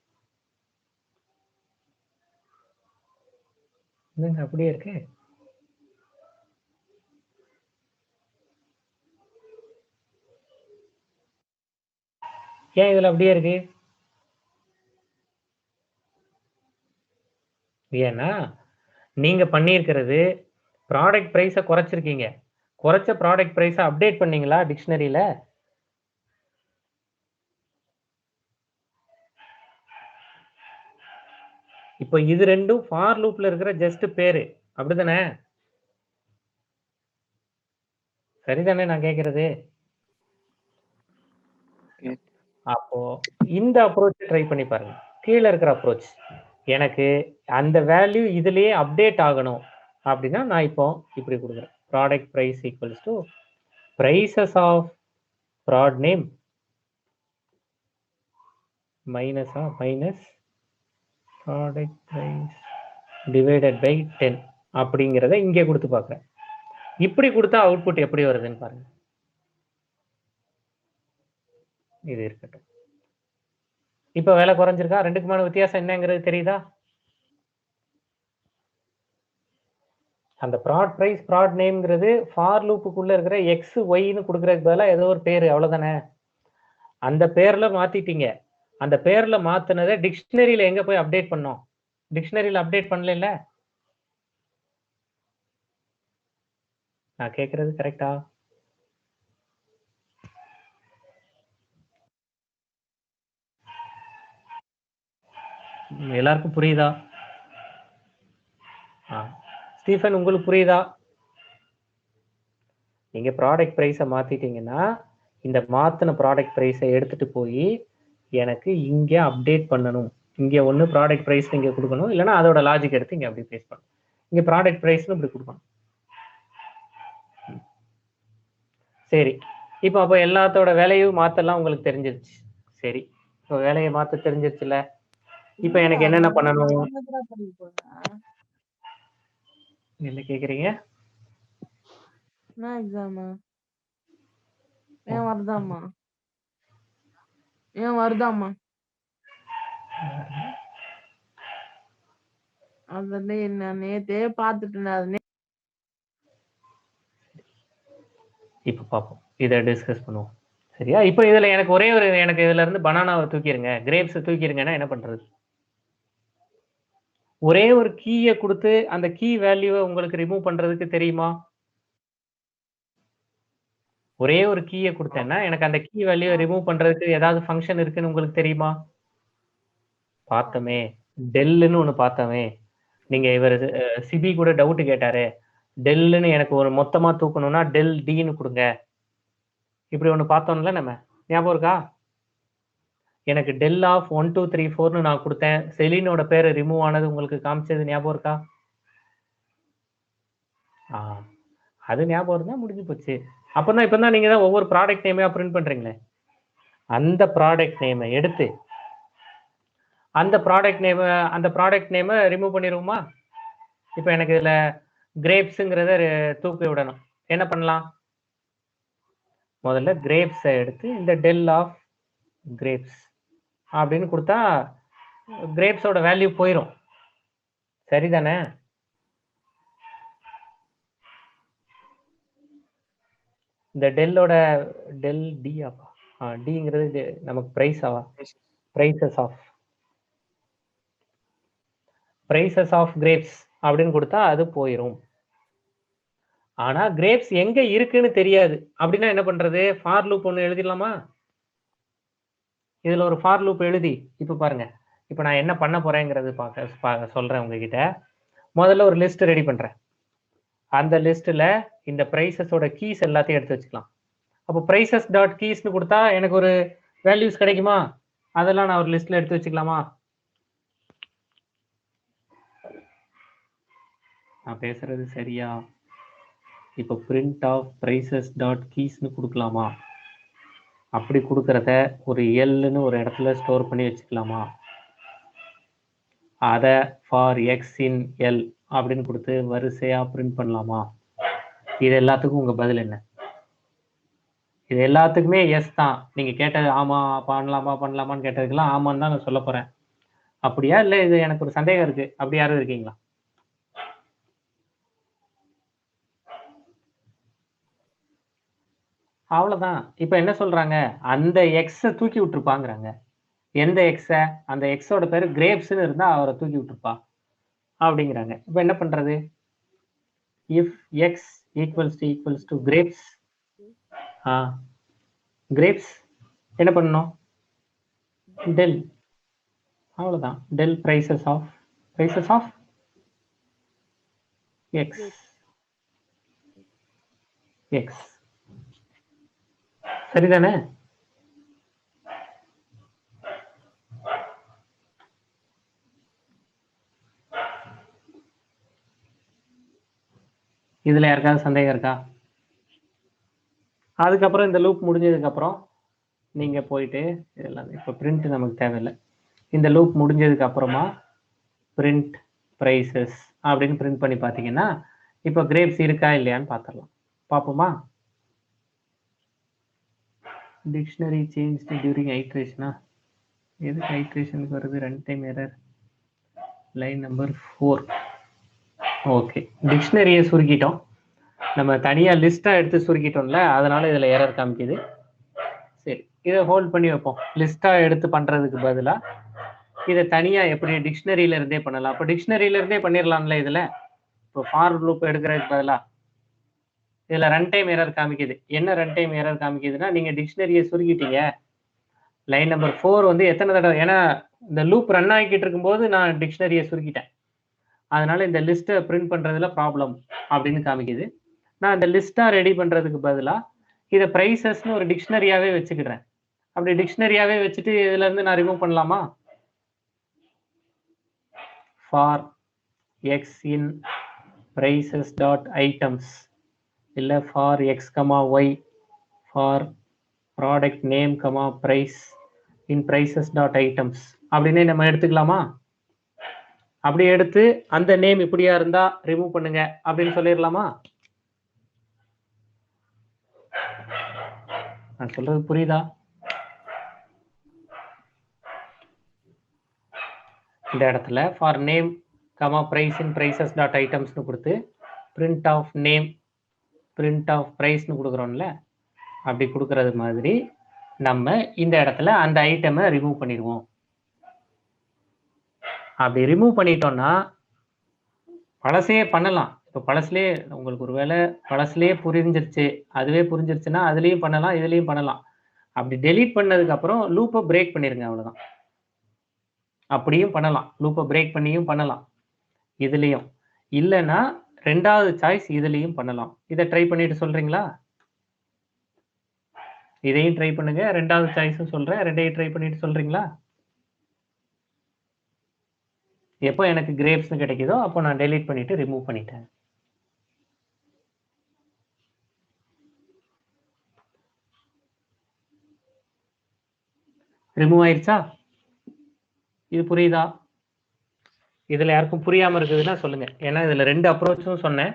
என்னங்க அப்படியே இருக்கு? ஏன் இதில் அப்படியே இருக்கு? ஏன்னா நீங்க பண்ணியிருக்கிறது ப்ராடக்ட் ப்ரைஸை குறைச்சிருக்கீங்க. குறைச்ச ப்ராடக்ட் ப்ரைஸை அப்டேட் பண்ணீங்களா டிக்ஷனரியில? இப்போ இது ரெண்டும் ஃபார் லூப்ல இருக்கிற ஜஸ்ட் பேரு, அப்படிதானே? சரிதானே நான் கேட்கறது? அப்போ இந்த அப்ரோச் ட்ரை பண்ணி பாருங்க. கீழே இருக்கிற அப்ரோச் எனக்கு அந்த வேல்யூ இதுலயே அப்டேட் ஆகணும் அப்படின்னா நான் இப்போ இப்படி கொடுக்குறேன். Product price equals to prices of prod name minus product price divided by 10 அப்படிங்கிறத இங்கே கொடுத்து பார்க்குறேன். இப்படி கொடுத்தா அவுட்புட் எப்படி வருதுன்னு பாருங்க. இது இருக்கட்டும். இப்போ விலை குறைஞ்சிருக்கா? ரெண்டுக்குமான வித்தியாசம் என்னங்கிறது தெரியுதா? அந்த ப்ராட் பிரைஸ் ப்ராட் நேம்ங்கிறது ஃபார் லூப்புக்குள்ள இருக்கிற எக்ஸ் ஒய்னு கொடுக்கறதுக்கு பதிலாக ஏதோ ஒரு பேர், அவ்வளவுதானே? அந்த பேர்ல மாத்திட்டீங்க. அந்த பேர்ல மாத்தினதை டிக்ஷனரியில எங்க போய் அப்டேட் பண்ணோம்? டிக்ஷனரியில அப்டேட் பண்ணல. நான் கேட்கறது கரெக்டா? எல்லாருக்கும் புரியுதா? ஸ்டீஃபன் உங்களுக்கு புரியுதா? நீங்க ப்ராடக்ட் பிரைஸை மாத்திட்டீங்கன்னா இந்த மாத்தின ப்ராடக்ட் பிரைஸை எடுத்துட்டு போய் எனக்கு இங்க அப்டேட் பண்ணணும். இங்க ஒன்று ப்ராடக்ட் பிரைஸ் இங்க கொடுக்கணும், இல்லைன்னா அதோட லாஜிக் எடுத்து இங்க அப்படி பேஸ் பண்ணணும். இங்க ப்ராடக்ட் பிரைஸ்னு இப்படி கொடுக்கணும். சரி, இப்போ அப்போ எல்லாத்தோட விலையும் மாத்தலாம் உங்களுக்கு தெரிஞ்சிருச்சு. சரி, இப்போ வேலையை மாத்த தெரிஞ்சிருச்சுல. இப்போ எனக்கு என்னென்ன பண்ணணும்? என்ன கேக்குறீங்க? ஏன் வருதாமா? அதுல நான் நேத்தே பாத்துட்டேன். இப்போ பார்ப்போம், இதை டிஸ்கஸ் பண்ணுவோம். சரியா? இப்போ இதுல எனக்கு ஒரே ஒரு எனக்கு இதுல இருந்து பனானாவை தூக்கிடுங்க, கிரேப்ஸ் தூக்கிடுங்கன்னா என்ன பண்றது? ஒரே ஒரு கீயை கொடுத்து அந்த கீ வேல்யூவை உங்களுக்கு ரிமூவ் பண்றதுக்கு தெரியுமா? ஒரே ஒரு கீயை கொடுத்தேன்னா எனக்கு அந்த கீ வேல்யூவை ரிமூவ் பண்றதுக்கு ஏதாவது ஃபங்க்ஷன் இருக்குன்னு உங்களுக்கு தெரியுமா? பார்த்தோமே, டெல்லுன்னு ஒன்று பார்த்தோமே. நீங்க இவர் சிபி கூட டவுட் கேட்டாரு, டெல்லுன்னு எனக்கு ஒரு மொத்தமா தூக்கணும்னா டெல் டின்னு கொடுங்க. இப்படி ஒன்று பார்த்தோம்ல நம்ம, ஞாபகம் இருக்கா? எனக்கு டெல் ஆஃப் 1 2 3 4ன்னு நான் கொடுத்தேன். செலினோட பேரை ரிமூவ் ஆனது உங்களுக்கு காமிச்சது ஞாபகம் இருக்கா? அது ஞாபகம் இருந்தா முடிஞ்சு போச்சு. அப்பதான் இப்பதான் நீங்க தான் ஒவ்வொரு ப்ராடக்ட் நேமையா பிரிண்ட் பண்றீங்களே, அந்த ப்ராடக்ட் நேமை எடுத்து அந்த ப்ராடக்ட் நேமை ரிமூவ் பண்ணிடுவோமா? இப்போ எனக்கு இதுல கிரேப்ஸுங்கிறத தூக்கி விடணும். என்ன பண்ணலாம்? முதல்ல கிரேப்ஸை எடுத்து இந்த டெல் ஆஃப் கிரேப்ஸ் அப்படின்னு கொடுத்தா கிரேப்ஸோட வேல்யூ போயிடும். சரிதானே? இந்த டெல்லோட டெல் டி ஆஃப் டிங்கிறது நமக்கு price Aava? Prices of grapes அப்படின்னு கொடுத்தா அது போயிடும். ஆனா கிரேப்ஸ் எங்க இருக்குன்னு தெரியாது. அப்படின்னா என்ன பண்றது? ஃபார் லூப் ஒன்று எழுதிடலாமா? இதுல ஒரு ஃபார் லூப் எழுதி இப்போ பாருங்க, இப்போ நான் என்ன பண்ண போறேங்கிறது சொல்றேன் உங்ககிட்ட. முதல்ல ஒரு லிஸ்ட் ரெடி பண்றேன். அந்த லிஸ்ட்ல இந்த பிரைசஸோட கீஸ் எல்லாத்தையும் எடுத்து வச்சுக்கலாம். அப்போ பிரைசஸ் டாட் கீஸ்னு கொடுத்தா எனக்கு ஒரு வேல்யூஸ் கிடைக்குமா? அதெல்லாம் நான் ஒரு லிஸ்ட்ல எடுத்து வச்சுக்கலாமா? நான் பேசுறது சரியா? இப்போ பிரிண்ட் ஆஃப் பிரைசஸ் டாட் கீஸ்னு கொடுக்கலாமா? அப்படி கொடுக்கறத ஒரு எல்னு ஒரு இடத்துல ஸ்டோர் பண்ணி வச்சுக்கலாமா? அதை ஃபார் எக்ஸ் இன் எல் அப்படின்னு கொடுத்து வரிசையா பிரிண்ட் பண்ணலாமா? இது எல்லாத்துக்கும் உங்க பதில் என்ன? இது எல்லாத்துக்குமே எஸ் தான். நீங்க கேட்டது ஆமா பண்ணலாமான்னு கேட்டதுக்கெல்லாம் ஆமான்னு தான் நான் சொல்ல போறேன். அப்படியா? இல்லை இது எனக்கு ஒரு சந்தேகம் இருக்கு, அப்படி யாரும் இருக்கீங்களா? அவ்வளவுதான். இப்ப என்ன சொல்றாங்க? அந்த எக்ஸ தூக்கி விட்டுருப்பாங்கிறாங்க. எந்த எக்ஸ? அந்த எக்ஸோட பேரு கிரேப்ஸ்ன்னு இருந்தா அவரை தூக்கி விட்டுருப்பா அப்படிங்கிறாங்க. இப்ப என்ன பண்றது? If x equals to grapes, grapes என்ன பண்ணணும்? டெல். அவ்வளவுதான். Del prices of x. X சரிதானே? இதுல யாருக்காவது சந்தேகம் இருக்கா? அதுக்கப்புறம் இந்த லூப் முடிஞ்சதுக்கு அப்புறம் நீங்க போயிட்டு இதெல்லாம் இப்ப பிரிண்ட் நமக்கு தேவையில்லை. இந்த லூப் முடிஞ்சதுக்கு அப்புறமா பிரிண்ட் பிரைசஸ் அப்படின்னு பிரிண்ட் பண்ணி பார்த்தீங்கன்னா இப்போ கிரேப்ஸ் இருக்கா இல்லையான்னு பார்த்துடலாம். பார்ப்போமா? டிக்ஷனரி சேஞ்ச் டியூரிங் ஐட்ரேஷனா? எதுக்கு ஐட்ரேஷனுக்கு வருது? Run time error. Line number 4. Okay, டிக்ஷனரியை சுருக்கிட்டோம். நம்ம தனியாக லிஸ்ட்டாக எடுத்து சுருக்கிட்டோம்ல, அதனால இதில் எரர் காமிக்குது. சரி, இதை ஹோல்ட் பண்ணி வைப்போம். லிஸ்ட்டாக எடுத்து பண்ணுறதுக்கு பதிலாக இதை தனியாக எப்படி டிக்ஷனரியில இருந்தே பண்ணலாம். அப்போ டிக்ஷனரியில இருந்தே பண்ணிடலாம்ல. இதில் இப்போ ஃபார் லூப் எடுக்கிறதுக்கு பதிலாக இதில் ரன் டைம் எரர் காமிக்குது. என்ன ரன் டைம் எரர் காமிக்குதுன்னா, நீங்கள் டிக்ஷனரியை சுருக்கிட்டீங்க. லைன் நம்பர் 4 வந்து எத்தனை தடவை, ஏன்னா இந்த லூப் ரன் ஆகிக்கிட்டு இருக்கும்போது நான் டிக்ஷனரியை சுருக்கிட்டேன், அதனால இந்த லிஸ்ட்டை பிரிண்ட் பண்ணுறதுல ப்ராப்ளம் அப்படின்னு காமிக்குது. நான் இந்த லிஸ்ட்டாக ரெடி பண்ணுறதுக்கு பதிலாக இதை ப்ரைசஸ்னு ஒரு டிக்ஷனரியாகவே வச்சுக்கிறேன். அப்படி டிக்ஷனரியாகவே வச்சுட்டு இதுலேருந்து நான் ரிமூவ் பண்ணலாமா? For X in prices dot items, இல்லை for X comma Y for product name comma price in prices dot items அப்படின்னு நம்ம எடுத்துக்கலாமா? அப்படி எடுத்து அந்த நேம் இப்படியா இருந்தா ரிமூவ் பண்ணுங்க அப்படின்னு சொல்லிடலாமா? நான் சொல்றது புரியுதா? இந்த இடத்துல for name comma price in prices dot ஐட்டம்ஸ்னு கொடுத்து print of name print of ப்ரைஸ்னு கொடுக்குறோம்ல, அப்படி கொடுக்கறது மாதிரி நம்ம இந்த இடத்துல அந்த ஐட்டமை ரிமூவ் பண்ணிடுவோம். அப்படி ரிமூவ் பண்ணிட்டோம்னா பழசையே பண்ணலாம். இப்போ பழசுலேயே உங்களுக்கு ஒரு வேளை பழசுலேயே புரிஞ்சிருச்சு, அதுவே புரிஞ்சிருச்சுன்னா அதுலேயும் பண்ணலாம், இதுலேயும் பண்ணலாம். அப்படி டெலீட் பண்ணதுக்கு அப்புறம் லூப்பை பிரேக் பண்ணிருங்க, அவ்வளோதான். அப்படியும் பண்ணலாம், லூப்பை பிரேக் பண்ணியும் பண்ணலாம். இதுலேயும் இல்லைன்னா ரெண்டாவது சாய்ஸ் இதுலேயும் பண்ணலாம். இதை ட்ரை பண்ணிட்டு சொல்றீங்களா? இதையும் ட்ரை பண்ணுங்க, ரெண்டாவது சாய்ஸும் சொல்றேன், ரெண்டையும் ட்ரை பண்ணிட்டு சொல்றீங்களா? எப்போ எனக்கு கிரேப்ஸ்னு கிடைக்குதோ அப்போ நான் டெலீட் பண்ணிட்டு ரிமூவ் பண்ணிட்டேன். ரிமூவ் ஆயிடுச்சா? இது புரியுதா? இதுல யாருக்கும் புரியாம இருக்குதுன்னா சொல்லுங்க. ஏன்னா இதுல 2 அப்ரோச்சும் சொன்னேன்.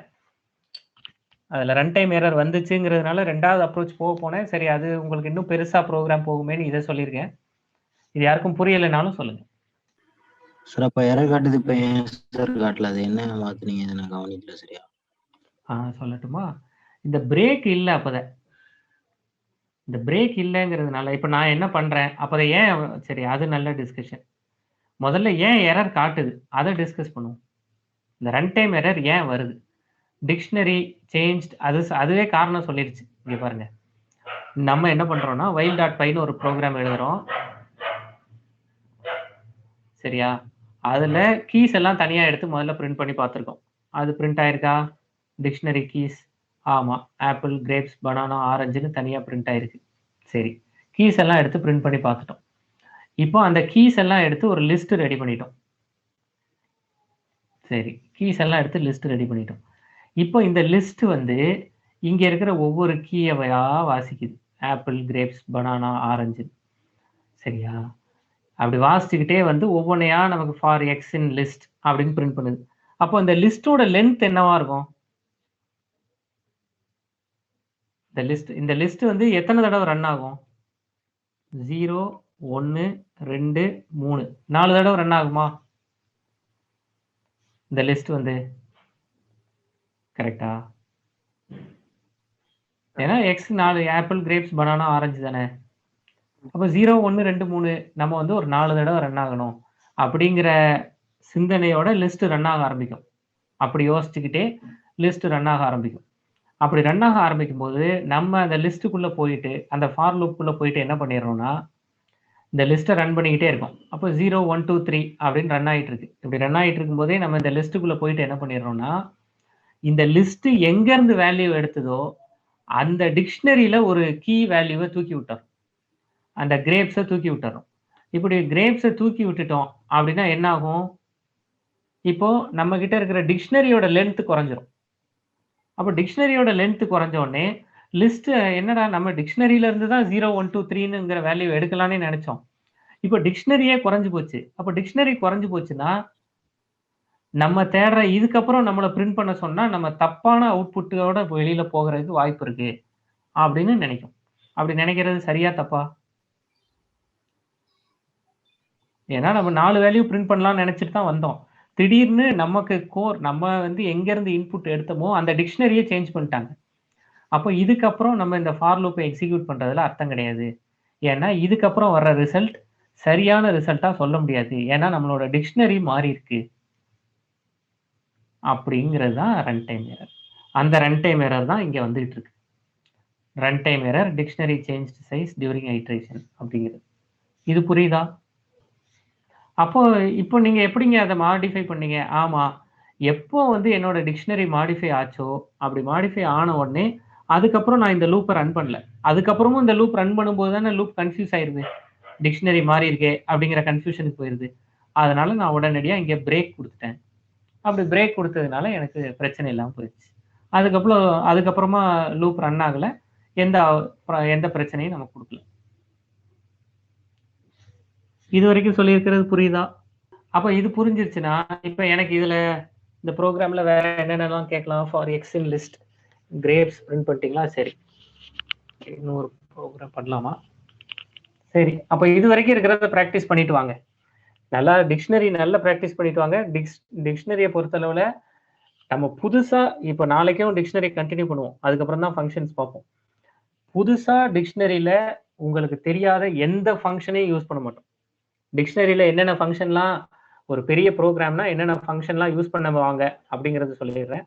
அதுல ரன் டைம் எரர் வந்துச்சுங்கிறதுனால ரெண்டாவது அப்ரோச் போனேன். சரி, அது உங்களுக்கு இன்னும் பெருசா ப்ரோக்ராம் போகுமேன்னு இதை சொல்லியிருக்கேன். இது யாருக்கும் புரியலைனாலும் சொல்லுங்க. சார் அப்ப எரர் காட்டுது, இப்ப ஏன் சார் காட்டல? அது என்ன மாத்துனீங்க? இதை நான் கவனிக்கல சரியா. சொல்லட்டுமா? இந்த பிரேக் இல்லை. அப்பதான் இந்த பிரேக் இல்லைங்கிறதுனால இப்ப நான் என்ன பண்றேன், அப்பதை ஏன், சரி அது நல்ல டிஸ்கஷன். முதல்ல ஏன் எரர் காட்டுது அதை டிஸ்கஸ் பண்ணுவோம். இந்த ரன் டைம் எரர் ஏன் வருது? டிக்ஷனரி சேஞ்ச், அதுவே காரணம் சொல்லிடுச்சு. இங்க பாருங்க, நம்ம என்ன பண்றோம்னா வைல் டாட் பைன்னு ஒரு ப்ரோக்ராம் எழுதுறோம். சரியா? அதுல கீஸ் எல்லாம் தனியா எடுத்து முதல்ல பிரிண்ட் பண்ணி பார்த்துருக்கோம். அது பிரிண்ட் ஆயிருக்கா? Dictionary keys. ஆமா, ஆப்பிள், கிரேப்ஸ், பனானா, ஆரஞ்சுன்னு தனியா பிரிண்ட் ஆயிருக்கு. சரி, கீஸ் எல்லாம் எடுத்து பிரிண்ட் பண்ணி பார்த்துட்டோம். இப்போ அந்த கீஸ் எல்லாம் எடுத்து ஒரு லிஸ்ட் ரெடி பண்ணிட்டோம். சரி, கீஸ் எல்லாம் எடுத்து லிஸ்ட் ரெடி பண்ணிட்டோம். இப்போ இந்த லிஸ்ட் வந்து இங்க இருக்கிற ஒவ்வொரு கீயவையா வாசிக்குது. Apple, grapes, banana, orange. சரியா? அப்படி வாசிச்சுக்கிட்டே வந்து ஒவ்வொன்றையா நமக்கு ஃபார் எக்ஸ் இன் லிஸ்ட் அப்படின்னு பிரிண்ட் பண்ணுது. அப்போ இந்த லிஸ்டோட லென்த் என்னவா இருக்கும்? இந்த லிஸ்ட் வந்து எத்தனை தடவை ரன் ஆகும்? 0, 1, 2, 3 4 தடவை ரன் ஆகுமா இந்த லிஸ்ட் வந்து? கரெக்டா? ஏன்னா X 4 apple, grapes, banana, orange தானே. அப்போ 0, 1, 2, 3 நம்ம வந்து ஒரு 4 தடவை ரன் ஆகணும் அப்படிங்கிற சிந்தனையோட லிஸ்ட் ரன் ஆக ஆரம்பிக்கும். அப்படி யோசிச்சுக்கிட்டே லிஸ்ட் ரன் ஆக ஆரம்பிக்கும். அப்படி ரன் ஆக ஆரம்பிக்கும் போது நம்ம அந்த லிஸ்ட்டுக்குள்ள போயிட்டு அந்த ஃபார் லூப்புக்குள்ள போயிட்டு என்ன பண்ணிடுறோம்னா, இந்த லிஸ்ட்டை ரன் பண்ணிக்கிட்டே இருக்கோம். அப்போ 0, 1, 2, 3 அப்படின்னு ரன் ஆகிட்டு இருக்கு. இப்படி ரன் ஆகிட்டு இருக்கும்போதே நம்ம இந்த லிஸ்ட்டுக்குள்ள போயிட்டு என்ன பண்ணிடுறோம்னா, இந்த லிஸ்ட் எங்கேருந்து வேல்யூ எடுத்ததோ அந்த டிக்ஷனரியில ஒரு கீ வேல்யூவை தூக்கி விட்டோம். அந்த கிரேப்ஸை தூக்கி விட்டுறோம். இப்படி கிரேப்ஸை தூக்கி விட்டுட்டோம் அப்படின்னா என்ன ஆகும்? இப்போ நம்ம கிட்ட இருக்கிற டிக்ஷனரியோட லென்த் குறைஞ்சிரும். அப்போ டிக்ஷனரியோட லென்த் குறைஞ்ச உடனே லிஸ்ட் என்னடா நம்ம டிக்ஷனரியில இருந்து தான் 0, 1, 2, 3ங்கிற வேல்யூ எடுக்கலாம்னு நினைச்சோம். இப்போ டிக்ஷனரியே குறைஞ்சு போச்சு. அப்போ டிக்ஷனரி குறைஞ்சு போச்சுன்னா நம்ம தேடுற இதுக்கப்புறம் நம்மளை பிரிண்ட் பண்ண சொன்னா நம்ம தப்பான அவுட்புட்டோட வெளியில போகிறதுக்கு வாய்ப்பு இருக்கு அப்படின்னு நினைக்கும். அப்படி நினைக்கிறது சரியா தப்பா? ஏன்னா நம்ம 4 வேல்யூ பிரிண்ட் பண்ணலாம்னு நினைச்சிட்டு தான் வந்தோம். திடீர்னு நமக்கு கோர் நம்ம வந்து எங்க இருந்து இன்புட் எடுத்தோமோ அந்த டிக்ஷனரியை சேஞ்ச் பண்ணிட்டாங்க. அப்போ இதுக்கப்புறம் நம்ம இந்த ஃபார் லூப்பை எக்ஸிக்யூட் பண்றதுல அர்த்தம் கிடையாது. ஏன்னா இதுக்கப்புறம் வர்ற ரிசல்ட் சரியான ரிசல்ட்டா சொல்ல முடியாது. ஏன்னா நம்மளோட டிக்ஷனரி மாறி இருக்கு. அப்படிங்கிறது தான் ரன் டைம் எரர். அந்த ரன் டைம் எரர் தான் இங்க வந்துட்டு இருக்கு. Run time error dictionary change size during iteration அப்படிங்கிறது. இது புரியுதா? அப்போ இப்போ நீங்க எப்படிங்க அதை மாடிஃபை பண்ணீங்க? ஆமா, எப்போ வந்து என்னோட டிக்ஷனரி மாடிஃபை ஆச்சோ அப்படி மாடிஃபை ஆன உடனே அதுக்கப்புறம் நான் இந்த லூப்பை ரன் பண்ணல. அதுக்கப்புறமும் இந்த லூப் ரன் பண்ணும்போது தானே லூப் கன்ஃபியூஸ் ஆயிருது. டிக்ஷனரி மாறி இருக்கே அப்படிங்கிற கன்ஃபியூஷனுக்கு போயிருது. அதனால நான் உடனடியாக இங்கே பிரேக் கொடுத்துட்டேன். அப்படி பிரேக் கொடுத்ததுனால எனக்கு பிரச்சனை இல்லாமல் போயிடுச்சு. அதுக்கப்புறமா லூப் ரன் ஆகலை. எந்த பிரச்சனையும் நமக்கு கொடுக்கல. இது வரைக்கும் சொல்லியிருக்கிறது புரியுதா? அப்போ இது புரிஞ்சிருச்சுன்னா இப்போ எனக்கு இதில் இந்த ப்ரோக்ராமில் வேற என்னென்னலாம் கேட்கலாம்? For X in list grapes print பண்ணிட்டீங்களா? சரி, இன்னொரு ப்ரோக்ராம் பண்ணலாமா? சரி, அப்போ இது வரைக்கும் இருக்கிறத ப்ராக்டிஸ் பண்ணிட்டு வாங்க. நல்லா டிக்ஷனரி நல்லா ப்ராக்டிஸ் பண்ணிட்டு வாங்க. டிக்ஷனரியை பொறுத்தளவில் நம்ம புதுசாக இப்போ நாளைக்கும் டிக்ஷனரி கண்டினியூ பண்ணுவோம். அதுக்கப்புறம் தான் ஃபங்க்ஷன்ஸ் பார்ப்போம். புதுசாக டிக்ஷனரியில் உங்களுக்கு தெரியாத எந்த ஃபங்க்ஷனையும் யூஸ் பண்ண மாட்டோம். டிக்ஷனரியில் என்னென்ன ஃபங்க்ஷன்லாம் ஒரு பெரிய ப்ரோக்ராம்னா என்னென்ன ஃபங்க்ஷன்லாம் யூஸ் பண்ணுவாங்க அப்படிங்கிறத சொல்லிடுறேன்.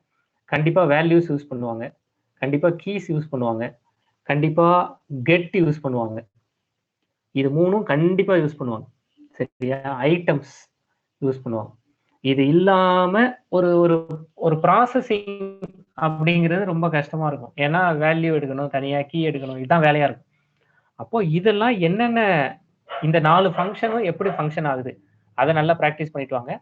கண்டிப்பாக வேல்யூஸ் யூஸ் பண்ணுவாங்க, கண்டிப்பாக கீஸ் யூஸ் பண்ணுவாங்க, கண்டிப்பாக கெட் யூஸ் பண்ணுவாங்க. இது மூணும் கண்டிப்பாக யூஸ் பண்ணுவாங்க. சரியா? ஐட்டம்ஸ் யூஸ் பண்ணுவாங்க. இது இல்லாமல் ஒரு ஒரு ஒரு ப்ராசஸிங் அப்படிங்கிறது ரொம்ப கஷ்டமாக இருக்கும். ஏன்னா வேல்யூ எடுக்கணும், தனியாக கீ எடுக்கணும், இதுதான் வேலையாக இருக்கும். அப்போ இதெல்லாம் என்னென்ன இந்த 4 ஃபங்க்ஷனும் எப்படி ஃபங்க்ஷன் ஆகுது அதை நல்லா ப்ராக்டிஸ் பண்ணிட்டு வாங்க.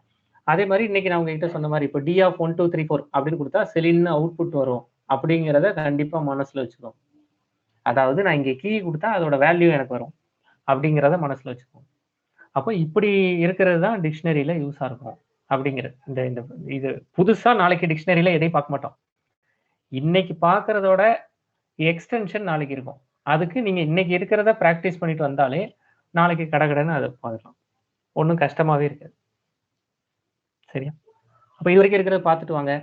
அதே மாதிரி இன்னைக்கு நான் உங்ககிட்ட சொன்ன மாதிரி இப்போ D of 1, 2, 3, 4 அப்படின்னு கொடுத்தா செலின்னு அவுட்புட் வரும் அப்படிங்கிறத கண்டிப்பாக மனசில் வச்சுக்கோங்க. அதாவது நான் இங்கே கீ கொடுத்தா அதோட வேல்யூ எனக்கு வரும் அப்படிங்கிறத மனசில் வச்சுக்கோங்க. அப்போ இப்படி இருக்கிறது தான் டிக்ஷனரியில் யூஸாக இருக்கும் அப்படிங்கிறது. இந்த இது புதுசாக நாளைக்கு டிக்ஷனரியில் எதையும் பார்க்க மாட்டோம். இன்னைக்கு பார்க்கறதோட எக்ஸ்டென்ஷன் நாளைக்கு இருக்கும். அதுக்கு நீங்கள் இன்னைக்கு இருக்கிறத ப்ராக்டிஸ் பண்ணிட்டு வந்தாலே நாளைக்கு கடகடன்னு அதை பார்க்கலாம். ஒன்றும் கஷ்டமாகவே இருக்காது. சரியா? அப்போ இது வரைக்கும் இருக்கிறத பார்த்துட்டு வாங்க.